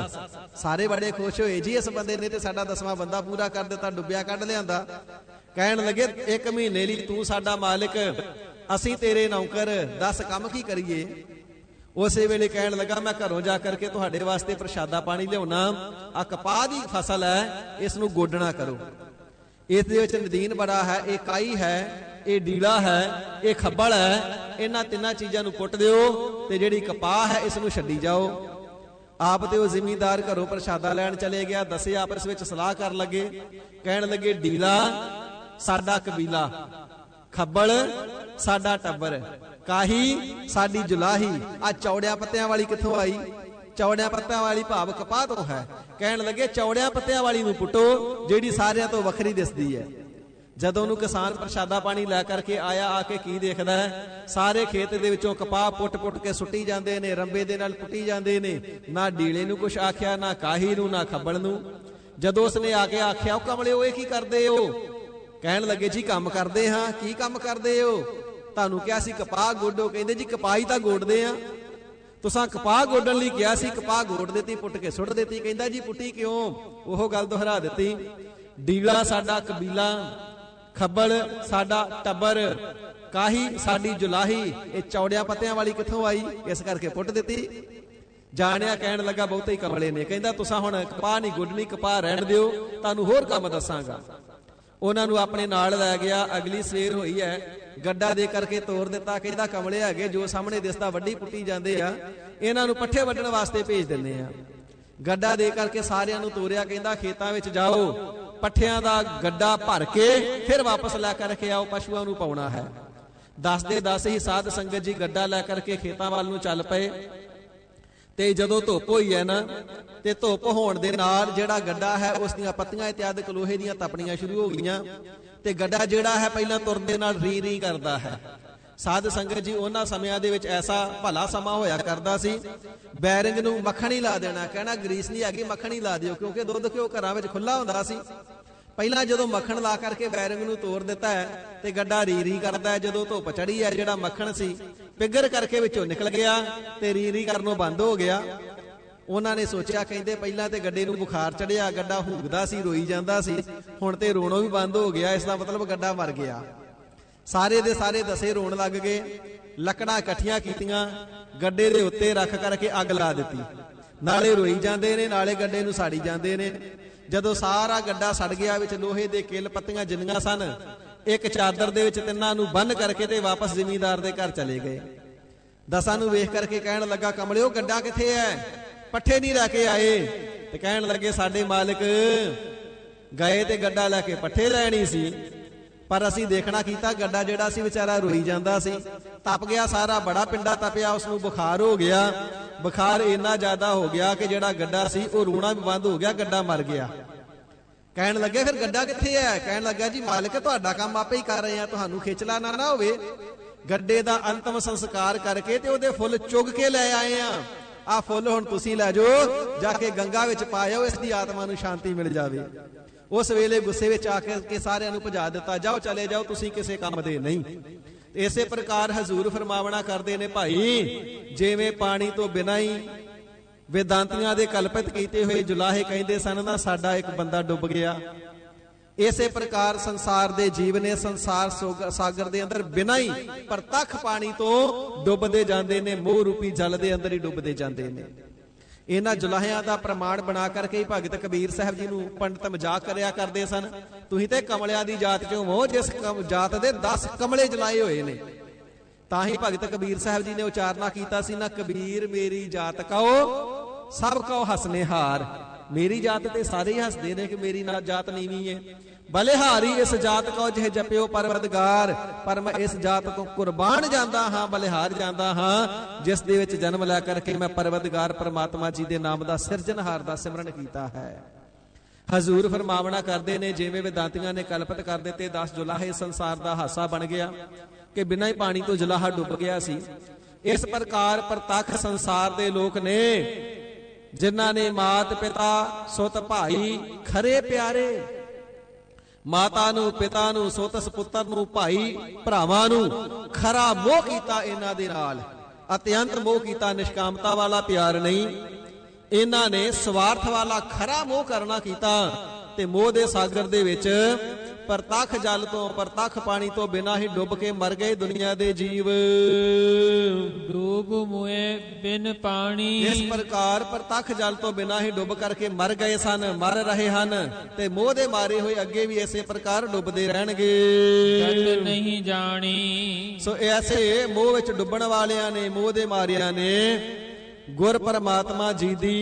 ਸਾਰੇ ਬੜੇ ਖੁਸ਼ ਹੋਏ, ਜੀ ਇਸ ਬੰਦੇ ਨੇ ਤੇ ਸਾਡਾ 10ਵਾਂ ਬੰਦਾ ਪੂਰਾ ਕਰ ਦਿੱਤਾ, ਡੁੱਬਿਆ ਕੱਢ ਲਿਆਂਦਾ। ਕਹਿਣ ਲੱਗੇ 1 ਮਹੀਨੇ ਲਈ ਤੂੰ ਸਾਡਾ ਮਾਲਕ, ਅਸੀਂ ਤੇਰੇ ਨੌਕਰ, ਦੱਸ ਕੰਮ ਕੀ ਕਰੀਏ? ਉਸੇ ਵੇਲੇ ਕਹਿਣ ਲੱਗਾ ਮੈਂ ਘਰੋਂ ਜਾ ਕਰਕੇ ਤੁਹਾਡੇ ਵਾਸਤੇ ਪ੍ਰਸ਼ਾਦਾ ਪਾਣੀ ਲਿਆਉਣਾ। ਆ ਕਪਾਹ ਦੀ ਫਸਲ ਹੈ, ਇਸ ਨੂੰ ਗੋਡਣਾ ਕਰੋ। ਇਸ ਦੇ ਵਿੱਚ ਨਦੀਨ ਬੜਾ ਹੈ, ਇਹ ਕਾਈ ਹੈ, ਇਹ ਡੀਲਾ ਹੈ, ਇਹ ਖੱਬਲ ਹੈ। ਇਹਨਾਂ ਤਿੰਨਾਂ ਚੀਜ਼ਾਂ ਨੂੰ ਕੁੱਟ ਦਿਓ ਤੇ ਜਿਹੜੀ ਕਪਾਹ ਹੈ ਇਸ ਨੂੰ ਛੱਡੀ ਜਾਓ। ਆਪ ਤੇ ਉਹ ਜ਼ਿਮੀਂਦਾਰ ਘਰੋਂ ਪ੍ਰਸ਼ਾਦਾ ਲੈਣ ਚਲੇ ਗਿਆ। 10 ਆਪਸ ਵਿੱਚ ਸਲਾਹ ਕਰਨ ਲੱਗੇ, ਕਹਿਣ ਲੱਗੇ ਡੀਲਾ ਸਾਡਾ ਕਬੀਲਾ, ਖੱਬਲ ਸਾਡਾ ਟੱਬਰ, ਕਾਹੀ ਸਾਡੀ ਜੁਲਾਹੀ। ਆ ਚੌੜਿਆਂ ਪੱਤਿਆਂ ਵਾਲੀ ਕਿੱਥੋਂ ਆਈ? ਚੌੜਿਆਂ ਪੱਤਿਆਂ ਵਾਲੀ ਭਾਵ ਕਪਾਹ ਤੋਂ ਹੈ। ਕਹਿਣ ਲੱਗੇ ਚੌੜਿਆਂ ਪੱਤਿਆਂ ਵਾਲੀ ਨੂੰ ਪੁੱਟੋ, ਜਿਹੜੀ ਸਾਰਿਆਂ ਤੋਂ ਵੱਖਰੀ ਦਿਸਦੀ ਹੈ। ਜਦੋਂ ਉਹਨੂੰ ਕਿਸਾਨ ਪ੍ਰਸ਼ਾਦਾ ਪਾਣੀ ਲੈ ਕਰਕੇ ਆਇਆ, ਆ ਕੇ ਕੀ ਦੇਖਦਾ ਹੈ? ਸਾਰੇ ਖੇਤ ਦੇ ਵਿੱਚੋਂ ਕਪਾਹ ਪੁੱਟ ਕੇ ਸੁੱਟੀ ਜਾਂਦੇ ਨੇ, ਰੰਬੇ ਦੇ ਨਾਲ ਪੁੱਟੀ ਜਾਂਦੇ ਨੇ। ਨਾ ਡੀਲੇ ਨੂੰ ਕੁਛ ਆਖਿਆ, ਨਾ ਕਾਹੀ ਨੂੰ, ਨਾ ਖੱਬਲ ਨੂੰ। ਜਦੋਂ ਉਸਨੇ ਆ ਕੇ ਆਖਿਆ ਉਹ ਕਮਲਿਓ ਇਹ ਕੀ ਕਰਦੇ ਹੋ? ਕਹਿਣ ਲੱਗੇ ਜੀ ਕੰਮ ਕਰਦੇ ਹਾਂ। ਕੀ ਕੰਮ ਕਰਦੇ ਹੋ? ਤੁਹਾਨੂੰ ਕਿਹਾ ਸੀ ਕਪਾਹ ਗੋਡੋ। ਕਹਿੰਦੇ ਜੀ ਕਪਾਹ ਹੀ ਤਾਂ ਗੋਡਦੇ ਆ, ਤੁਸਾਂ ਕਪਾਹ ਗੋਡਣ ਲਈ ਕਿਹਾ ਸੀ, ਕਪਾਹ ਗੋਡ ਦਿੱਤੀ, ਪੁੱਟ ਕੇ ਸੁੱਟ ਦਿੱਤੀ। ਕਹਿੰਦਾ ਜੀ ਪੁੱਟੀ ਕਿਉਂ? ਉਹ ਗੱਲ ਦੁਹਰਾ ਦਿੱਤੀ, ਡੀਲਾ ਸਾਡਾ ਕਬੀਲਾ, ਖੱਬਲ ਸਾਡਾ ਟੱਬਰ, ਕਾਹੀ ਸਾਡੀ ਜੁਲਾਹੀ। ਇਹ ਚੌੜਿਆਂ ਪੱਤਿਆਂ ਵਾਲੀ ਕਿੱਥੋਂ ਆਈ? ਇਸ ਕਰਕੇ ਪੁੱਟ ਦਿੱਤੀ। ਜਾਣਿਆ ਕਹਿਣ ਲੱਗਾ ਬਹੁਤੇ ਹੀ ਕਮਲੇ ਨੇ। ਕਹਿੰਦਾ ਤੁਸਾਂ ਹੁਣ ਕਪਾਹ ਨਹੀਂ ਗੁੱਡਣੀ, ਕਪਾਹ ਰਹਿਣ ਦਿਓ, ਤੁਹਾਨੂੰ ਹੋਰ ਕੰਮ ਦੱਸਾਂਗਾ। ਉਹਨਾਂ ਨੂੰ ਆਪਣੇ ਨਾਲ ਲੈ ਗਿਆ। ਅਗਲੀ ਸਵੇਰ ਹੋਈ ਹੈ, ਗੱਡਾ ਦੇ ਕਰਕੇ ਤੋਰ ਦਿੱਤਾ। ਕਹਿੰਦਾ ਕਮਲੇ ਹੈਗੇ, ਜੋ ਸਾਹਮਣੇ ਦਿਸਦਾ ਵੱਡੀ ਪੁੱਟੀ ਜਾਂਦੇ ਆ, ਇਹਨਾਂ ਨੂੰ ਪੱਠੇ ਵੱਢਣ ਵਾਸਤੇ ਭੇਜ ਦਿੰਦੇ ਆ। ਗੱਡਾ ਦੇ ਕਰਕੇ ਸਾਰਿਆਂ ਨੂੰ ਤੋਰਿਆ। ਕਹਿੰਦਾ ਖੇਤਾਂ ਵਿੱਚ ਜਾਓ, ਪੱਠਿਆਂ ਦਾ ਗੱਡਾ ਭਰ ਕੇ ਫਿਰ ਵਾਪਸ ਲੈ ਕਰਕੇ ਆਓ, ਪਸ਼ੂਆਂ ਨੂੰ ਪਾਉਣਾ ਹੈ। 10 ਦੇ 10 ਹੀ ਸਾਧ ਸੰਗਤ ਜੀ ਗੱਡਾ ਲੈ ਕਰਕੇ ਖੇਤਾਂ ਵੱਲ ਨੂੰ ਚੱਲ ਪਏ। ਤੇ ਜਦੋਂ ਧੁੱਪ ਹੋਈ ਹੈ ਨਾ, ਤੇ ਧੁੱਪ ਹੋਣ ਦੇ ਨਾਲ ਜਿਹੜਾ ਗੱਡਾ ਹੈ ਉਸ ਦੀਆਂ ਪੱਤੀਆਂ ਇਤਿਆਦਿਕ ਲੋਹੇ ਦੀਆਂ ਤਪਣੀਆਂ ਸ਼ੁਰੂ ਹੋ ਗਈਆਂ। ਤੇ ਗੱਡਾ ਜਿਹੜਾ ਹੈ ਪਹਿਲਾਂ ਤੁਰਨ ਦੇ ਨਾਲ ਰੀ ਰੀ ਕਰਦਾ ਹੈ। ਸਾਧ ਸੰਗਤ ਜੀ ਉਹਨਾਂ ਸਮਿਆਂ ਦੇ ਵਿੱਚ ਐਸਾ ਭਲਾ ਸਮਾਂ ਹੋਇਆ ਕਰਦਾ ਸੀ, ਬੈਰਿੰਗ ਨੂੰ ਮੱਖਣ ਹੀ ਲਾ ਦੇਣਾ, ਕਹਿਣਾ ਗਰੀਸ ਨਹੀਂ ਹੈਗੀ ਮੱਖਣ ਹੀ ਲਾ ਦਿਓ, ਕਿਉਂਕਿ ਦੁੱਧ ਘਿਓ ਘਰਾਂ ਵਿੱਚ ਖੁੱਲਾ ਹੁੰਦਾ ਸੀ। ਪਹਿਲਾਂ ਜਦੋਂ ਮੱਖਣ ਲਾ ਕਰਕੇ ਬੈਰਿੰਗ ਨੂੰ ਤੋੜ ਦਿੱਤਾ ਹੈ ਤੇ ਗੱਡਾ ਰੀ ਰੀ ਕਰਦਾ ਹੈ। ਜਦੋਂ ਧੁੱਪ ਚੜੀ ਹੈ, ਜਿਹੜਾ ਮੱਖਣ ਸੀ ਪਿੱਗਰ ਕਰਕੇ ਵਿੱਚੋਂ ਨਿਕਲ ਗਿਆ ਤੇ ਰੀ ਰੀ ਕਰਨੋਂ ਬੰਦ ਹੋ ਗਿਆ। ਉਹਨਾਂ ਨੇ ਸੋਚਿਆ, ਕਹਿੰਦੇ ਪਹਿਲਾਂ ਤੇ ਗੱਡੇ ਨੂੰ ਬੁਖਾਰ ਚੜਿਆ, ਗੱਡਾ ਹੂਕਦਾ ਸੀ, ਰੋਈ ਜਾਂਦਾ ਸੀ, ਹੁਣ ਤੇ ਰੋਣੋਂ ਵੀ ਬੰਦ ਹੋ ਗਿਆ, ਇਸ ਦਾ ਮਤਲਬ ਗੱਡਾ ਮਰ ਗਿਆ। ਸਾਰੇ ਦੇ ਸਾਰੇ ਦਸੇ ਰੋਣ ਲੱਗ ਗਏ। ਲੱਕੜਾਂ ਇਕੱਠੀਆਂ ਕੀਤੀਆਂ, ਗੱਡੇ ਦੇ ਉੱਤੇ ਰੱਖ ਕਰਕੇ ਅੱਗ ਲਾ ਦਿੱਤੀ। ਨਾਲੇ ਰੋਈ ਜਾਂਦੇ ਨੇ, ਨਾਲੇ ਗੱਡੇ ਨੂੰ ਸਾੜੀ ਜਾਂਦੇ ਨੇ। ਜਦੋਂ ਸਾਰਾ ਗੱਡਾ ਸੜ ਗਿਆ, ਵਿੱਚ ਲੋਹੇ ਦੇ ਕਿੱਲ ਪੱਤੀਆਂ ਜਿੰਨੀਆਂ ਸਨ, ਇੱਕ ਚਾਦਰ ਦੇ ਵਿੱਚ ਤਿੰਨਾਂ ਨੂੰ ਬੰਨ ਕਰਕੇ ਤੇ ਵਾਪਸ ਜ਼ਿਮੀਂਦਾਰ ਦੇ ਘਰ ਚਲੇ ਗਏ। ਦਸਾਂ ਨੂੰ ਵੇਖ ਕਰਕੇ ਕਹਿਣ ਲੱਗਾ, ਕਮਲਿਓ ਗੱਡਾ ਕਿੱਥੇ ਹੈ? ਪੱਠੇ ਨਹੀਂ ਲੈ ਕੇ ਆਏ। ਤੇ ਕਹਿਣ ਲੱਗੇ ਸਾਡੇ ਮਾਲਕ ਗਏ ਤੇ ਗੱਡਾ ਲੈ ਕੇ ਪੱਠੇ ਲੈਣੀ ਸੀ, ਪਰ ਅਸੀਂ ਦੇਖਣਾ ਕੀਤਾ ਗੱਡਾ ਜਿਹੜਾ ਸੀ ਵਿਚਾਰਾ ਰੋਈ ਜਾਂਦਾ ਸੀ, ਤਪ ਗਿਆ ਸਾਰਾ, ਬੜਾ ਪਿੰਡਾ ਤਪਿਆ, ਉਸ ਨੂੰ ਬੁਖਾਰ ਹੋ ਗਿਆ। ਬੁਖਾਰ ਇੰਨਾ ਜ਼ਿਆਦਾ ਹੋ ਗਿਆ ਕਿ ਜਿਹੜਾ ਗੱਡਾ ਸੀ ਉਹ ਰੋਣਾ ਵੀ ਬੰਦ ਹੋ ਗਿਆ, ਗੱਡਾ ਮਰ ਗਿਆ। ਕਹਿਣ ਲੱਗੇ ਫਿਰ ਗੱਡਾ ਕਿੱਥੇ ਹੈ? ਕਹਿਣ ਲੱਗਾ ਜੀ ਮਾਲਕ ਤੁਹਾਡਾ ਕੰਮ ਆਪੇ ਹੀ ਕਰ ਰਹੇ ਆ, ਤੁਹਾਨੂੰ ਖੇਚਲਾ ਨਾ ਹੋਵੇ। ਗੱਡੇ ਦਾ ਅੰਤਮ ਸੰਸਕਾਰ ਕਰਕੇ ਤੇ ਉਹਦੇ ਫੁੱਲ ਚੁਗ ਕੇ ਲੈ ਆਏ ਆ ਫੁੱਲ ਹੁਣ ਤੁਸੀਂ ਲੈ ਜਾਓ, ਜਾ ਕੇ ਗੰਗਾ ਵਿੱਚ ਪਾਇਓ, ਇਸ ਦੀ ਆਤਮਾ ਨੂੰ ਸ਼ਾਂਤੀ ਮਿਲ ਜਾਵੇ। ਉਸ ਵੇਲੇ ਗੁੱਸੇ ਵਿੱਚ ਆ ਕੇ ਸਾਰਿਆਂ ਨੂੰ ਭਜਾ ਦਿੱਤਾ, ਜਾਓ ਚਲੇ ਜਾਓ, ਤੁਸੀਂ ਕਿਸੇ ਕੰਮ ਦੇ ਨਹੀਂ। ਇਸੇ ਪ੍ਰਕਾਰ ਹਜ਼ੂਰ ਫਰਮਾਵਣਾ ਕਰਦੇ ਨੇ, ਭਾਈ ਜਿਵੇਂ ਪਾਣੀ ਤੋਂ ਬਿਨਾਂ ਹੀ ਵੇਦਾਂਤੀਆਂ ਦੇ ਕਲਪਿਤ ਕੀਤੇ ਹੋਏ ਜੁਲਾਹੇ ਕਹਿੰਦੇ ਸਨ ਨਾ ਸਾਡਾ ਇੱਕ ਬੰਦਾ ਡੁੱਬ ਗਿਆ, ਇਸੇ ਪ੍ਰਕਾਰ ਸੰਸਾਰ ਦੇ ਜੀਵ ਨੇ ਸੰਸਾਰ ਸਾਗਰ ਦੇ ਅੰਦਰ ਬਿਨਾਂ ਹੀ ਪ੍ਰਤੱਖ ਪਾਣੀ ਤੋਂ ਡੁੱਬਦੇ ਜਾਂਦੇ ਨੇ, ਮੋਹ ਰੂਪੀ ਜਲ ਦੇ ਅੰਦਰ ਹੀ ਡੁੱਬਦੇ ਜਾਂਦੇ ਨੇ। ਇਹਨਾਂ ਜੁਲਾਹਿਆਂ ਦਾ ਪ੍ਰਮਾਣ ਬਣਾ ਕਰਕੇ ਹੀ ਭਗਤ ਕਬੀਰ ਸਾਹਿਬ ਜੀ ਨੂੰ ਪੰਡਤ ਮਜ਼ਾਕ ਕਰਿਆ ਕਰਦੇ ਸਨ, ਤੁਸੀਂ ਤੇ ਕਮਲਿਆਂ ਦੀ ਜਾਤ ਚੋਂ ਹੋ, ਜਿਸ ਜਾਤ ਦੇ 10 ਕਮਲੇ ਜਲਾਏ ਹੋਏ ਨੇ। ਤਾਂ ਹੀ ਭਗਤ ਕਬੀਰ ਸਾਹਿਬ ਜੀ ਨੇ ਉਚਾਰਨਾ ਕੀਤਾ ਸੀ ਨਾ, ਕਬੀਰ ਮੇਰੀ ਜਾਤ ਕਹੋ ਸਭ ਕਹੋ ਹਸਨੇ ਹਾਰ। ਮੇਰੀ ਜਾਤ ਤੇ ਸਾਰੇ ਹੀ ਹੱਸਦੇ ਨੇ ਕਿ ਮੇਰੀ ਨਾ ਜਾਤ ਨੀਵੀਂ ਹੈ। ਬਲਿਹਾਰੀ ਇਸ ਜਾਤ ਕੋ ਜਿਹ ਜਪਿਓ ਪਰਵਦਗਾਰ, ਪਰ ਮੈਂ ਇਸ ਜਾਤ ਤੋਂ ਕੁਰਬਾਨ ਜਾਂਦਾ ਹਾਂ, ਬਲਿਹਾਰ ਜਾਂਦਾ ਹਾਂ, ਜਿਸ ਦੇ ਵਿੱਚ ਜਨਮ ਲੈ ਕਰਕੇ ਮੈਂ ਪਰਵਦਗਾਰ ਪਰਮਾਤਮਾ ਜੀ ਦੇ ਨਾਮ ਦਾ ਸਿਰਜਣਹਾਰ ਦਾ ਸਿਮਰਨ ਕੀਤਾ ਹੈ। ਹਜ਼ੂਰ ਫਰਮਾਵਣਾ ਕਰਦੇ ਨੇ, ਜਿਵੇਂ ਵੇਦਾਂਤੀਆਂ ਨੇ ਕਲਪਿਤ ਕਰ ਦਿੱਤੇ 10 ਜੁਲਾਹੇ ਸੰਸਾਰ ਦਾ ਹਾਸਾ ਬਣ ਗਿਆ ਕਿ ਬਿਨਾਂ ਹੀ ਪਾਣੀ ਤੋਂ ਜੁਲਾਹਾ ਡੁੱਬ ਗਿਆ ਸੀ। ਇਸ ਪ੍ਰਕਾਰ ਪ੍ਰਤੱਖ ਸੰਸਾਰ ਦੇ ਲੋਕ ਨੇ ਜਿਨ੍ਹਾਂ ਨੇ ਮਾਤ ਪਿਤਾ ਸੁਤ ਭਾਈ ਖਰੇ ਪਿਆਰੇ, ਮਾਤਾ ਨੂੰ ਪਿਤਾ ਨੂੰ ਸੁਤ ਸਪੁੱਤਰ ਨੂੰ ਭਾਈ ਭਰਾਵਾਂ ਨੂੰ ਖਰਾ ਮੋਹ ਕੀਤਾ, ਇਹਨਾਂ ਦੇ ਨਾਲ ਅਤਿਅੰਤ ਮੋਹ ਕੀਤਾ, ਨਿਸ਼ਕਾਮਤਾ ਵਾਲਾ ਪਿਆਰ ਨਹੀਂ। ਇਹਨਾਂ ਨੇ ਸਵਾਰਥ ਵਾਲਾ ਖਰਾ ਮੋਹ ਕਰਨਾ ਕੀਤਾ ਤੇ ਮੋਹ ਦੇ ਸਾਗਰ ਦੇ ਵਿੱਚ ਪ੍ਰਤੱਖ ਜਲ ਤੋਂ ਪ੍ਰਤੱਖ ਪਾਣੀ ਤੋਂ ਬਿਨਾਂ ਹੀ ਡੁੱਬ ਕੇ ਮਰ ਗਏ ਦੁਨੀਆ ਦੇ ਜੀਵ। ਡੂਬ ਮੁਏ ਬਿਨ ਪਾਣੀ, ਇਸ ਪ੍ਰਕਾਰ ਪ੍ਰਤੱਖ ਜਲ ਤੋਂ ਬਿਨਾਂ ਹੀ ਡੁੱਬ ਕਰਕੇ ਮਰ ਗਏ ਸਨ, ਮਰ ਰਹੇ ਹਨ ਤੇ ਮੋਹ ਦੇ ਮਾਰੇ ਹੋਏ ਅੱਗੇ ਵੀ ਇਸੇ ਪ੍ਰਕਾਰ ਡੁੱਬਦੇ ਰਹਿਣਗੇ। ਜਤ ਨਹੀਂ ਜਾਣੀ, ਸੋ ਐਸੇ ਮੋਹ ਵਿੱਚ ਡੁੱਬਣ ਵਾਲਿਆਂ ਨੇ, ਮੋਹ ਦੇ ਮਾਰਿਆਂ ਨੇ ਗੁਰ ਪਰਮਾਤਮਾ ਜੀ ਦੀ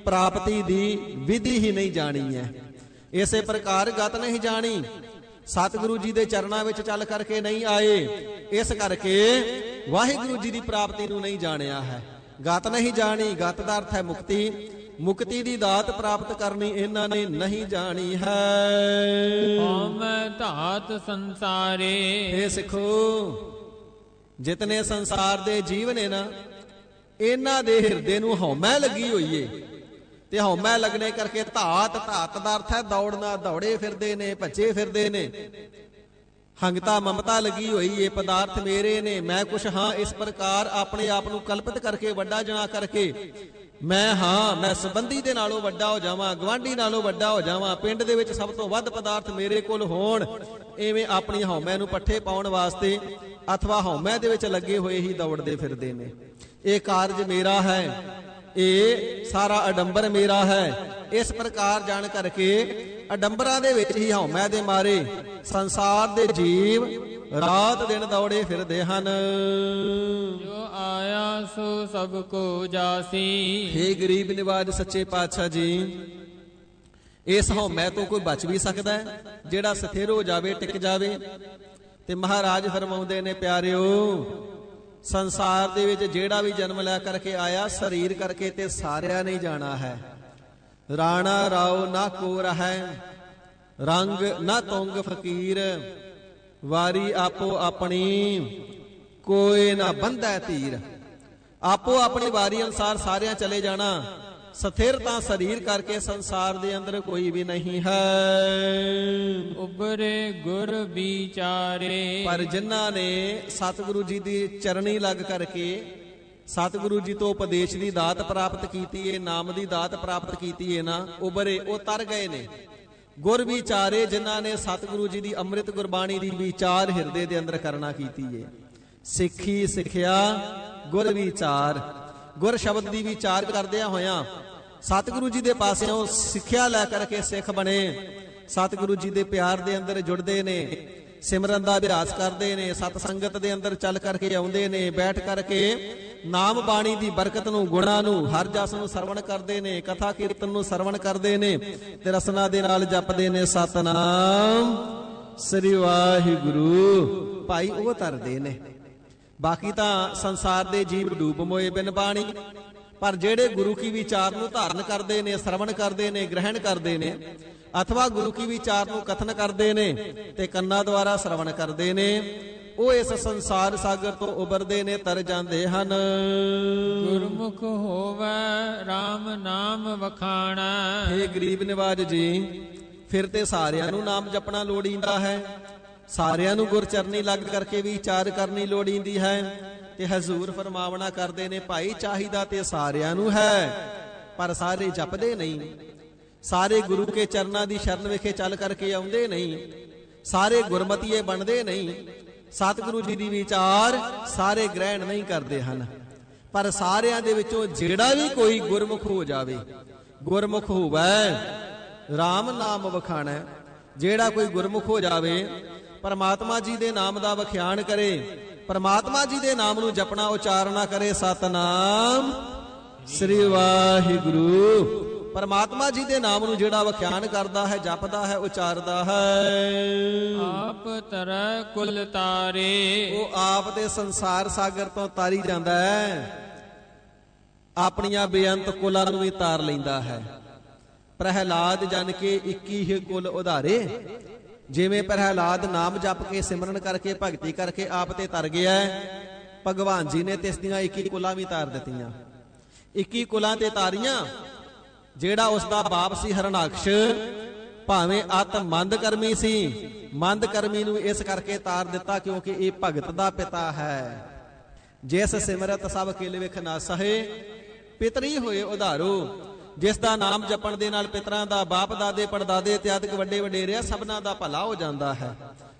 ਪ੍ਰਾਪਤੀ ਦੀ ਵਿਧੀ ਹੀ ਨਹੀਂ ਜਾਣੀ ਹੈ। ਇਸੇ ਪ੍ਰਕਾਰ ਗਤ ਨਹੀਂ ਜਾਣੀ, ਸਤਿਗੁਰੂ ਜੀ ਦੇ ਚਰਨਾਂ ਵਿੱਚ ਚੱਲ ਕਰਕੇ ਨਹੀਂ ਆਏ, ਇਸ ਕਰਕੇ ਵਾਹਿਗੁਰੂ ਜੀ ਦੀ ਪ੍ਰਾਪਤੀ ਨੂੰ ਨਹੀਂ ਜਾਣਿਆ ਹੈ। ਗਤ ਨਹੀਂ ਜਾਣੀ, ਗਤ ਦਾ ਅਰਥ ਹੈ ਮੁਕਤੀ, ਮੁਕਤੀ ਦੀ ਦਾਤ ਪ੍ਰਾਪਤ ਕਰਨੀ ਇਹਨਾਂ ਨੇ ਨਹੀਂ ਜਾਣੀ ਹੈ। ਹਉਮੈ ਧਾਤ ਸੰਸਾਰੇ, ਇਹ ਸਿੱਖੋ ਜਿਤਨੇ ਸੰਸਾਰ ਦੇ ਜੀਵ ਨੇ ਨਾ, ਇਹਨਾਂ ਦੇ ਹਿਰਦੇ ਨੂੰ ਹਉਮੈ ਲੱਗੀ ਹੋਈ ਏ ਤੇ ਹਉਮੈ ਲੱਗਣੇ ਕਰਕੇ ਧਾਤ ਦਾ ਅਰਥ ਹੈ ਦੌੜਨਾ, ਦੌੜੇ ਫਿਰਦੇ ਨੇ, ਭੱਜੇ ਫਿਰਦੇ ਨੇ। ਹੰਗਤਾ ਮਮਤਾ ਲੱਗੀ ਹੋਈ ਏ, ਪਦਾਰਥ ਮੇਰੇ ਨੇ, ਮੈਂ ਕੁਛ ਹਾਂ, ਇਸ ਪ੍ਰਕਾਰ ਆਪਣੇ ਆਪ ਨੂੰ ਕਲਪਿਤ ਕਰਕੇ ਵੱਡਾ ਜਣਾ ਕਰਕੇ ਮੈਂ ਹਾਂ, ਮੈਂ ਸੰਬੰਧੀ ਦੇ ਨਾਲੋਂ ਵੱਡਾ ਹੋ ਜਾਵਾਂ, ਗਵਾਂਢੀ ਨਾਲੋਂ ਵੱਡਾ ਹੋ ਜਾਵਾਂ, ਪਿੰਡ ਦੇ ਵਿੱਚ ਸਭ ਤੋਂ ਵੱਧ ਪਦਾਰਥ ਮੇਰੇ ਕੋਲ ਹੋਣ, ਐਵੇਂ ਆਪਣੀ ਹਉਮੈ ਨੂੰ ਪੱਠੇ ਪਾਉਣ ਵਾਸਤੇ ਅਥਵਾ ਹਉਮੈ ਦੇ ਵਿੱਚ ਲੱਗੇ ਹੋਏ ਹੀ ਦੌੜਦੇ ਫਿਰਦੇ ਨੇ। ਇਹ ਕਾਰਜ ਮੇਰਾ ਹੈ, ਇਹ ਸਾਰਾ ਅਡੰਬਰ ਮੇਰਾ ਹੈ। ਇਸ ਪ੍ਰਕਾਰ ਜਾਣ ਕਰਕੇ ਅਡੰਬਰਾਂ ਦੇ ਵਿੱਚ ਹੀ ਹਉਮੈ ਦੇ ਮਾਰੇ ਸੰਸਾਰ ਦੇ ਜੀਵ ਰਾਤ ਦਿਨ ਦੌੜੇ ਫਿਰਦੇ ਹਨ। ਜੋ ਆਇਆ ਸੋ ਸਭ ਕੋ ਜਾਸੀ, ਹੇ ਗਰੀਬ ਨਿਵਾਜ ਸੱਚੇ ਪਾਤਸ਼ਾਹ ਜੀ, ਇਸ ਹਉਮੈ ਤੋਂ ਕੋਈ ਬਚ ਵੀ ਸਕਦਾ ਹੈ ਜਿਹੜਾ ਸਥਿਰ ਹੋ ਜਾਵੇ, ਟਿਕ ਜਾਵੇ। ਤੇ ਮਹਾਰਾਜ ਫਰਮਾਉਂਦੇ ਨੇ, ਪਿਆਰਿਓ ਸੰਸਾਰ ਦੇ ਵਿੱਚ ਜਿਹੜਾ ਵੀ ਜਨਮ ਲੈ ਕਰਕੇ ਆਇਆ ਸਰੀਰ ਕਰਕੇ ਤੇ ਸਾਰਿਆਂ ਨੇ ਜਾਣਾ ਹੈ। ਰਾਣਾ ਰਾਓ ਨਾ ਕੋ ਰਹੈ, ਰੰਗ ਨਾ ਤੁੰਗ ਫਕੀਰ, ਵਾਰੀ ਆਪੋ ਆਪਣੀ ਕੋਈ ਨਾ ਬੰਧੈ ਧੀਰ। ਆਪੋ ਆਪਣੀ ਵਾਰੀ ਅਨੁਸਾਰ ਸਾਰਿਆਂ ਚਲੇ ਜਾਣਾ। ਸਥਿਰ ਤਾਂ ਸਰੀਰ ਕਰਕੇ ਸੰਸਾਰ ਦੇ ਅੰਦਰ ਕੋਈ ਵੀ ਨਹੀਂ ਹੈ। ਉਬਰੇ ਗੁਰ ਵਿਚਾਰੇ, ਪਰ ਜਿਨ੍ਹਾਂ ਨੇ ਸਤਿਗੁਰੂ ਜੀ ਦੀ ਚਰਣੀ ਲੱਗ ਕਰਕੇ ਸਤਿਗੁਰੂ ਜੀ ਤੋਂ ਉਪਦੇਸ਼ ਦੀ ਦਾਤ ਪ੍ਰਾਪਤ ਕੀਤੀ ਏ, ਨਾਮ ਦੀ ਦਾਤ ਪ੍ਰਾਪਤ ਕੀਤੀ ਏ ਨਾ, ਉਬਰੇ, ਉਹ ਤਰ ਗਏ ਨੇ। ਗੁਰ ਵਿਚਾਰੇ, ਜਿਨ੍ਹਾਂ ਨੇ ਸਤਿਗੁਰੂ ਜੀ ਦੀ ਅੰਮ੍ਰਿਤ ਗੁਰਬਾਣੀ ਦੀ ਵਿਚਾਰ ਹਿਰਦੇ ਦੇ ਅੰਦਰ ਕਰਨਾ ਕੀਤੀ ਏ। ਸਿੱਖੀ ਸਿੱਖਿਆ ਗੁਰ ਵਿਚਾਰ, ਗੁਰ ਸ਼ਬਦ ਦੀ ਵਿਚਾਰ ਕਰਦਿਆਂ ਹੋਇਆਂ ਸਤਿਗੁਰੂ ਜੀ ਦੇ ਪਾਸਿਓਂ ਸਿੱਖਿਆ ਲੈ ਕਰਕੇ ਸਿੱਖ ਬਣੇ, ਸਤਿਗੁਰੂ ਜੀ ਦੇ ਪਿਆਰ ਦੇ ਅੰਦਰ ਜੁੜਦੇ ਨੇ, ਸਿਮਰਨ ਦਾ ਅਭਿਆਸ ਕਰਦੇ ਨੇ, ਸਤ ਸੰਗਤ ਦੇ ਅੰਦਰ ਚੱਲ ਕਰਕੇ ਆਉਂਦੇ ਨੇ, ਬੈਠ ਕਰਕੇ ਨਾਮ ਬਾਣੀ ਦੀ ਬਰਕਤ ਨੂੰ, ਗੁਣਾਂ ਨੂੰ, ਹਰ ਜਸ ਨੂੰ ਸਰਵਣ ਕਰਦੇ ਨੇ, ਕਥਾ ਕੀਰਤਨ ਨੂੰ ਸਰਵਣ ਕਰਦੇ ਨੇ ਤੇ ਰਸਨਾ ਦੇ ਨਾਲ ਜਪਦੇ ਨੇ ਸਤਨਾਮ ਸ੍ਰੀ ਵਾਹਿਗੁਰੂ। ਭਾਈ ਉਹ ਤਰਦੇ ਨੇ। ਬਾਕੀ ਤਾਂ ਸੰਸਾਰ ਦੇ ਜੀਵ ਡੂਬ ਮੋਏ ਬਿਨ ਬਾਣੀ, ਪਰ ਜਿਹੜੇ ਗੁਰੂ ਕੀ ਵਿਚਾਰ ਨੂੰ ਧਾਰਨ ਕਰਦੇ ਨੇ, ਸਰਵਣ ਕਰਦੇ ਨੇ, ਗ੍ਰਹਿਣ ਕਰਦੇ ਨੇ, ਅਥਵਾ ਗੁਰੂ ਕੀ ਵਿਚਾਰ ਨੂੰ ਕਥਨ ਕਰਦੇ ਨੇ ਤੇ ਕੰਨਾਂ ਦੁਆਰਾ ਸ਼ਰਵਣ ਕਰਦੇ ਨੇ, ਉਹ ਇਸ ਸੰਸਾਰ ਸਾਗਰ ਤੋਂ ਉਬਰਦੇ ਨੇ, ਤਰ ਜਾਂਦੇ ਹਨ। ਗੁਰਮੁਖ ਹੋਵੇ RAM ਨਾਮ ਵਖਾਣਾ। ਹੇ ਗਰੀਬ ਨਿਵਾਜ ਜੀ, ਫਿਰ ਤੇ ਸਾਰਿਆਂ ਨੂੰ ਨਾਮ ਜਪਣਾ ਲੋੜੀਂਦਾ ਹੈ, ਸਾਰਿਆਂ ਨੂੰ ਗੁਰਚਰਨੀ ਲੱਗ ਕਰਕੇ ਵਿਚਾਰ ਕਰਨੀ ਲੋੜੀਂਦੀ ਹੈ। ਤੇ ਹਜ਼ੂਰ ਫਰਮਾਵਣਾ ਕਰਦੇ ਨੇ, ਭਾਈ ਚਾਹੀਦਾ ਤੇ ਸਾਰਿਆਂ ਨੂੰ ਹੈ, ਪਰ ਸਾਰੇ ਜਪਦੇ ਨਹੀਂ, ਸਾਰੇ ਗੁਰੂ ਕੇ ਚਰਨਾਂ ਦੀ ਸ਼ਰਨ ਵਿਖੇ ਚੱਲ ਕਰਕੇ ਆਉਂਦੇ ਨਹੀਂ, ਸਾਰੇ ਗੁਰਮਤੀਏ ਬਣਦੇ ਨਹੀਂ, ਸਤਿਗੁਰੂ ਜੀ ਦੀ ਵਿਚਾਰ ਸਾਰੇ ਗ੍ਰਹਿਣ ਨਹੀਂ ਕਰਦੇ ਹਨ। ਪਰ ਸਾਰਿਆਂ ਦੇ ਵਿੱਚੋਂ ਜਿਹੜਾ ਵੀ ਕੋਈ ਗੁਰਮੁਖ ਹੋ ਜਾਵੇ, ਗੁਰਮੁਖ ਹੋਵੇ RAM ਨਾਮ ਵਖਾਣਾ, ਜਿਹੜਾ ਕੋਈ ਗੁਰਮੁਖ ਹੋ ਜਾਵੇ, ਪਰਮਾਤਮਾ ਜੀ ਦੇ ਨਾਮ ਦਾ ਵਖਿਆਣ ਕਰੇ, ਪਰਮਾਤਮਾ ਜੀ ਦੇ ਨਾਮ ਨੂੰ ਜਪਣਾ ਉਚਾਰਨਾ ਕਰੇ, ਸਤਨਾਮ ਸ੍ਰੀ ਵਾਹਿਗੁਰੂ। ਪਰਮਾਤਮਾ ਜੀ ਦੇ ਨਾਮ ਨੂੰ ਜਿਹੜਾ ਵਖਿਆਣ ਕਰਦਾ ਹੈ, ਜਪਦਾ ਹੈ, ਉਚਾਰਦਾ ਹੈ, ਆਪ ਤਰੈ ਕੁਲ ਤਾਰੇ। ਉਹ ਆਪ ਦੇ ਸੰਸਾਰ ਸਾਗਰ ਤੋਂ ਤਾਰੀ ਜਾਂਦਾ ਹੈ, ਆਪਣੀਆਂ ਬੇਅੰਤ ਕੁਲਾਂ ਨੂੰ ਵੀ ਤਾਰ ਲੈਂਦਾ ਹੈ। ਪ੍ਰਹਿਲਾਦ ਜਨ ਕੇ 21 ਹੀ ਕੁਲ ਉਧਾਰੇ, ਜਿਵੇਂ ਪ੍ਰਹਿਲਾਦ ਨਾਮ ਜਪ ਕੇ ਸਿਮਰਨ ਕਰਕੇ ਭਗਤੀ ਕਰਕੇ ਆਪ ਤੇ ਤਰ ਗਿਆ, ਭਗਵਾਨ ਜੀ ਨੇ ਤਿਸ ਦੀਆਂ 21 ਕੁਲਾਂ ਵੀ ਤਾਰ ਦਿੱਤੀਆਂ। 21 ਕੁਲਾਂ ਤੇ ਤਾਰੀਆਂ। ਜਿਹੜਾ ਉਸ ਦਾ ਬਾਪ ਸੀ ਹਰਨਾਕਸ਼, ਭਾਵੇਂ ਅਤ ਮੰਦ ਕਰਮੀ ਸੀ, ਮੰਦ ਕਰਮੀ ਨੂੰ ਇਸ ਕਰਕੇ ਤਾਰ ਦਿੱਤਾ ਕਿਉਂਕਿ ਇਹ ਭਗਤ ਦਾ ਪਿਤਾ ਹੈ। ਜਿਸ ਸਿਮਰਤ ਸਭ ਕਿਲ ਵਿਖ ਨਾ ਸਹੇ, ਪਿਤਰੀ ਹੋਏ ਉਧਾਰੋ। ਜਿਸ ਦਾ ਨਾਮ ਜਪਣ ਦੇ ਨਾਲ ਪਿਤਰਾਂ ਦਾ, ਬਾਪ ਦਾਦੇ ਪੜਦਾਦੇ ਇਤਿਆਦਿਕ ਵੱਡੇ ਵਡੇਰਿਆਂ ਸਭਨਾਂ ਦਾ ਭਲਾ ਹੋ ਜਾਂਦਾ ਹੈ,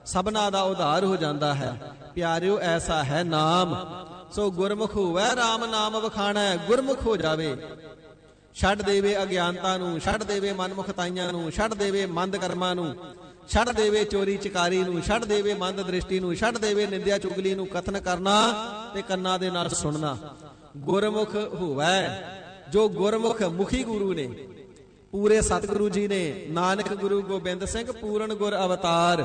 ਸਭਨਾਂ ਦਾ ਉਧਾਰ ਹੋ ਜਾਂਦਾ ਹੈ। ਪਿਆਰਿਓ ਐਸਾ ਹੈ ਨਾਮ, ਸੋ ਗੁਰਮੁਖ ਹੋਵੇ RAM ਨਾਮ ਵਖਾਣਾ। ਗੁਰਮੁਖ ਹੋ ਜਾਵੇ, ਛੱਡ ਦੇਵੇ ਅਗਿਆਨਤਾ ਨੂੰ, ਛੱਡ ਦੇਵੇ ਮਨਮੁਖਤਾਈਆਂ ਨੂੰ, ਛੱਡ ਦੇਵੇ ਮੰਦ ਕਰਮਾਂ ਨੂੰ, ਛੱਡ ਦੇਵੇ ਚੋਰੀ ਚਕਾਰੀ ਨੂੰ, ਛੱਡ ਦੇਵੇ ਮੰਦ ਦ੍ਰਿਸ਼ਟੀ ਨੂੰ, ਛੱਡ ਦੇਵੇ ਨਿੰਦਿਆ ਚੁਗਲੀ ਨੂੰ, ਕਥਨ ਕਰਨਾ ਤੇ ਕੰਨਾਂ ਦੇ ਨਾਲ ਸੁਣਨਾ। ਗੁਰਮੁਖ ਹੋਵੇ, ਜੋ ਗੁਰਮੁਖ ਮੁਖੀ ਗੁਰੂ ਨੇ, ਪੂਰੇ ਸਤਿਗੁਰੂ ਜੀ ਨੇ, ਨਾਨਕ ਗੁਰੂ ਗੋਬਿੰਦ ਸਿੰਘ ਪੂਰਨ ਗੁਰ ਅਵਤਾਰ।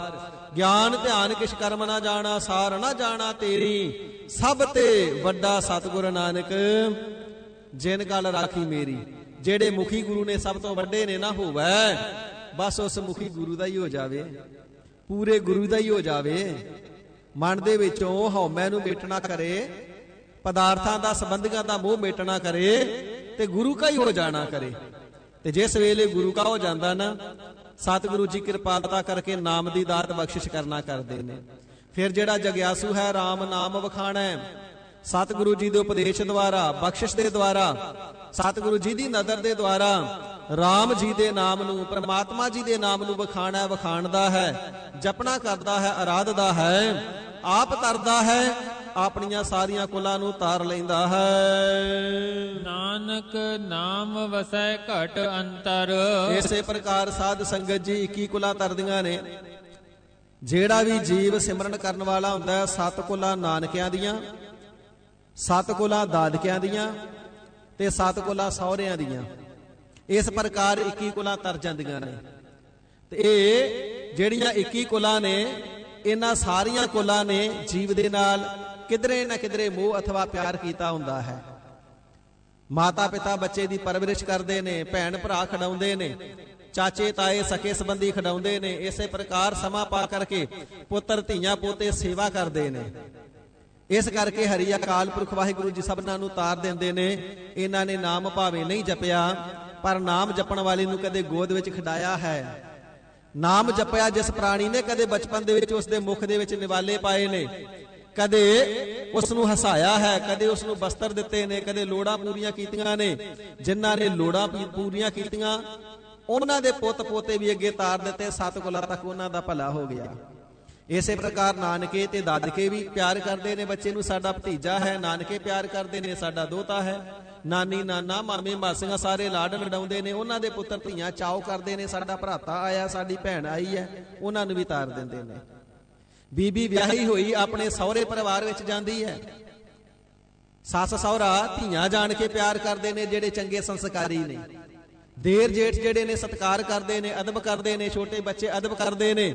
ਗਿਆਨ ਧਿਆਨ ਕਿਛ ਕਰਮ ਨਾ ਜਾਣਾ, ਸਾਰ ਨਾ ਜਾਣਾ ਤੇਰੀ, ਸਭ ਤੇ ਵੱਡਾ ਸਤਿਗੁਰ ਨਾਨਕ ਜਿਨ ਗੱਲ ਰਾਖੀ ਮੇਰੀ। ਜਿਹੜੇ ਮੁਖੀ ਗੁਰੂ ਨੇ, ਸਭ ਤੋਂ ਵੱਡੇ ਨੇ ਨਾ, ਹੋਵੇ ਬਸ ਉਸ ਮੁਖੀ ਗੁਰੂ ਦਾ ਹੀ ਹੋ ਜਾਵੇ, ਪੂਰੇ ਗੁਰੂ ਦਾ ਹੀ ਹੋ ਜਾਵੇ। ਮਨ ਦੇ ਵਿੱਚੋਂ ਹਉਮੈ ਨੂੰ ਮਿਟਣਾ ਕਰੇ, ਪਦਾਰਥਾਂ ਦਾ ਸੰਬੰਧੀਆਂ ਦਾ ਮੋਹ ਮਿਟਣਾ ਕਰੇ ਤੇ ਗੁਰੂ ਕਾ ਹੀ ਹੋ ਜਾਣਾ ਕਰੇ। ਤੇ ਜਿਸ ਵੇਲੇ ਗੁਰੂ ਕਾ ਹੋ ਜਾਂਦਾ ਨਾ, ਸਤਿਗੁਰੂ ਜੀ ਕਿਰਪਾਲਤਾ ਕਰਕੇ ਨਾਮ ਦੀ ਦਾਤ ਬਖਸ਼ਿਸ਼ ਕਰਨਾ ਕਰਦੇ ਨੇ। ਫਿਰ ਜਿਹੜਾ ਜਗਿਆਸੂ ਹੈ, RAM ਨਾਮ ਵਖਾਣਾ, ਸਤਿਗੁਰੂ ਜੀ ਦੇ ਉਪਦੇਸ਼ ਦੁਆਰਾ, ਬਖਸ਼ਿਸ਼ ਦੇ ਦੁਆਰਾ, ਸਤਿਗੁਰੂ ਜੀ ਦੀ ਨਜ਼ਰ ਦੇ ਦੁਆਰਾ RAM ਜੀ ਦੇ ਨਾਮ ਨੂੰ, ਪਰਮਾਤਮਾ ਜੀ ਦੇ ਨਾਮ ਨੂੰ ਵਖਾਣਾ, ਵਖਾਣਦਾ ਹੈ, ਜਪਣਾ ਕਰਦਾ ਹੈ, ਅਰਾਧਦਾ ਹੈ, ਆਪ ਤਰਦਾ ਹੈ, ਆਪਣੀਆਂ ਸਾਰੀਆਂ ਕੁਲਾਂ ਨੂੰ ਤਾਰ ਲੈਂਦਾ ਹੈ। ਨਾਨਕ ਨਾਮ ਵਸੈ ਘਟ ਅੰਤਰ। ਇਸੇ ਪ੍ਰਕਾਰ ਸਾਧ ਸੰਗਤ ਜੀ 21 ਕੁਲਾਂ ਤਰਦੀਆਂ ਨੇ। ਜਿਹੜਾ ਵੀ ਜੀਵ ਸਿਮਰਨ ਕਰਨ ਵਾਲਾ ਹੁੰਦਾ ਹੈ, 7 ਕੁਲਾਂ ਨਾਨਕਿਆਂ ਦੀਆਂ, 7 ਕੁਲਾਂ ਦਾਦਕਿਆਂ ਦੀਆਂ ਤੇ 7 ਕੁਲਾਂ ਸਹੁਰਿਆਂ ਦੀਆਂ। ਇਸ ਪ੍ਰਕਾਰ 21 ਕੁਲਾਂ ਤਰ ਜਾਂਦੀਆਂ ਨੇ। ਤੇ ਇਹ ਜਿਹੜੀਆਂ 21 ਕੁਲਾਂ ਨੇ, ਇਹਨਾਂ ਸਾਰੀਆਂ ਕੁਲਾਂ ਨੇ ਜੀਵ ਦੇ ਨਾਲ ਕਿਧਰੇ ਨਾ ਕਿਧਰੇ ਮੋਹ ਅਥਵਾ ਪਿਆਰ ਕੀਤਾ ਹੁੰਦਾ ਹੈ। ਮਾਤਾ ਪਿਤਾ ਬੱਚੇ ਦੀ ਪਰਵਰਿਸ਼ ਕਰਦੇ ਨੇ, ਭੈਣ ਭਰਾ ਖਿਡਾਉਂਦੇ ਨੇ, ਚਾਚੇ ਤਾਏ ਸਕੇ ਸੰਬੰਧੀ ਖਿਡਾਉਂਦੇ ਨੇ। ਇਸੇ ਪ੍ਰਕਾਰ ਸਮਾਂ ਪਾ ਕਰਕੇ ਪੁੱਤਰ ਧੀਆਂ ਪੋਤੇ ਸੇਵਾ ਕਰਦੇ ਨੇ। ਇਸ ਕਰਕੇ ਹਰੀ ਅਕਾਲ ਪੁਰਖ ਵਾਹਿਗੁਰੂ ਜੀ ਸਭਨਾਂ ਨੂੰ ਤਾਰ ਦਿੰਦੇ ਨੇ। ਇਹਨਾਂ ਨੇ ਨਾਮ ਭਾਵੇਂ ਨਹੀਂ ਜਪਿਆ, ਪਰ ਨਾਮ ਜਪਣ ਵਾਲੇ ਨੂੰ ਕਦੇ ਗੋਦ ਵਿੱਚ ਖਿਡਾਇਆ ਹੈ। ਨਾਮ ਜਪਿਆ ਜਿਸ ਪ੍ਰਾਣੀ ਨੇ, ਕਦੇ ਬਚਪਨ ਦੇ ਵਿੱਚ ਉਸ ਦੇ ਮੁਖ ਦੇ ਵਿੱਚ ਨਿਵਾਲੇ ਪਾਏ ਨੇ, ਕਦੇ ਉਸ ਨੂੰ ਹਸਾਇਆ ਹੈ, ਕਦੇ ਉਸ ਨੂੰ ਬਸਤਰ ਦਿੱਤੇ ਨੇ, ਕਦੇ ਲੋੜਾਂ ਪੂਰੀਆਂ ਕੀਤੀਆਂ ਨੇ। ਜਿਨ੍ਹਾਂ ਨੇ ਲੋੜਾਂ ਪੂਰੀਆਂ ਕੀਤੀਆਂ, ਉਹਨਾਂ ਦੇ ਪੁੱਤ ਪੋਤੇ ਵੀ ਅੱਗੇ ਤਾਰ ਦਿੱਤੇ, 7 ਕੁਲਾਂ ਤੱਕ ਉਹਨਾਂ ਦਾ ਭਲਾ ਹੋ ਗਿਆ। ਇਸੇ ਪ੍ਰਕਾਰ ਨਾਨਕੇ ਤੇ ਦਾਦਕੇ ਵੀ ਪਿਆਰ ਕਰਦੇ ਨੇ ਬੱਚੇ ਨੂੰ, ਸਾਡਾ ਭਤੀਜਾ ਹੈ। ਨਾਨਕੇ ਪਿਆਰ ਕਰਦੇ ਨੇ, ਸਾਡਾ ਦੋਤਾ ਹੈ। ਨਾਨੀ ਨਾਨਾ ਮਾਮੇ ਮਾਸੀਆਂ ਸਾਰੇ ਲਾਡ ਲਡਾਉਂਦੇ ਨੇ। ਉਹਨਾਂ ਦੇ ਪੁੱਤਰ ਧੀਆਂ ਚਾਅ ਕਰਦੇ ਨੇ, ਸਾਡਾ ਭਰਾਤਾ ਆਇਆ, ਸਾਡੀ ਭੈਣ ਆਈ ਹੈ, ਉਹਨਾਂ ਨੂੰ ਵੀ ਤਾਰ ਦਿੰਦੇ ਨੇ। ਬੀਬੀ ਵਿਆਹੀ ਹੋਈ ਆਪਣੇ ਸਹੁਰੇ ਪਰਿਵਾਰ ਵਿੱਚ ਜਾਂਦੀ ਹੈ, ਸੱਸ ਸਹੁਰਾ ਧੀਆਂ ਜਾਣ ਕੇ ਪਿਆਰ ਕਰਦੇ ਨੇ, ਜਿਹੜੇ ਚੰਗੇ ਸੰਸਕਾਰੀ ਨੇ। ਦੇਰ ਜੇਠ ਜਿਹੜੇ ਨੇ ਸਤਿਕਾਰ ਕਰਦੇ ਨੇ, ਅਦਬ ਕਰਦੇ ਨੇ। ਛੋਟੇ ਬੱਚੇ ਅਦਬ ਕਰਦੇ ਨੇ।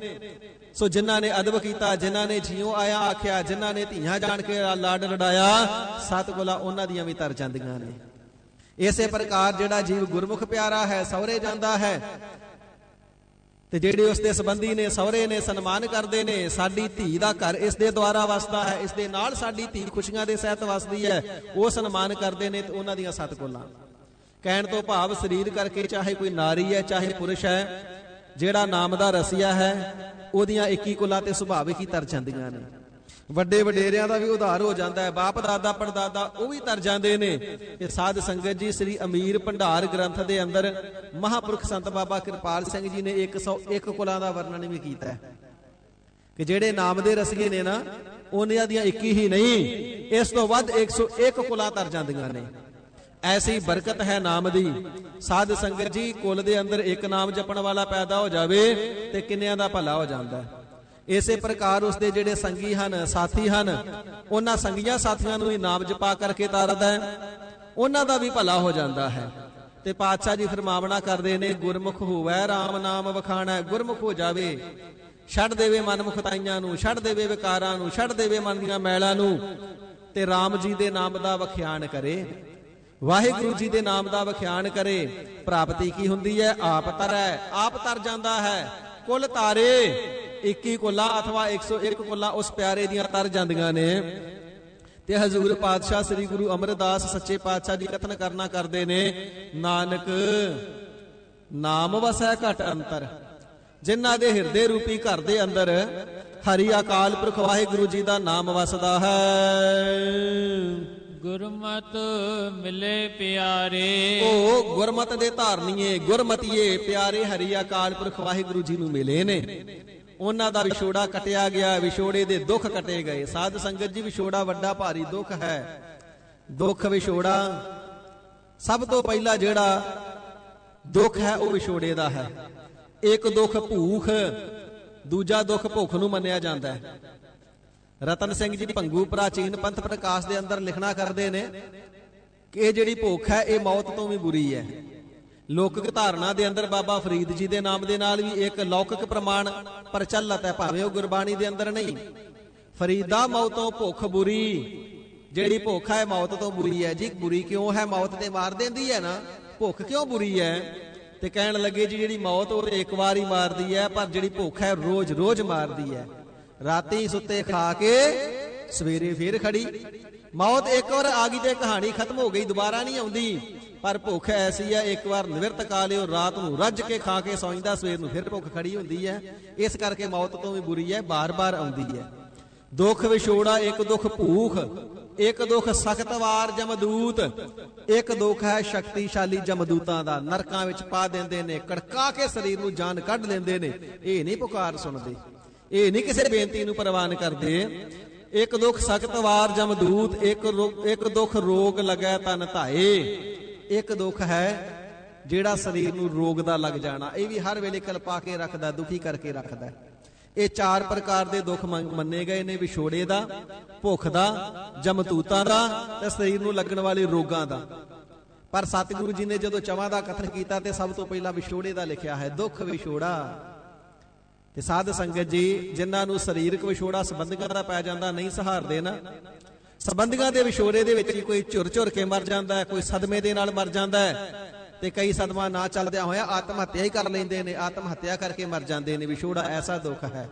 ਸੋ ਜਿਨ੍ਹਾਂ ਨੇ ਅਦਬ ਕੀਤਾ, ਜਿਨ੍ਹਾਂ ਨੇ ਜਿਉ ਆਇਆ ਆਖਿਆ, ਜਿਨ੍ਹਾਂ ਨੇ ਧੀਆਂ ਜਾਣ ਕੇ ਲਾਡ ਲਡਾਇਆ, 7 ਕੁਲਾਂ ਉਹਨਾਂ ਦੀਆਂ ਵੀ ਤਰ ਜਾਂਦੀਆਂ ਨੇ। ਇਸੇ ਪ੍ਰਕਾਰ ਜਿਹੜਾ ਜੀਵ ਗੁਰਮੁਖ ਪਿਆਰਾ ਹੈ, ਸਹੁਰੇ ਜਾਂਦਾ ਹੈ, ਤੇ ਜਿਹੜੇ ਉਸ ਦੇ ਸੰਬੰਧੀ ਨੇ, ਸਹੁਰੇ ਨੇ, ਸਨਮਾਨ ਕਰਦੇ ਨੇ। ਸਾਡੀ ਧੀ ਦਾ ਘਰ ਇਸ ਦੇ ਦੁਆਰਾ ਵਸਦਾ ਹੈ, ਇਸ ਦੇ ਨਾਲ ਸਾਡੀ ਧੀ ਖੁਸ਼ੀਆਂ ਦੇ ਸਹਿਤ ਵਸਦੀ ਹੈ, ਉਹ ਸਨਮਾਨ ਕਰਦੇ ਨੇ। ਤੇ ਉਹਨਾਂ ਦੀਆਂ 7 ਕੁਲਾਂ ਕਹਿਣ ਤੋਂ ਭਾਵ ਸਰੀਰ ਕਰਕੇ ਚਾਹੇ ਕੋਈ ਨਾਰੀ ਹੈ ਚਾਹੇ ਪੁਰਸ਼ ਹੈ, ਜਿਹੜਾ ਨਾਮ ਦਾ ਰਸੀਆ ਹੈ ਉਹਦੀਆਂ 21 ਕੁਲਾਂ ਤੇ ਸੁਭਾਵਿਕ ਹੀ ਤਰ ਜਾਂਦੀਆਂ ਨੇ। ਵੱਡੇ ਵਡੇਰਿਆਂ ਦਾ ਵੀ ਉਧਾਰ ਹੋ ਜਾਂਦਾ ਹੈ, ਬਾਪ ਦਾਦਾ ਪੜਦਾਦਾ ਉਹ ਵੀ ਤਰ ਜਾਂਦੇ ਨੇ। ਇਹ ਸਾਧ ਸੰਗਤ ਜੀ ਸ੍ਰੀ ਅਮੀਰ ਭੰਡਾਰ ਗ੍ਰੰਥ ਦੇ ਅੰਦਰ ਮਹਾਂਪੁਰਖ ਸੰਤ ਬਾਬਾ ਕਿਰਪਾਲ ਸਿੰਘ ਜੀ ਨੇ 101 ਕੁਲਾਂ ਦਾ ਵਰਣਨ ਵੀ ਕੀਤਾ ਹੈ ਕਿ ਜਿਹੜੇ ਨਾਮ ਦੇ ਰਸੀਏ ਨੇ ਨਾ, ਉਹਨਾਂ ਦੀਆਂ 21 ਹੀ ਨਹੀਂ, ਇਸ ਤੋਂ ਵੱਧ 101 ਕੁਲਾਂ ਤਰ ਜਾਂਦੀਆਂ ਨੇ। ਐਸੀ ਬਰਕਤ ਹੈ ਨਾਮ ਦੀ। ਸਾਧ ਸੰਗਤ ਜੀ ਕੁਲ ਦੇ ਅੰਦਰ ਇੱਕ ਨਾਮ ਜਪਣ ਵਾਲਾ ਪੈਦਾ ਹੋ ਜਾਵੇ ਤੇ ਕਿੰਨਿਆਂ ਦਾ ਭਲਾ ਹੋ ਜਾਂਦਾ ਹੈ। ਇਸੇ ਪ੍ਰਕਾਰ ਉਸਦੇ ਜਿਹੜੇ ਸੰਗੀ ਹਨ, ਸਾਥੀ ਹਨ, ਉਹਨਾਂ ਸੰਗੀਆਂ ਸਾਥੀਆਂ ਨੂੰ ਵੀ ਨਾਮ ਜਪਾ ਕਰਕੇ ਤਾਰਦਾ ਹੈ, ਉਹਨਾਂ ਦਾ ਵੀ ਭਲਾ ਹੋ ਜਾਂਦਾ ਹੈ। ਤੇ ਪਾਤਸ਼ਾਹ ਜੀ ਫਰਮਾਵਣਾ ਕਰਦੇ ਨੇ, ਗੁਰਮੁਖ ਹੋਵੈ RAM ਨਾਮ ਵਖਾਣੈ। ਗੁਰਮੁਖ ਹੋ ਜਾਵੇ, ਛੱਡ ਦੇਵੇ ਮਨ ਮੁਖਤਾਈਆਂ ਨੂੰ, ਛੱਡ ਦੇਵੇ ਵਿਕਾਰਾਂ ਨੂੰ, ਛੱਡ ਦੇਵੇ ਮਨ ਦੀਆਂ ਮੈਲਾਂ ਨੂੰ, ਤੇ RAM ਜੀ ਦੇ ਨਾਮ ਦਾ ਵਖਿਆਨ ਕਰੇ, ਵਾਹਿਗੁਰੂ ਜੀ ਦੇ ਨਾਮ ਦਾ ਵਖਿਆਨ ਕਰੇ। ਪ੍ਰਾਪਤੀ ਕੀ ਹੁੰਦੀ ਹੈ? ਆਪ ਤਰੈ, ਆਪ ਤਰ ਜਾਂਦਾ ਹੈ। ਕੁਲ ਤਾਰੇ 21 ਕੁਲਾਂ ਅਥਵਾ 101 ਕੁਲਾਂ ਉਸ ਪਿਆਰੇ ਦੀਆਂ ਤਰ ਜਾਂਦੀਆਂ ਨੇ। ਤੇ ਹਜ਼ੂਰ ਪਾਤਸ਼ਾਹ ਸ੍ਰੀ ਗੁਰੂ ਅਮਰਦਾਸ ਸੱਚੇ ਪਾਤਸ਼ਾਹ ਜੀ ਕਥਨ ਕਰਨਾ ਕਰਦੇ ਨੇ, ਨਾਨਕ ਨਾਮ ਵਸੈ ਘਟ ਅੰਤਰ। ਜਿਨ੍ਹਾਂ ਦੇ ਹਿਰਦੇ ਰੂਪੀ ਘਰ ਦੇ ਅੰਦਰ ਹਰੀ ਅਕਾਲ ਪੁਰਖ ਵਾਹਿਗੁਰੂ ਜੀ ਦਾ ਨਾਮ ਵਸਦਾ ਹੈ। ਗੁਰਮਤਿ ਮਿਲੇ ਪਿਆਰੇ, ਉਹ ਗੁਰਮਤ ਦੇ ਧਾਰਨੀਏ, ਗੁਰਮਤੀਏ ਪਿਆਰੇ ਹਰੀ ਅਕਾਲ ਪੁਰਖ ਵਾਹਿਗੁਰੂ ਜੀ ਨੂੰ ਮਿਲੇ ਨੇ। ਉਹਨਾਂ ਦਾ ਵਿਛੋੜਾ ਕਟਿਆ ਗਿਆ, ਵਿਛੋੜੇ ਦੇ ਦੁੱਖ ਕਟੇ ਗਏ। ਸਾਧ ਸੰਗਤ ਜੀ ਵਿਛੋੜਾ ਵੱਡਾ ਭਾਰੀ ਦੁੱਖ ਹੈ। ਦੁੱਖ ਵਿਛੋੜਾ ਸਭ ਤੋਂ ਪਹਿਲਾ ਜਿਹੜਾ ਦੁੱਖ ਹੈ ਉਹ ਵਿਛੋੜੇ ਦਾ ਹੈ। ਇੱਕ ਦੁੱਖ ਭੂਖ, ਦੂਜਾ ਦੁੱਖ ਭੁੱਖ ਨੂੰ ਮੰਨਿਆ ਜਾਂਦਾ ਹੈ। ਰਤਨ ਸਿੰਘ ਜੀ ਭੰਗੂ ਪ੍ਰਾਚੀਨ ਪੰਥ ਪ੍ਰਕਾਸ਼ ਦੇ ਅੰਦਰ ਲਿਖਣਾ ਕਰਦੇ ਨੇ ਕਿ ਇਹ ਜਿਹੜੀ ਭੁੱਖ ਹੈ ਇਹ ਮੌਤ ਤੋਂ ਵੀ ਬੁਰੀ ਹੈ। ਲੋਕਿਕ ਧਾਰਨਾ ਦੇ ਅੰਦਰ ਬਾਬਾ ਫਰੀਦ ਜੀ ਦੇ ਨਾਮ ਦੇ ਨਾਲ ਵੀ ਇੱਕ ਲੌਕਿਕ ਪ੍ਰਮਾਣ ਪ੍ਰਚਲਿਤ ਹੈ, ਭਾਵੇਂ ਉਹ ਗੁਰਬਾਣੀ ਦੇ ਅੰਦਰ ਨਹੀਂ। ਫਰੀਦਾ ਮੌਤੋਂ ਭੁੱਖ ਬੁਰੀ, ਜਿਹੜੀ ਭੁੱਖ ਹੈ ਮੌਤ ਤੋਂ ਬੁਰੀ ਹੈ। ਜੀ ਬੁਰੀ ਕਿਉਂ ਹੈ? ਮੌਤ ਤੇ ਮਾਰ ਦਿੰਦੀ ਹੈ ਨਾ, ਭੁੱਖ ਕਿਉਂ ਬੁਰੀ ਹੈ? ਤੇ ਕਹਿਣ ਲੱਗੇ ਜੀ ਜਿਹੜੀ ਮੌਤ ਉਹ ਇੱਕ ਵਾਰ ਹੀ ਮਾਰਦੀ ਹੈ, ਪਰ ਜਿਹੜੀ ਭੁੱਖ ਹੈ ਰੋਜ਼ ਰੋਜ਼ ਮਾਰਦੀ ਹੈ। ਰਾਤੀ ਸੁੱਤੇ ਖਾ ਕੇ ਸਵੇਰੇ ਫੇਰ ਖੜੀ। ਮੌਤ ਇੱਕ ਵਾਰ ਆ ਗਈ ਤੇ ਕਹਾਣੀ ਖਤਮ ਹੋ ਗਈ, ਦੁਬਾਰਾ ਨਹੀਂ ਆਉਂਦੀ। ਪਰ ਭੁੱਖ ਐਸੀ ਹੈ, ਇੱਕ ਵਾਰ ਨਿਵਰਤ ਕਾ ਲਿਓ, ਰਾਤ ਨੂੰ ਰੱਜ ਕੇ ਖਾ ਕੇ ਸੌਂਦਾ, ਸਵੇਰ ਨੂੰ ਫਿਰ ਭੁੱਖ ਖੜੀ ਹੁੰਦੀ ਹੈ। ਇਸ ਕਰਕੇ ਮੌਤ ਤੋਂ ਵੀ ਬੁਰੀ ਹੈ, ਬਾਰ-ਬਾਰ ਆਉਂਦੀ ਹੈ। ਦੁੱਖ ਵਿਛੋੜਾ, ਇੱਕ ਦੁੱਖ ਭੂਖ, ਇੱਕ ਦੁੱਖ ਸਖਤ ਵਾਰ ਜਮਦੂਤ, ਇੱਕ ਦੁੱਖ ਹੈ ਸ਼ਕਤੀਸ਼ਾਲੀ ਜਮਦੂਤਾਂ ਦਾ। ਨਰਕਾਂ ਵਿੱਚ ਪਾ ਦਿੰਦੇ ਨੇ, ਕੜਕਾ ਕੇ ਸਰੀਰ ਨੂੰ ਜਾਨ ਕੱਢ ਲੈਂਦੇ ਨੇ। ਇਹ ਨਹੀਂ ਪੁਕਾਰ ਸੁਣਦੇ, ਇਹ ਨਹੀਂ ਕਿਸੇ ਬੇਨਤੀ ਨੂੰ ਪ੍ਰਵਾਨ ਕਰਦੇ। ਇੱਕ ਦੁੱਖ ਸਖਤ ਵਾਰ ਜਮਦੂਤ, ਇੱਕ ਦੁੱਖ ਰੋਗ ਲੱਗੈ ਤਨ ਧਾਏ। ਇੱਕ ਦੁੱਖ ਹੈ ਜਿਹੜਾ ਸਰੀਰ ਨੂੰ ਰੋਗ ਦਾ ਲੱਗ ਜਾਣਾ। ਇਹ ਵੀ ਹਰ ਵੇਲੇ ਕਲਪਾ ਕੇ ਰੱਖਦਾ, ਦੁਖੀ ਕਰਕੇ ਰੱਖਦਾ। ਇਹ 4 ਪ੍ਰਕਾਰ ਦੇ ਦੁੱਖ ਮੰਨੇ ਗਏ ਨੇ, ਵਿਛੋੜੇ ਦਾ, ਭੁੱਖ ਦਾ, ਜਮਦੂਤਾਂ ਦਾ ਤੇ ਸਰੀਰ ਨੂੰ ਲੱਗਣ ਵਾਲੇ ਰੋਗਾਂ ਦਾ। ਪਰ ਸਤਿਗੁਰੂ ਜੀ ਨੇ ਜਦੋਂ ਚਵਾਂ ਦਾ ਕਥਨ ਕੀਤਾ ਤੇ ਸਭ ਤੋਂ ਪਹਿਲਾਂ ਵਿਛੋੜੇ ਦਾ ਲਿਖਿਆ ਹੈ, ਦੁੱਖ ਵਿਛੋੜਾ। ਤੇ ਸਾਧ ਸੰਗਤ ਜੀ ਜਿਨ੍ਹਾਂ ਨੂੰ ਸਰੀਰਕ ਵਿਛੋੜਾ ਸੰਬੰਧੀਆਂ ਦਾ ਪੈ ਜਾਂਦਾ, ਨਹੀਂ ਸਹਾਰਦੇ ਨਾ, ਸੰਬੰਧੀਆਂ ਦੇ ਵਿਛੋੜੇ ਦੇ ਵਿੱਚ ਕੋਈ ਝੁਰ ਝੁਰ ਕੇ ਮਰ ਜਾਂਦਾ ਹੈ, ਕੋਈ ਸਦਮੇ ਦੇ ਨਾਲ ਮਰ ਜਾਂਦਾ ਹੈ, ਤੇ ਕਈ ਸਦਮਾ ਨਾ ਚੱਲਦਿਆਂ ਹੋਇਆ ਆਤਮ ਹੱਤਿਆ ਹੀ ਕਰ ਲੈਂਦੇ ਨੇ, ਆਤਮ ਹੱਤਿਆ ਕਰਕੇ ਮਰ ਜਾਂਦੇ ਨੇ। ਵਿਛੋੜਾ ਐਸਾ ਦੁੱਖ ਹੈ।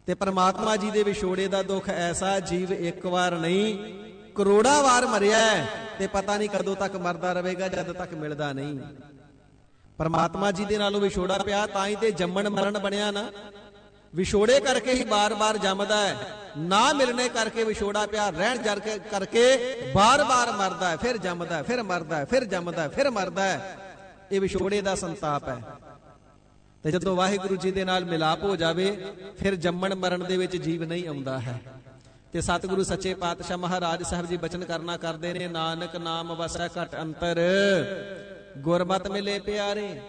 ਤੇ ਪ੍ਰਮਾਤਮਾ ਜੀ ਦੇ ਵਿਛੋੜੇ ਦਾ ਦੁੱਖ ਐਸਾ, ਜੀਵ ਇੱਕ ਵਾਰ ਨਹੀਂ ਕਰੋੜਾਂ ਵਾਰ ਮਰਿਆ ਤੇ ਪਤਾ ਨਹੀਂ ਕਦੋਂ ਤੱਕ ਮਰਦਾ ਰਹੇਗਾ, ਜਦ ਤੱਕ ਮਿਲਦਾ ਨਹੀਂ। ਪਰਮਾਤਮਾ ਜੀ ਦੇ ਨਾਲੋਂ ਵਿਛੋੜਾ ਪਿਆ, ਤਾਂ ਹੀ ਤੇ ਜੰਮਣ ਮਰਨ ਬਣਿਆ ਨਾ। ਵਿਛੋੜੇ ਕਰਕੇ ਹੀ ਬਾਰ-ਬਾਰ ਜੰਮਦਾ ਹੈ, ਨਾ ਮਿਲਣੇ ਕਰਕੇ ਵਿਛੋੜਾ ਪਿਆ, ਰਹਿਣ ਜਰ ਕਰਕੇ ਬਾਰ-ਬਾਰ ਮਰਦਾ ਹੈ, ਫਿਰ ਜੰਮਦਾ ਹੈ, ਫਿਰ ਮਰਦਾ ਹੈ, ਫਿਰ ਜੰਮਦਾ ਹੈ, ਫਿਰ ਮਰਦਾ ਹੈ। ਇਹ ਵਿਛੋੜੇ ਦਾ ਸੰਤਾਪ ਹੈ। ਤੇ ਜਦੋਂ ਵਾਹਿਗੁਰੂ ਜੀ ਦੇ ਨਾਲ ਮਿਲਾਪ ਹੋ ਜਾਵੇ, ਫਿਰ ਜੰਮਣ ਮਰਨ ਦੇ ਵਿੱਚ ਜੀਵ ਨਹੀਂ ਆਉਂਦਾ ਹੈ। ਤੇ ਸਤਿਗੁਰੂ ਸੱਚੇ ਪਾਤਸ਼ਾਹ ਮਹਾਰਾਜ ਸਾਹਿਬ ਜੀ ਬਚਨ ਕਰਨਾ ਕਰਦੇ ਨੇ, ਨਾਨਕ ਨਾਮ ਵਸੈ ਘਟ ਅੰਤਰ, ਗੁਰਮਤ ਮਿਲੇ ਪਿਆਰੇ।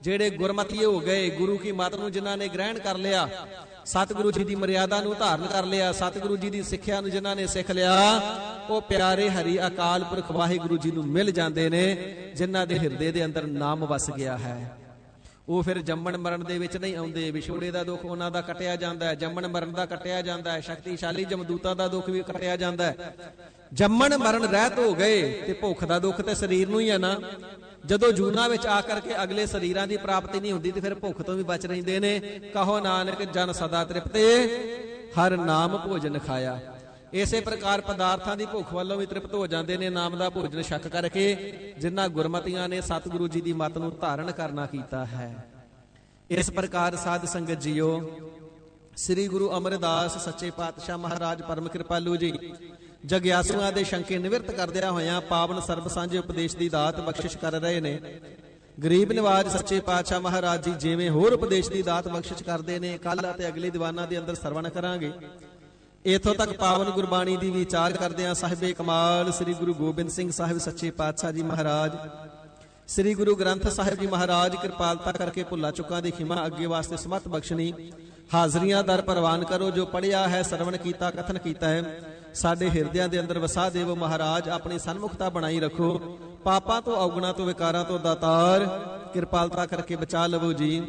ਜਿਹੜੇ ਗੁਰਮਤੀਏ ਹੋ ਗਏ, ਗੁਰੂ ਕੀ ਮਤ ਨੂੰ ਜਿਨ੍ਹਾਂ ਨੇ ਗ੍ਰਹਿਣ ਕਰ ਲਿਆ, ਸਤਿਗੁਰੂ ਜੀ ਦੀ ਮਰਿਆਦਾ ਨੂੰ ਧਾਰਨ ਕਰ ਲਿਆ, ਸਤਿਗੁਰੂ ਜੀ ਦੀ ਸਿੱਖਿਆ ਨੂੰ ਜਿਨ੍ਹਾਂ ਨੇ ਸਿੱਖ ਲਿਆ, ਉਹ ਪਿਆਰੇ ਹਰੀ ਅਕਾਲ ਪੁਰਖ ਵਾਹਿਗੁਰੂ ਜੀ ਨੂੰ ਮਿਲ ਜਾਂਦੇ ਨੇ, ਜਿਨ੍ਹਾਂ ਦੇ ਹਿਰਦੇ ਦੇ ਅੰਦਰ ਨਾਮ ਵਸ ਗਿਆ ਹੈ। ਉਹ ਫਿਰ ਜੰਮਣ ਮਰਨ ਦੇ ਵਿੱਚ ਨਹੀਂ ਆਉਂਦੇ। ਵਿਛੋੜੇ ਦਾ ਦੁੱਖ ਉਹਨਾਂ ਦਾ ਕੱਟਿਆ ਜਾਂਦਾ ਹੈ, ਜੰਮਣ ਮਰਨ ਦਾ ਕੱਟਿਆ ਜਾਂਦਾ ਹੈ, ਸ਼ਕਤੀਸ਼ਾਲੀ ਜਮਦੂਤਾਂ ਦਾ ਦੁੱਖ ਵੀ ਕੱਟਿਆ ਜਾਂਦਾ ਹੈ। ਜੰਮਣ ਮਰਨ ਰਹਿਤ ਹੋ ਗਏ ਤੇ ਭੁੱਖ ਦਾ ਦੁੱਖ ਤੇ ਸਰੀਰ ਨੂੰ ਹੀ ਹੈ ਨਾ। ਜਦੋਂ ਜੂਨਾਂ ਵਿੱਚ ਆ ਕਰਕੇ ਅਗਲੇ ਸਰੀਰਾਂ ਦੀ ਪ੍ਰਾਪਤੀ ਨਹੀਂ ਹੁੰਦੀ ਤੇ ਫਿਰ ਭੁੱਖ ਤੋਂ ਵੀ ਬਚ ਰਹਿੰਦੇ ਨੇ। ਕਹੋ ਨਾਨਕ ਜਨ ਸਦਾ ਤ੍ਰਿਪਤੇ ਹਰ ਨਾਮ ਭੋਜਨ ਖਾਇਆ। ਇਸੇ ਪ੍ਰਕਾਰ ਪਦਾਰਥਾਂ ਦੀ ਭੁੱਖ ਵੱਲੋਂ ਵੀ ਤ੍ਰਿਪਤ ਹੋ ਜਾਂਦੇ ਨੇ ਨਾਮ ਦਾ ਭੋਜਨ ਛਕ ਕਰਕੇ, ਜਿਨ੍ਹਾਂ ਗੁਰਮਤੀਆਂ ਨੇ ਸਤਿਗੁਰੂ ਜੀ ਦੀ ਮੱਤ ਨੂੰ ਧਾਰਨ ਕਰਨਾ ਕੀਤਾ ਹੈ। ਇਸ ਪ੍ਰਕਾਰ ਸਾਧ ਸੰਗਤ ਜੀਓ, ਸ੍ਰੀ ਗੁਰੂ ਅਮਰਦਾਸ ਸੱਚੇ ਪਾਤਸ਼ਾਹ ਮਹਾਰਾਜ ਪਰਮ ਕਿਰਪਾਲੂ ਜੀ ਜਗਿਆਸੂਆਂ ਦੇ ਸ਼ੰਕੇ ਨਿਵਰਤ ਕਰਦਿਆਂ ਹੋਇਆਂ ਪਾਵਨ ਸਰਬ ਸਾਂਝੇ ਉਪਦੇਸ਼ ਦੀ ਦਾਤ ਬਖਸ਼ਿਸ਼ ਕਰ ਰਹੇ ਨੇ। ਗਰੀਬ ਨਿਵਾਜ ਸੱਚੇ ਪਾਤਸ਼ਾਹ ਮਹਾਰਾਜ ਜੀ ਜਿਵੇਂ ਹੋਰ ਉਪਦੇਸ਼ ਦੀ ਦਾਤ ਬਖਸ਼ਿਸ਼ ਕਰਦੇ ਨੇ, ਕੱਲ ਅਤੇ ਅਗਲੇ ਦੀਵਾਨਾਂ ਦੇ ਅੰਦਰ ਸਰਵਣ ਕਰਾਂਗੇ। ਇਥੋਂ ਤੱਕ ਪਾਵਨ ਗੁਰਬਾਣੀ ਦੀ ਵਿਚਾਰ ਕਰਦਿਆਂ ਸਾਹਿਬੇ ਕਮਾਲ ਸ੍ਰੀ ਗੁਰੂ ਗੋਬਿੰਦ ਸਿੰਘ ਸਾਹਿਬ ਸੱਚੇ ਪਾਤਸ਼ਾਹ ਜੀ ਮਹਾਰਾਜ, ਸ੍ਰੀ ਗੁਰੂ ਗ੍ਰੰਥ ਸਾਹਿਬ ਜੀ ਮਹਾਰਾਜ ਕਿਰਪਾਲਤਾ ਕਰਕੇ ਭੁੱਲਾ ਚੁੱਕਾਂ ਦੀ ਖਿਮਾ ਅੱਗੇ ਵਾਸਤੇ ਸਮਤ ਬਖਸ਼ਣੀ। ਹਾਜ਼ਰੀਆਂ ਦਰ ਪ੍ਰਵਾਨ ਕਰੋ। ਜੋ ਪੜਿਆ ਹੈ, ਸਰਵਣ ਕੀਤਾ, ਕਥਨ ਕੀਤਾ ਹੈ, ਸਾਡੇ ਹਿਰਦਿਆਂ ਦੇ ਅੰਦਰ ਵਸਾ ਦੇਵੋ ਮਹਾਰਾਜ। ਆਪਣੀ ਸਨਮੁਖਤਾ ਬਣਾਈ ਰੱਖੋ। ਪਾਪਾਂ ਤੋਂ, ਔਗਣਾਂ ਤੋਂ, ਵਿਕਾਰਾਂ ਤੋਂ ਦਾਤਾਰ ਕਿਰਪਾਲਤਾ ਕਰਕੇ ਬਚਾ ਲਵੋ ਜੀ।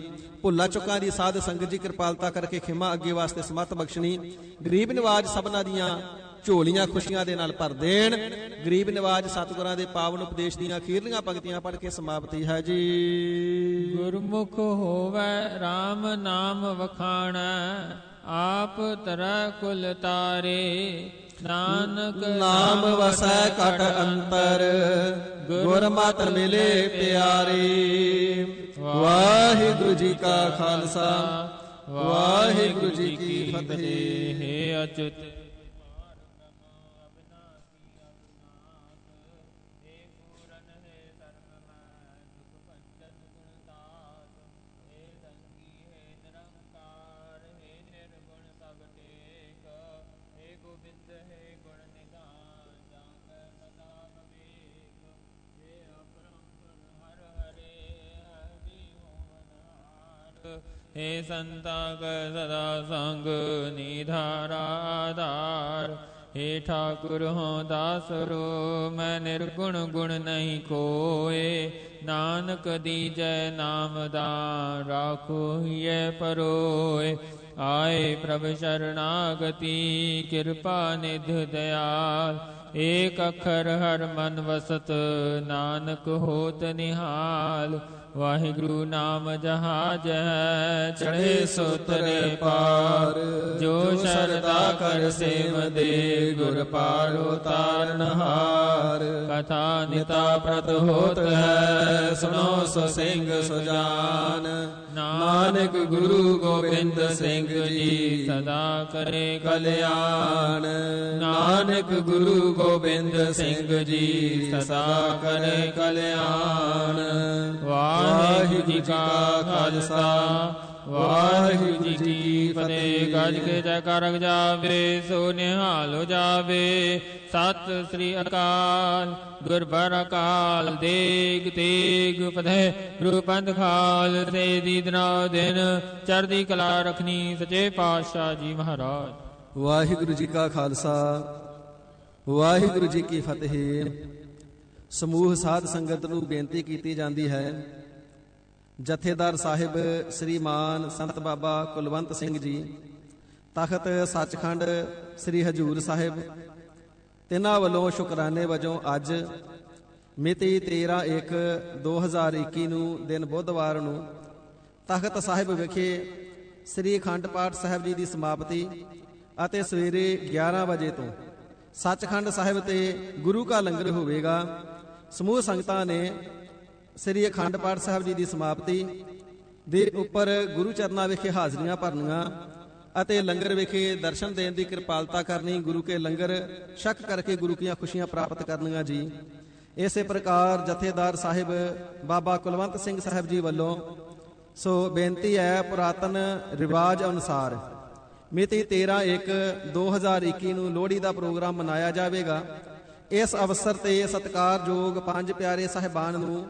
ਭੁੱਲਾ ਚੁੱਕਾਂ ਦੀ ਸਾਧ ਸੰਗਤ ਜੀ ਕਿਰਪਾਲਤਾ ਕਰਕੇ ਖਿਮਾ ਅੱਗੇ ਵਾਸਤੇ ਸਮਤ ਬਖਸ਼ਣੀ। ਗਰੀਬ ਨਿਵਾਜ ਸਭਨਾਂ ਦੀਆਂ ਝੋਲੀਆਂ ਖੁਸ਼ੀਆਂ ਦੇ ਨਾਲ ਭਰ ਦੇਣ। ਗਰੀਬ ਨਿਵਾਜ ਸਤਿਗੁਰਾਂ ਦੇ ਪਾਵਨ ਉਪਦੇਸ਼ ਦੀਆਂ ਅਖੀਰਲੀਆਂ ਪੰਕਤੀਆਂ ਪੜ੍ਹ ਕੇ ਸਮਾਪਤੀ ਹੈ ਜੀ। ਗੁਰਮੁਖ ਹੋਵੇ RAM ਨਾਮ ਵਖਾਣੈ, ਆਪ ਤਰੈ ਕੁਲ ਤਾਰੇ। ਨਾਨਕ ਨਾਮ ਵਸੈ ਘਟ ਅੰਤਰ, ਗੁਰਮਤਿ ਮਿਲੇ ਪਿਆਰੇ। ਵਾਹਿਗੁਰੂ ਜੀ ਕਾ ਖਾਲਸਾ, ਵਾਹਿਗੁਰੂ ਜੀ ਕੀ ਫਤਿਹ। ਹੈ ਅਚੁਤ हे संता का सदा संग निधारा आधार। हे ठाकुर हो दासरो मैं निर्गुण गुण नहीं कोय। नानक दीजै नाम दान राखो ये परोय। आए प्रभ शरणागति कृपा निध दयाल। एक अखर हर मन वसत नानक होत निहाल। वाहिगुरु नाम जहाज है चढ़े सो तरे पार। जो शरदा कर सेव दे गुर पार उतारनहार। कथा निता प्रत होत है सुनो सो सिंह सुजान। नानक गुरु गोविंद सिंह जी सदा करे कल्याण। नानक गुरु गोविंद सिंह जी सदा करे कल्याण। वाहिगुरु जी का खालसा, वाहिगुरु जी की फतेह। गज के जयकार जावे सो निहाल हो जावे। सत श्री अकाल गुरबर अकाल। देग तेग फतेह गुरु पंथ खाल। से दीदना दिन चढ़दी कला रखनी सच्चे पातशाह जी महाराज। वाहिगुरु जी का खालसा, वाहिगुरु जी की फतेह। ਸਮੂਹ ਸਾਧ ਸੰਗਤ ਨੂੰ ਬੇਨਤੀ ਕੀਤੀ ਜਾਂਦੀ ਹੈ, ਜਥੇਦਾਰ ਸਾਹਿਬ ਸ੍ਰੀਮਾਨ ਸੰਤ ਬਾਬਾ ਕੁਲਵੰਤ ਸਿੰਘ ਜੀ, ਤਖਤ ਸੱਚਖੰਡ ਸ੍ਰੀ ਹਜੂਰ ਸਾਹਿਬ, ਤਿੰਨਾਂ ਵੱਲੋਂ ਸ਼ੁਕਰਾਨੇ ਵਜੋਂ ਅੱਜ ਮਿਤੀ 13/1/2021 ਨੂੰ ਦਿਨ ਬੁੱਧਵਾਰ ਨੂੰ ਤਖਤ ਸਾਹਿਬ ਵਿਖੇ ਸ੍ਰੀ ਅਖੰਡ ਪਾਠ ਸਾਹਿਬ ਜੀ ਦੀ ਸਮਾਪਤੀ ਅਤੇ ਸਵੇਰੇ 11 ਵਜੇ ਤੋਂ ਸੱਚਖੰਡ ਸਾਹਿਬ ਤੇ ਗੁਰੂ ਕਾ ਲੰਗਰ ਹੋਵੇਗਾ। ਸਮੂਹ ਸੰਗਤਾਂ ਨੇ ਸ੍ਰੀ ਅਖੰਡ ਪਾਠ ਸਾਹਿਬ ਜੀ ਦੀ ਸਮਾਪਤੀ ਦੇ ਉੱਪਰ ਗੁਰੂ ਚਰਨਾਂ ਵਿਖੇ ਹਾਜ਼ਰੀਆਂ ਭਰਨੀਆਂ ਅਤੇ ਲੰਗਰ ਵਿਖੇ ਦਰਸ਼ਨ ਦੇਣ ਦੀ ਕਿਰਪਾਲਤਾ ਕਰਨੀ। ਗੁਰੂ ਕੇ ਲੰਗਰ ਛਕ ਕਰਕੇ ਗੁਰੂ ਕੀਆਂ ਖੁਸ਼ੀਆਂ ਪ੍ਰਾਪਤ ਕਰਨੀਆਂ ਜੀ। ਇਸੇ ਪ੍ਰਕਾਰ ਜਥੇਦਾਰ ਸਾਹਿਬ ਬਾਬਾ ਕੁਲਵੰਤ ਸਿੰਘ ਸਾਹਿਬ ਜੀ ਵੱਲੋਂ ਸੋ ਬੇਨਤੀ ਹੈ, ਪੁਰਾਤਨ ਰਿਵਾਜ ਅਨੁਸਾਰ ਮਿਤੀ 13/1/2021 ਨੂੰ ਲੋਹੜੀ ਦਾ ਪ੍ਰੋਗਰਾਮ ਮਨਾਇਆ ਜਾਵੇਗਾ। ਇਸ ਅਵਸਰ ਤੇ ਸਤਿਕਾਰਯੋਗ ਪੰਜ ਪਿਆਰੇ ਸਾਹਿਬਾਨ ਨੂੰ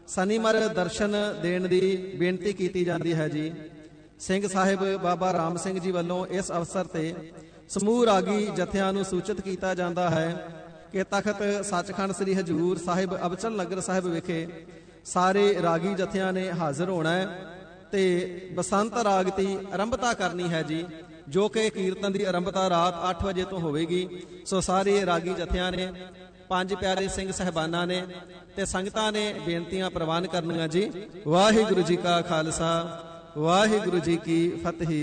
ਸਨੀਮਰ ਦਰਸ਼ਨ ਦੇਣ ਦੀ ਬੇਨਤੀ ਕੀਤੀ ਜਾਂਦੀ ਹੈ ਜੀ। ਸਿੰਘ ਸਾਹਿਬ ਬਾਬਾ ਰਾਮ ਸਿੰਘ ਜੀ ਵੱਲੋਂ ਇਸ ਅਵਸਰ ਤੇ ਸਮੂਹ ਰਾਗੀ ਜਥਿਆਂ ਨੂੰ ਸੂਚਿਤ ਕੀਤਾ ਜਾਂਦਾ ਹੈ ਕਿ ਤਖਤ ਸੱਚਖੰਡ ਸ੍ਰੀ ਹਜੂਰ ਸਾਹਿਬ ਅਬਚਲ ਨਗਰ ਸਾਹਿਬ ਵਿਖੇ ਸਾਰੇ ਰਾਗੀ ਜਥਿਆਂ ਨੇ ਹਾਜ਼ਰ ਹੋਣਾ ਹੈ ਤੇ ਬਸੰਤ ਰਾਗ ਦੀ ਆਰੰਭਤਾ ਕਰਨੀ ਹੈ ਜੀ, ਜੋ ਕਿ ਕੀਰਤਨ ਦੀ ਆਰੰਭਤਾ ਰਾਤ 8 ਵਜੇ ਤੋਂ ਹੋਵੇਗੀ। ਸੋ ਸਾਰੇ ਰਾਗੀ ਜਥਿਆਂ ਨੇ, ਪੰਜ ਪਿਆਰੇ ਸਿੰਘ ਸਹਿਬਾਨਾਂ ਨੇ ਤੇ ਸੰਗਤਾਂ ਨੇ ਬੇਨਤੀਆਂ ਪ੍ਰਵਾਨ ਕਰਨੀਆਂ ਜੀ। ਵਾਹਿਗੁਰੂ ਜੀ ਕਾ ਖਾਲਸਾ, ਵਾਹਿਗੁਰੂ ਜੀ ਕੀ ਫਤਿਹ।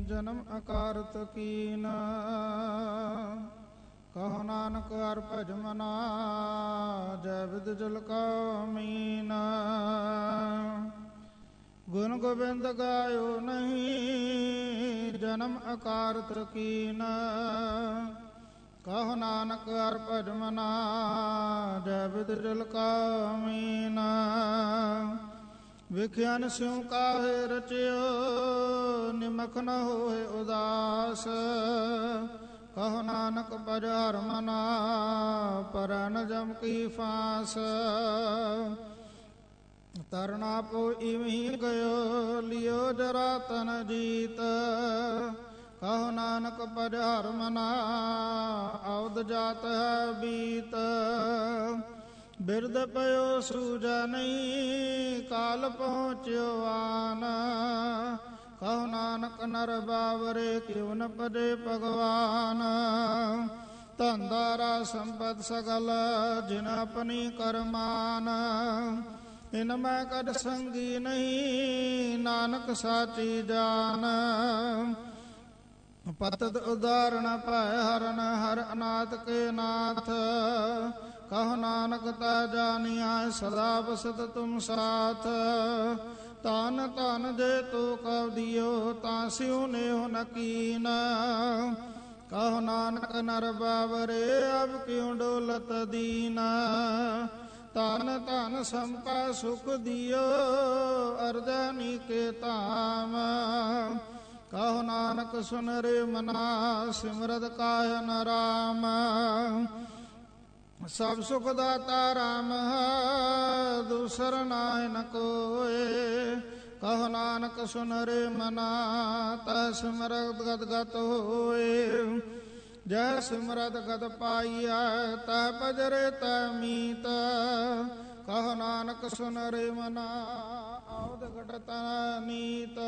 जन्म अकारत कीन, कहो नानक हर भज मना, जय विद जल का मीन। गुण गोबिंद गायो नहीं, जन्म अकारत कीन, कहो नानक हर भज मना, जय विद जल का मीन। विख्यान स्यों काहे रचियो, निमख न होए उदास, कहो नानक भज हर मना, पर न जम की फांस। तरना पो इवही गयो, लियो जरा तन जीत, कहो नानक भज हर मना, औद जात है बीत। बिरद पयो सूझा नहीं, काल पहुँच्यो आन, कहो नानक नर बावरे क्यों न पदे भगवान। धनदारा संपत सगल जिन अपनी करमान, इनमें कद संगी नहीं, नानक साची जान। पतद उदाहरण पाए हरन, हर अनाथ के नाथ, कहो नानक ता जानिया सदा बसत तुम साथ। तान तान जे तो कव दियो, तास्यों ने हो नकीन, कहो नानक नर बावरे अब क्यों डोलत दीना। तान तान संपा सुख दियो, अर्जनी के ताम, कहो नानक सुन रे मना, सिमरत कायन राम। सब सुख दाता राम है, दूसर नाय न कोय, कहो नानक सुन रे मना, तै सिमरत गद गत होए। जय सिमरत गद पाइया, तै बजरे तै मीत, कहो नानक सुन रे मना, औद घट नीत।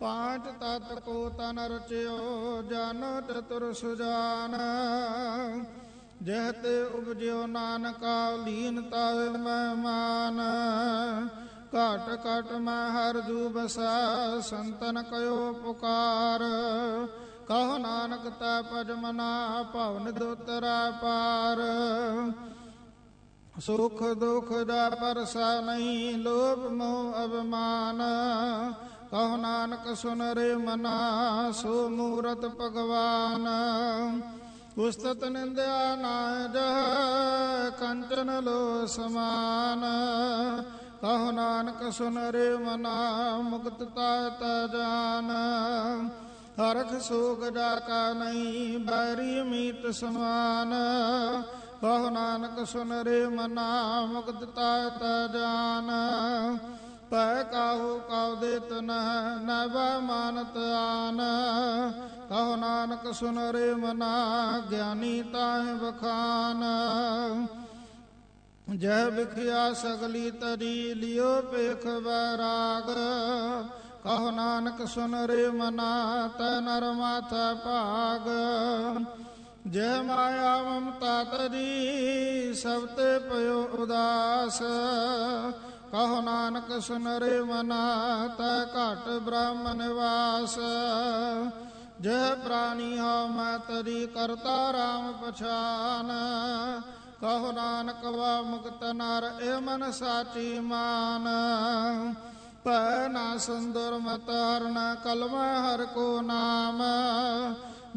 पांच तत्व को तन रचियो, जानो चतुर सुजान, जहते उपजो नानका लीनता मेहमान। घट घट में हर जू बसा, संतन कयो पुकार, कहो नानक ता भज मना, भवन दोतरा पार। सुख दुख दा परसा नहीं, लोभ मोह अभिमान, कहो नानक सुन रे मना, सो मूरत भगवान। उस्तत निंद्या नाय जह, कंचन लो समान, कहो नानक सुन रे मना, मुक्तता ता जान। हरख सोग जाका नहीं, बैरी मीत समान, कहो नानक सुन रे मना, मुक्तता ता जान। पै काहू काव देत न मानत आन, कहो नानक सुन रे मना, ज्ञानी ताहि बखान। जय बिखिया सगली तरी, लियो पेख बैराग, कहो नानक सुन रे मना, तै नर माथा भाग। जय माया ममता तरी, सबते पयो उदास, कहो नानक सुन रे मना, तै घट ब्रह्म निवास। जय प्राणी हो मैं तरी, करता राम पछान, कहो नानक वा मुक्त नर, ए मन साची मान। पै ना सुंदर मत हरण, कलम हर को नाम,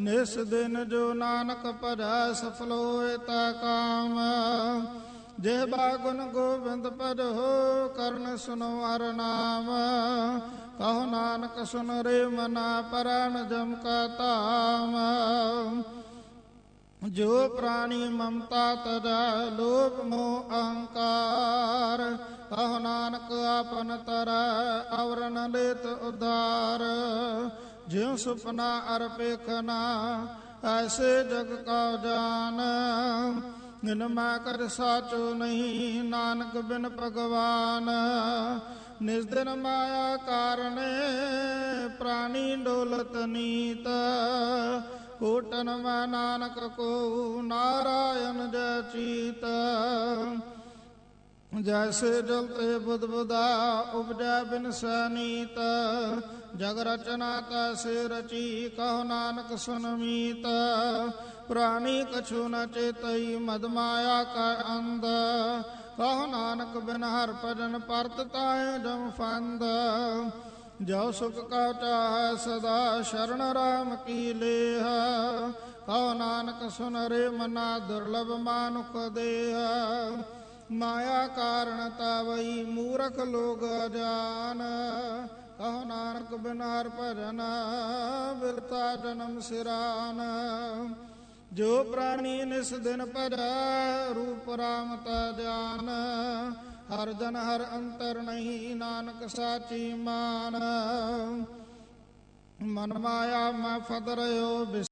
निस दिन जो नानक भजै, सफल होए ता काम। ਜਿਹਬਾ ਗੁਣ ਗੋਬਿੰਦ ਭਜੋ ਕਰਨ ਸੁਨੋ ਹਰ ਨਾਮ ਕਹੋ ਨਾਨਕ ਸੁਨ ਰੇ ਮਨਾ ਪਰਾਨ ਜਮ ਕਾ ਧਾਮ ਜੋ ਪ੍ਰਾਣੀ ਮਮਤਾ ਤਜਾ ਲੋਭ ਮੋਹ ਅਹੰਕਾਰ ਕਹੋ ਨਾਨਕ ਆਪਨ ਤਰੈ ਅਵਰਨ ਲੇਤ ਉਧਾਰ ਜਿਉ ਸੁਪਨਾ ਅਰ ਪੇਖਨਾ ਐਸੇ ਜਗ ਕਾ ਜਾਨ ਨਿਨ ਮੈਂ ਕਰ ਸਾਚੋ ਨਹੀਂ ਨਾਨਕ ਬਿਨ ਭਗਵਾਨ ਨਿਜ ਦਿਨ ਮਾਇਆ ਕਾਰਣੇ ਪ੍ਰਾਣੀ ਡੋਲਤ ਨੀਤ ਕੋਟਨ ਮੈਂ ਨਾਨਕ ਕੋ ਨਾਰਾਇਣ ਜੈ ਚੀਤ ਜੈਸੇ ਜਲਤੇ ਬੁਧ ਬੁਧਾ ਉਪਜੈ ਬਿਨ ਸਨੀਤ ਜਗ ਰਚਨਾ ਤੈਸੇ ਰਚੀ ਕਹੋ ਨਾਨਕ ਸੁਨ ਮੀਤ ਪ੍ਰਾਣੀ ਕਛੂ ਨ ਚੇਤਈ ਮਦ ਮਾਇਆ ਕਾ ਅੰਧ ਕਹੋ ਨਾਨਕ ਬਿਨ ਹਰ ਭਜਨ ਪਰਤ ਤਾਏ ਜਮ ਫੰਦ ਜੋ ਸੁਖ ਕਾ ਚਾਹੈ ਸਦਾ ਸ਼ਰਨ ਰਾਮ ਕੀ ਲੇਹ ਕਹੋ ਨਾਨਕ ਸੁਨ ਰੇ ਮਨਾ ਦੁਰਲਭ ਮਾਨੁਖ ਦੇਹ ਮਾਇਆ ਕਾਰਣ ਤਾਵਈ ਮੂਰਖ ਲੋਗ ਅਜਾਨ ਕਹੋ ਨਾਨਕ ਬਿਨ ਹਰ ਭਜਨ ਬਿਰਤਾ ਜਨਮ ਸਿਰਾਨ ਜੋ ਪ੍ਰਾਣੀ ਨਿਸ ਦਿਨ ਭਜੈ ਰੂਪ ਰਾਮ ਤਾ ਜਾਨ ਹਰ ਜਨ ਹਰ ਅੰਤਰ ਨਹੀਂ ਨਾਨਕ ਸਾਚੀ ਮਾਨ ਮਨ ਮਾਇਆ ਮੈਂ ਫਦ ਰਿਓ